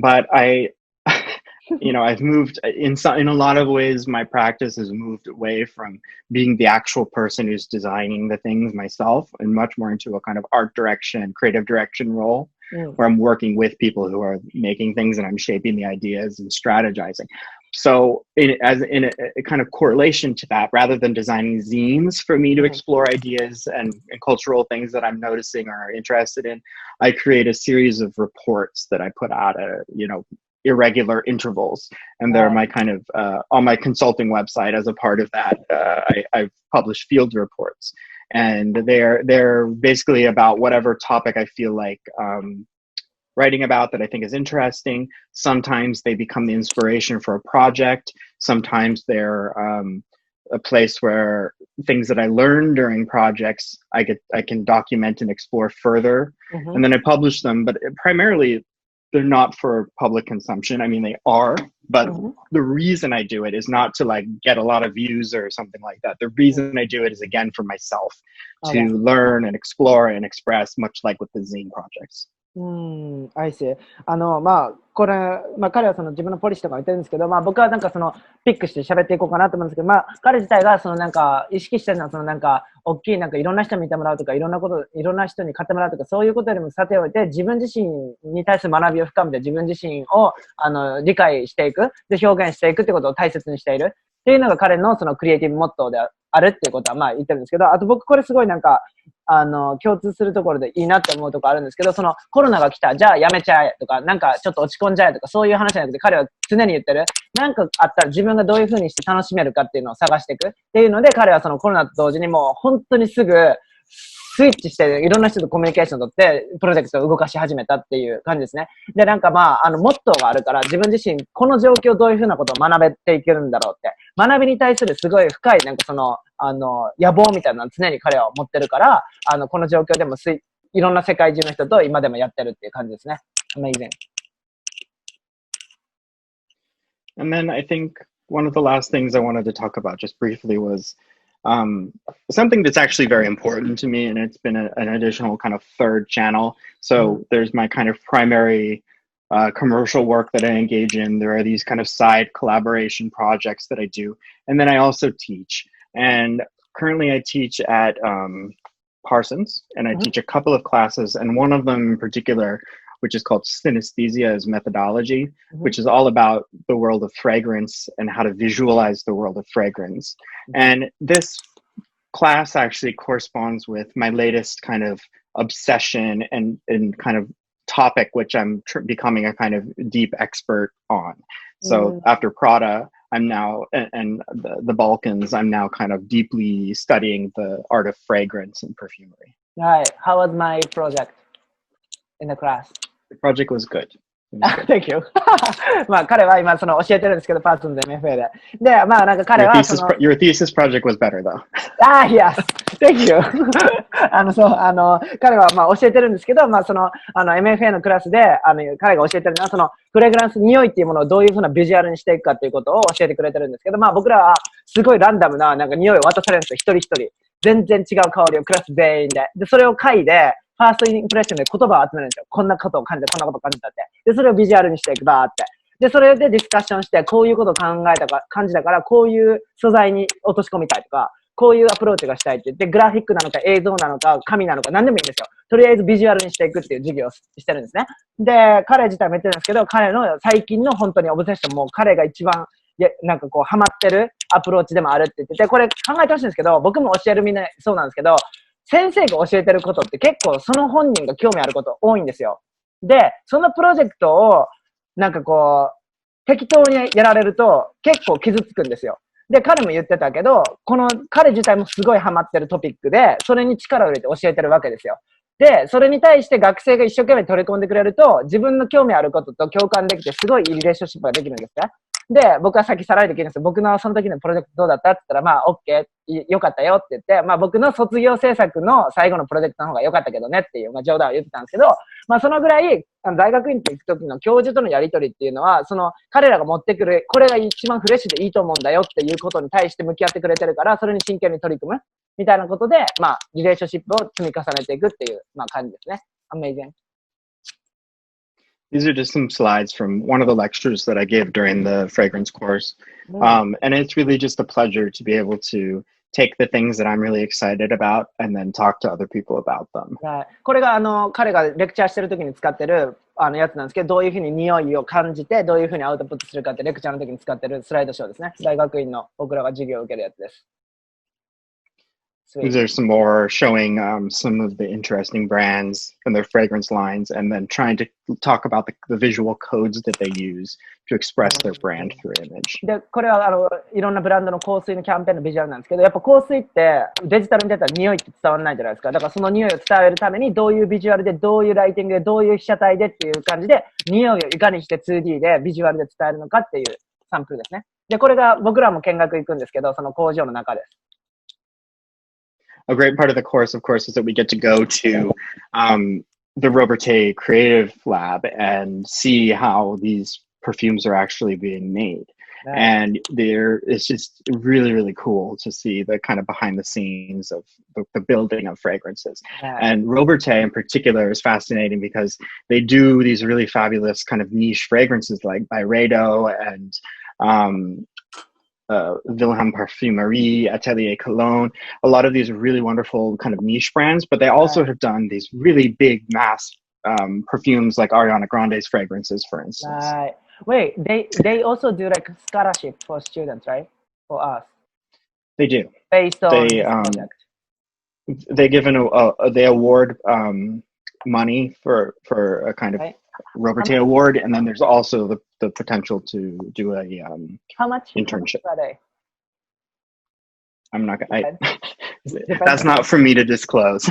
B: but I've moved in a lot of ways. My practice has moved away from being the actual person who's designing the things myself, and much more into a kind of art direction, creative direction role, where I'm working with people who are making things and I'm shaping the ideas and strategizing. So, in a kind of correlation to that, rather than designing zines for me to explore ideas and cultural things that I'm noticing or are interested in, I create a series of reports that I put out at irregular intervals, and they're my kind of on my consulting website. As a part of that, I've published field reports, and they're basically about whatever topic I feel like writing about that I think is interesting. Sometimes they become the inspiration for a project. Sometimes they're a place where things that I learned during projects I can document and explore further, and then I publish them. But primarily, they're not for public consumption. I mean, they are, but the reason I do it is not to like get a lot of views or something like that. The reason I do it is again for myself, to learn and explore and express, much like with the zine projects.
A: I see. これ、彼はその自分のポリシーとか言ってるんですけど、僕はなんかそのピックして喋っていこうかなと思うんですけど、彼自体がそのなんか意識してるのはそのなんか大きいなんかいろんな人に見てもらうとか、いろんな人に買ってもらうとか、そういうことよりもさておいて、自分自身に対する学びを深めて自分自身を理解していく、で表現していくってことを大切にしているっていうのが彼のそのクリエイティブモットーであるっていうことはまあ言ってるんですけど、あと僕これすごいなんか、共通するところでいいなって思うところあるんですけど、そのコロナが来た、じゃあやめちゃえとか、なんかちょっと落ち込んじゃえとか、そういう話じゃなくて、彼は常に言ってる、なんかあったら自分がどういう風にして楽しめるかっていうのを探していくっていうので、彼はそのコロナと同時にもう本当にすぐ、スイッチして、いろんな人とコミュニケーションを取って、プロジェクトを動かし始めたっていう感じですね。で、なんかまあ、モットーがあるから、自分自身、この状況どういうふうなことを学べていけるんだろうって、学びに対するすごい深い、なんかその、野望みたいなのを常に彼は持ってるから、この状況でもいろんな世界中の人と今でもやってるっていう感じですね。Amazing.
B: And then I think one of the last things I wanted to talk about just briefly was something that's actually very important to me, and it's been an additional kind of third channel. So there's my kind of primary commercial work that I engage in. There are these kind of side collaboration projects that I do. And then I also teach. And currently I teach at Parsons, and I teach a couple of classes, and one of them in particular, which is called Synesthesia as Methodology, which is all about the world of fragrance and how to visualize the world of fragrance. And this class actually corresponds with my latest kind of obsession and kind of topic, which I'm becoming a kind of deep expert on. So after Prada, I'm now, and the Balkans, I'm now kind of deeply studying the art of fragrance and perfumery.
A: Right. How was my project in the class?
B: The project was good.
A: Thank you. まあ彼は今その教えてるんですけど、パーソンで MFA で。で、まあなんか彼はその
B: Your thesis project was better though.
A: Yes. Thank you. 彼はまあ教えてるんですけど、まあその、MFA のクラスで、彼が教えてるのは、その、フレグランス、匂いっていうものをどういうふうなビジュアルにしていくかっていうことを教えてくれてるんですけど、まあ僕らはすごいランダムな、なんか匂いを渡されるんですよ、一人一人。全然違う香りをクラス全員で。で、それを書いて、ファーストインプレッションで言葉を集めるんですよ。こんなことを感じた、こんなことを感じたって。で、それをビジュアルにしていく、バーって。で、それでディスカッションして、こういうことを考えたか、感じたから、こういう素材に落とし込みたいとか、こういうアプローチがしたいって言って、グラフィックなのか映像なのか紙なのか何でもいいんですよ。とりあえずビジュアルにしていくっていう授業をしてるんですね。で、彼自体も言ってるんですけど、彼の最近の本当にオブセッションも彼が一番、なんかこうハマってるアプローチでもあるって言ってて、これ考えてほしいんですけど、僕も教えるみんなそうなんですけど、先生が教えてることって結構その本人が興味あること多いんですよ。で、そのプロジェクトをなんかこう、適当にやられると結構傷つくんですよ。で、彼も言ってたけど、彼自体もすごいハマってるトピックで、それに力を入れて教えてるわけですよ。で、それに対して学生が一生懸命取り込んでくれると、自分の興味あることと共感できて、すごいいいリレーションシップができるんですね。で、僕はさっきさらいで聞いたんですよ。僕のその時のプロジェクトどうだったって言ったら、まあ、OK、よかったよって言って、まあ僕の卒業制作の最後のプロジェクトの方が良かったけどねっていう、まあ冗談を言ってたんですけど、まあそのぐらい、大学院と行く時の教授とのやりとりっていうのは、その彼らが持ってくる、これが一番フレッシュでいいと思うんだよっていうことに対して向き合ってくれてるから、それに真剣に取り組むみたいなことで、まあリレーションシップを積み重ねていくっていう、まあ感じですね。Amazing.
B: These are just some slides from one of the lectures that I gave during the fragrance course. And it's really just a pleasure to be able to take the things that I'm really excited about and then talk to other people about them.
A: これが彼がレクチャーしてる時に使ってるやつなんですけど、どういうふうに匂いを感じて、どういうふうにアウトプットするかってレクチャーの時に使ってるスライドショーですね。大学院の僕らが授業を受けるやつです。
B: These are some more showing some of the interesting brands and their fragrance lines, and then trying to talk about the visual codes that they use to express their brand through image.
A: で、これはいろんなブランドの香水のキャンペーンのビジュアルなんですけど、やっぱ香水ってデジタルに出たら匂いって伝わらないじゃないですか。だからその匂いを伝えるためにどういうビジュアルで、どういうライティングで、どういう被写体でっていう感じで、匂いをいかにして 2D でビジュアルで伝えるのかっていうサンプルですね。で、これが僕らも見学行くんですけど、その工場の中です。
B: A great part of the course, of course, is that we get to go to the Robertet Creative Lab and see how these perfumes are actually being made. And it's just really, really cool to see the kind of behind the scenes of the building of fragrances. And Robertet in particular is fascinating because they do these really fabulous kind of niche fragrances like Byredo and Wilhelm Parfumerie, Atelier Cologne. A lot of these are really wonderful kind of niche brands, but they also have done these really big mass perfumes like Ariana Grande's fragrances, for instance.
A: Wait, they also do like scholarship for students, right? For us.
B: They do.
A: Based on
B: They
A: this project.
B: They award money for a kind of Robertet award, and then there's also the potential to do a
A: How much
B: internship.
A: Are they?
B: I'm not gonna. That's not for me to disclose.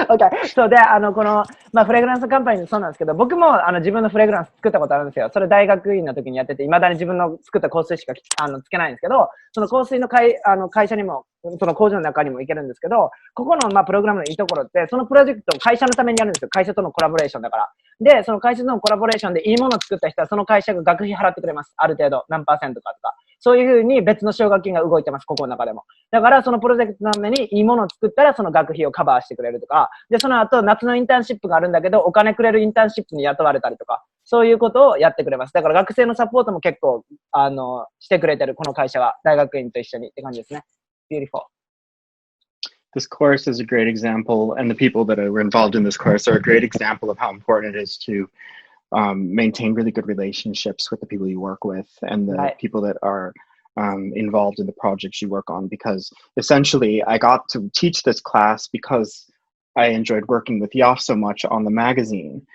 A: Okay. そうで、この、フレグランスカンパニーそうなんですけど、僕も自分のフレグランス作ったことあるんですよ。それ大学院の時にやってて、未だに自分の作った香水しかつけないんですけど、その香水の会社にも、その工場の中にも行けるんですけど、ここのプログラムのいいところって、そのプロジェクトを会社のためにやるんですよ。会社とのコラボレーションだから。で、その会社とのコラボレーションでいいものを作った人は、その会社が学費払ってくれます。ある程度、何%かとか。そういうふうに別の奨学金が動いてます、ここの中でも。だから、そのプロジェクトのためにいいものを作ったら、その学費をカバーしてくれるとか、で、その後、夏のインターンシップがあるんだけど、お金くれるインターンシップに雇われたりとか、そういうことをやってくれます。だから学生のサポートも結構、してくれてる、この会社は、大学院と一緒にって感じですね。Beautiful.
B: This course is a great example, and the people that were involved in this course are a great example of how important it is to maintain really good relationships with the people you work with and the people that are involved in the projects you work on, because essentially I got to teach this class because I enjoyed working with Yoff so much on the magazine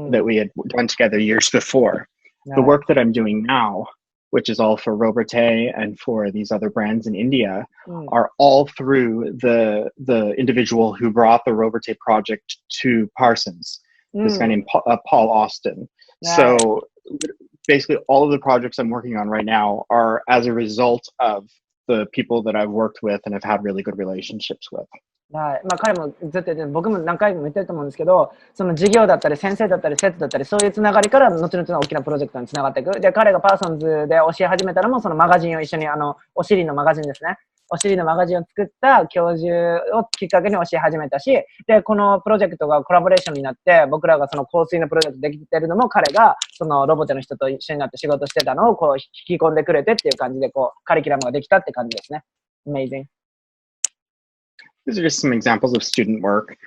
B: that we had done together years before. The work that I'm doing now, which is all for Robertet and for these other brands in India, are all through the individual who brought the Robertet project to Parsons, this guy named Paul Austin. So basically all of the projects I'm working on right now are as a result of the people that I've worked with and have had really good relationships with.
A: はい。彼もずっと言って僕も何回も言ってると思うんですけど、その授業だったり先生だったり生徒だったりそういうつながりから後々の大きなプロジェクトにつながっていく。で、彼がパーソンズで教え始めたのもそのマガジンを一緒にお尻のマガジンですね。お尻のマガジンを作った教授をきっかけに教え始めたし、で、このプロジェクトがコラボレーションになって、僕らがその香水のプロジェクトできてるのも彼がそのロボットの人と一緒になって仕事してたのをこう引き込んでくれてっていう感じでこうカリキュラムができたって感じですね。Amazing.
B: These are just some examples of student work.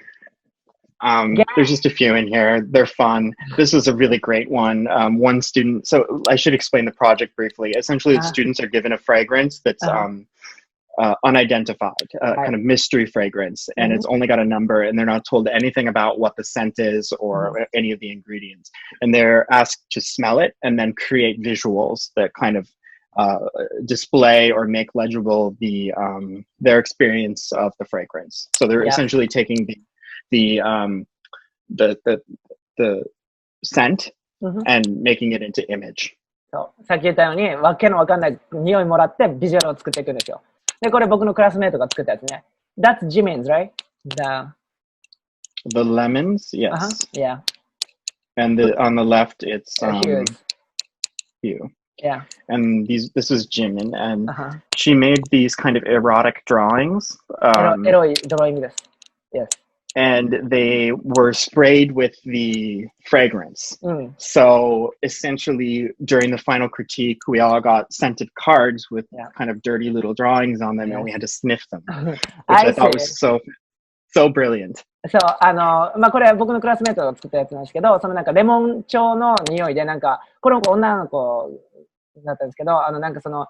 B: There's just a few in here. They're fun. This was a really great one. One student, so I should explain the project briefly. Essentially, the students are given a fragrance that's unidentified, kind of mystery fragrance, and it's only got a number, and they're not told anything about what the scent is or any of the ingredients. And they're asked to smell it and then create visuals that kind of display or make legible their experience of the fragrance. So they're essentially taking the scent and making it into image.
A: そう。さっき言ったように、わけのわかんない匂いもらってビジュアルを作っていくんですよ。で、これ僕のクラスメイトが作ったやつね。That's Jimin's, right?
B: The lemons, yes.
A: Yeah.
B: And on the left, it's Hugh.
A: Yeah.
B: And this is Jimin, and she made these kind of erotic drawings.
A: エロいドローイングです。Yes.
B: And they were sprayed with the fragrance. So essentially, during the final critique, we all got scented cards with kind of dirty little drawings on them, and we had to sniff them, which I thought was so brilliant.
A: そう、これは僕のクラスメイトが作ったやつなんですけど、そのなんかレモン調の匂いで、なんか、この子女の子だったんですけど、なんかその、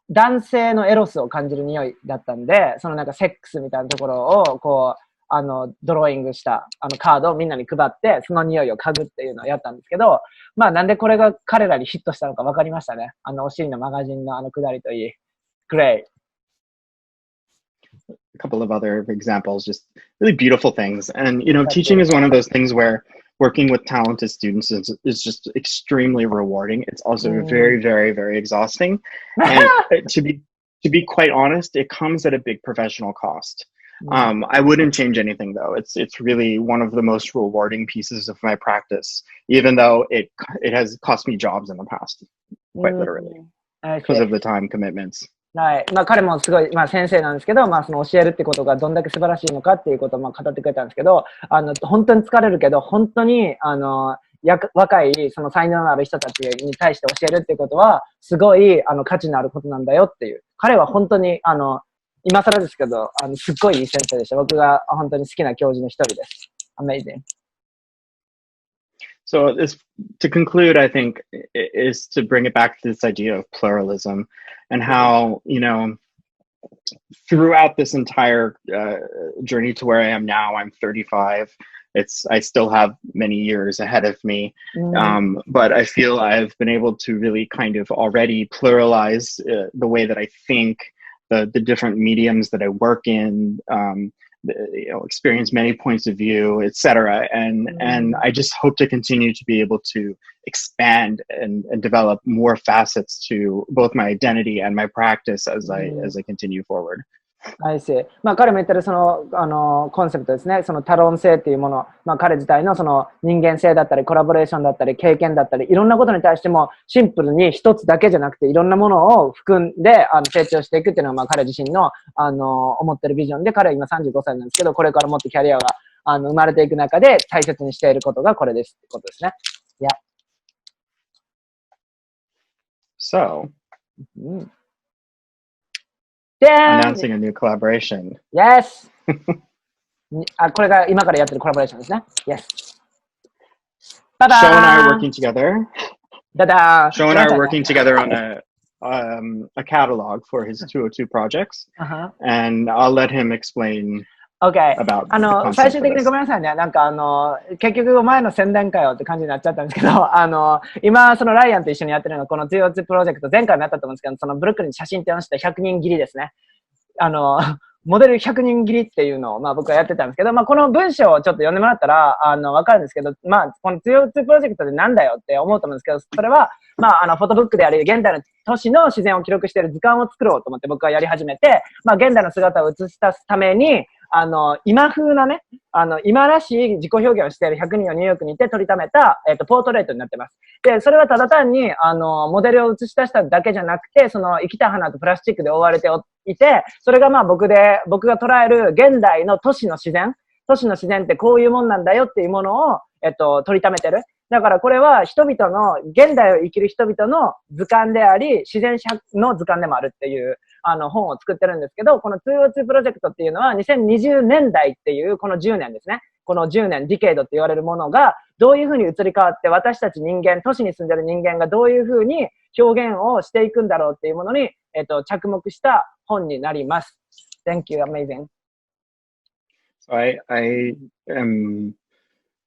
A: 男性のエロスを感じる匂いだったんで、そのなんかセックスみたいなところを、こう、ドローイングした、カードをみんなに配って、その匂いを嗅ぐっていうのをやったんですけど、なんでこれが彼らにヒットしたのか分かりましたね。お尻のマガジンのくだりといい。Great.
B: A couple of other examples, just really beautiful things. And, teaching is one of those things where working with talented students is just extremely rewarding. It's also very, very, very exhausting. And to be quite honest, it comes at a big professional cost. I wouldn't change anything though. It's really one of the most rewarding pieces of my practice, even though it has cost me jobs in the past, quite literally, because of the time commitments.
A: はい。彼もすごい、先生なんですけど、その教えるってことがどんだけ素晴らしいのかっていうことを語ってくれたんですけど、本当に疲れるけど、本当に、若い、その才能のある人たちに対して教えるっていうことは、すごい、価値のあることなんだよっていう。彼は本当に、今更ですけど、すっごいいい先生でした。僕が本当に好きな教授の一人です。Amazing.
B: So to conclude, I think, is to bring it back to this idea of pluralism and how, throughout this entire journey to where I am now, I'm 35. I still have many years ahead of me, but I feel I've been able to really kind of already pluralize the way that I think, the different mediums that I work in, experience many points of view, etc. And I just hope to continue to be able to expand and develop more facets to both my identity and my practice as I continue forward.
A: I see. まあ彼も言ってるその、コンセプトですね。その多論性っていうもの、まあ彼自体のその人間性だったり、コラボレーションだったり、経験だったり、いろんなことに対してもシンプルに一つだけじゃなくて、いろんなものを含んで成長していくっていうのが、まあ彼自身の、思ってるビジョンで、彼は今35歳なんですけど、これからもっとキャリアが生まれていく中で大切にしていることがこれですってことですね。Yeah.
B: So.
A: Announcing
B: a new collaboration.
A: Yes! これが今からやってるコラボレーションですね。Yes.
B: Sho and I are working together. Sho and I are working together on a catalog for his 202 projects. And I'll let him explain
A: Okay.
B: about the concept
A: 最終的にごめんなさいね。なんか結局前の宣伝会よって感じになっちゃったんですけど、今、そのライアンと一緒にやってるのがこの202プロジェクト、前回もやったと思うんですけど、そのブルックリンに写真展をして100人切りですね。モデル100人切りっていうのを、まあ僕はやってたんですけど、まあこの文章をちょっと読んでもらったら、わかるんですけど、まあこの202プロジェクトでなんだよって思うと思うんですけど、それは、まあフォトブックであり、現代の都市の自然を記録している図鑑を作ろうと思って僕はやり始めて、まあ現代の姿を映し出すために、今風なね、今らしい自己表現をしている100人をニューヨークにいて取りためた、ポートレートになってます。で、それはただ単に、モデルを映し出しただけじゃなくて、その生きた花とプラスチックで覆われていて、それがまあ僕が捉える現代の都市の自然ってこういうもんなんだよっていうものを、取りためてる。だからこれは人々の、現代を生きる人々の図鑑であり、自然の図鑑でもあるっていう、本を作ってるんですけど、この202プロジェクトっていうのは2020年代っていうこの10年ですね。この10年、ディケイドって言われるものがどういうふうに移り変わって私たち人間、都市に住んでる人間がどういうふうに表現をしていくんだろうっていうものに、着目した本になります。Thank you, amazing.
B: So I am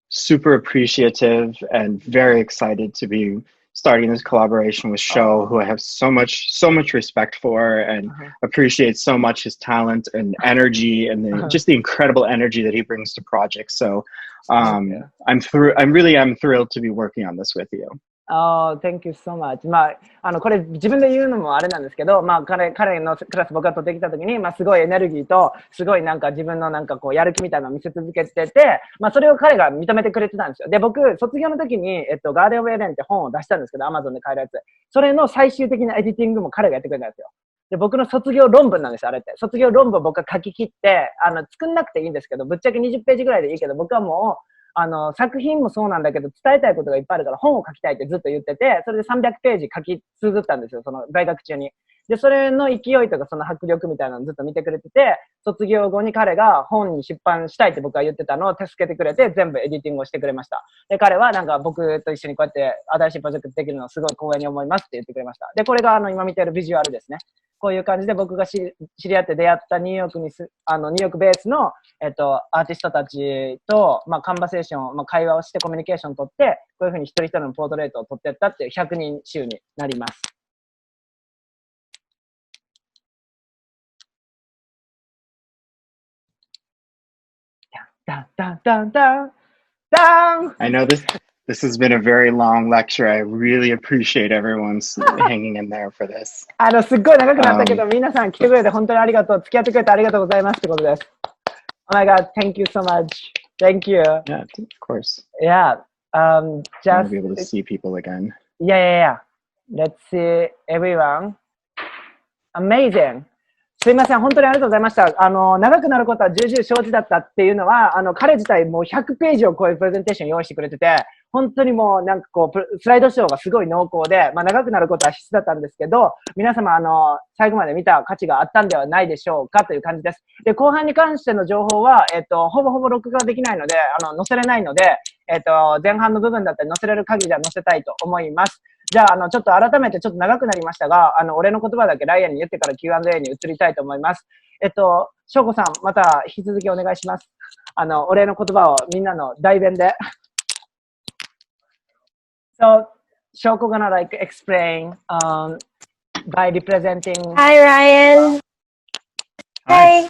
B: super appreciative and very excited to be starting this collaboration with Sho, who I have so much respect for and appreciate so much his talent and energy and just the incredible energy that he brings to projects. So I'm thrilled to be working on this with you.
A: Oh, thank you so much. まあ、これ自分で言うのもあれなんですけど、まあ、彼のクラス僕が取ってきたときに、まあ、すごいエネルギーと、すごいなんか自分のなんかこう、やる気みたいなのを見せ続けてて、まあ、それを彼が認めてくれてたんですよ。で、僕、卒業の時に、ガーデン・オブ・エデンって本を出したんですけど、Amazon で買えるやつ。それの最終的なエディティングも彼がやってくれたんですよ。で、僕の卒業論文なんですよ、あれって。卒業論文を僕が書き切って、作んなくていいんですけど、ぶっちゃけ20ページぐらいでいいけど、僕はもう、作品もそうなんだけど、伝えたいことがいっぱいあるから本を書きたいってずっと言ってて、それで300ページ書き綴ったんですよ、その在学中に。で、それの勢いとかその迫力みたいなのをずっと見てくれてて、卒業後に彼が本に出版したいって僕が言ってたのを助けてくれて、全部エディティングをしてくれました。で、彼はなんか僕と一緒にこうやって新しいプロジェクトできるのをすごい光栄に思いますって言ってくれました。で、これが今見てるビジュアルですね。こういう感じで僕が知り合って出会ったニューヨークベースの、アーティストたちと、まあ、カンバセーション、まあ、会話をしてコミュニケーションを取って、こういうふうに一人一人のポートレートを取っていったっていう100人集になります。
B: I know this has been a very long lecture. I really appreciate everyone's hanging in there for this.
A: すっごい長くなったけど、皆さん来てくれて本当にありがとう。付き合ってくれてありがとうございますってことです。Oh my God, thank you so much. Thank you.
B: Yeah, of course.
A: Yeah.
B: Just be able to see people again.
A: Yeah. Let's see everyone. Amazing. すいません、本当にありがとうございました。長くなることは重々承知だったっていうのは、彼自体もう100ページを超えるプレゼンテーション用意してくれてて、本当にもうなんかこう、スライドショーがすごい濃厚で、まあ長くなることは必須だったんですけど、皆様最後まで見た価値があったんではないでしょうかという感じです。で、後半に関しての情報は、ほぼほぼ録画できないので、載せれないので、前半の部分だったり載せれる限りでは載せたいと思います。じゃあ、ちょっと改めてちょっと長くなりましたが、俺の言葉だけライアンに言ってから Q&A に移りたいと思います。しょうこさん、また引き続きお願いします。お礼の言葉をみんなの代弁で。So, Shoko gonna like explain by representing.
D: Hi, Ryan. Hi.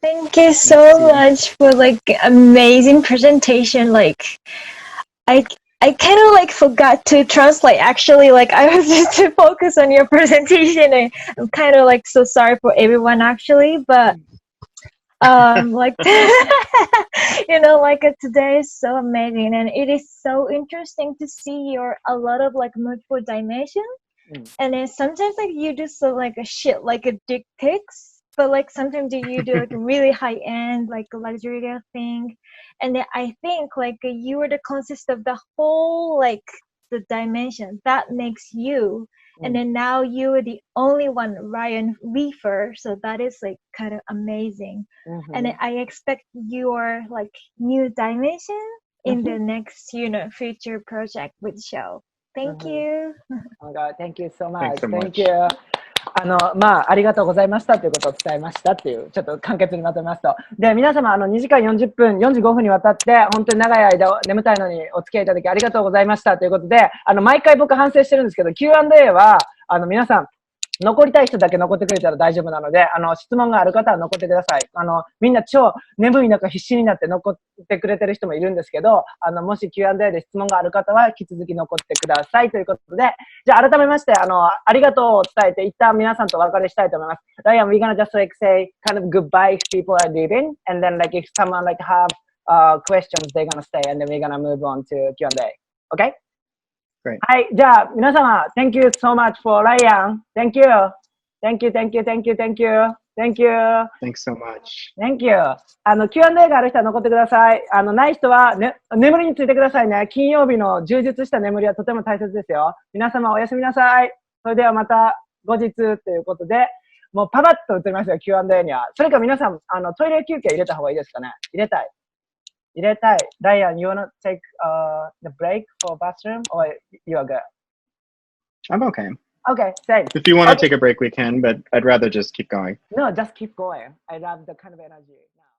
D: Thank you so much for like amazing presentation. Like, I kind of like forgot to translate. Actually, like I was just to focus on your presentation. And I'm kind of like so sorry for everyone actually, but like you know, like today is so amazing, and it is so interesting to see your a lot of like multiple dimensions. And then sometimes like you do so like a shit like a dick pics, but like sometimes you do like really high end like luxury thing. And then I think like you are the consist of the whole like the dimension that makes you. And then now you are the only one, Ryan Weafer. So that is like kind of amazing. And then I expect your like new dimension in the next, you know, future project with Sho. Thank you.
A: Oh God, thank you so much.
B: Thanks so much.
A: Thank you. ありがとうございましたということを伝えましたっていう、ちょっと簡潔にまとめますと。で、皆様、2時間40分、45分にわたって、本当に長い間、眠たいのにお付き合いいただきありがとうございましたということで、毎回僕反省してるんですけど、Q&A は、皆さん、残りたい人だけ残ってくれたら大丈夫なので、質問がある方は残ってください。みんな超眠い中必死になって残ってくれてる人もいるんですけど、もし Q&A で質問がある方は引き続き残ってくださいということで、じゃあ改めまして、ありがとうを伝えて、一旦皆さんとお別れしたいと思います。Ryan, we're gonna just like say kind of goodbye if people are leaving, and then like if someone like have questions, they're gonna stay, and then we're gonna move on to Q&A. Okay?
B: Great.
A: はい、じゃあ皆様、Thank you so much for Ryan. Thank you. Thank you, thank you, thank you, thank you. Thank you.
B: Thanks so much.
A: Thank you. Q&A がある人は残ってください。ない人は、ね、眠りについてくださいね。金曜日の充実した眠りはとても大切ですよ。皆様おやすみなさい。それではまた後日ということで、もうパパッと移りますよ、Q&A には。それか皆さん、トイレ休憩入れた方がいいですかね。入れたい。Ryan, you wanna take the break for bathroom, or you are good?
B: I'm okay.
A: Okay, same.
B: If you want to take a break, we can, but I'd rather just keep going.
A: No, just keep going. I love the kind of energy now.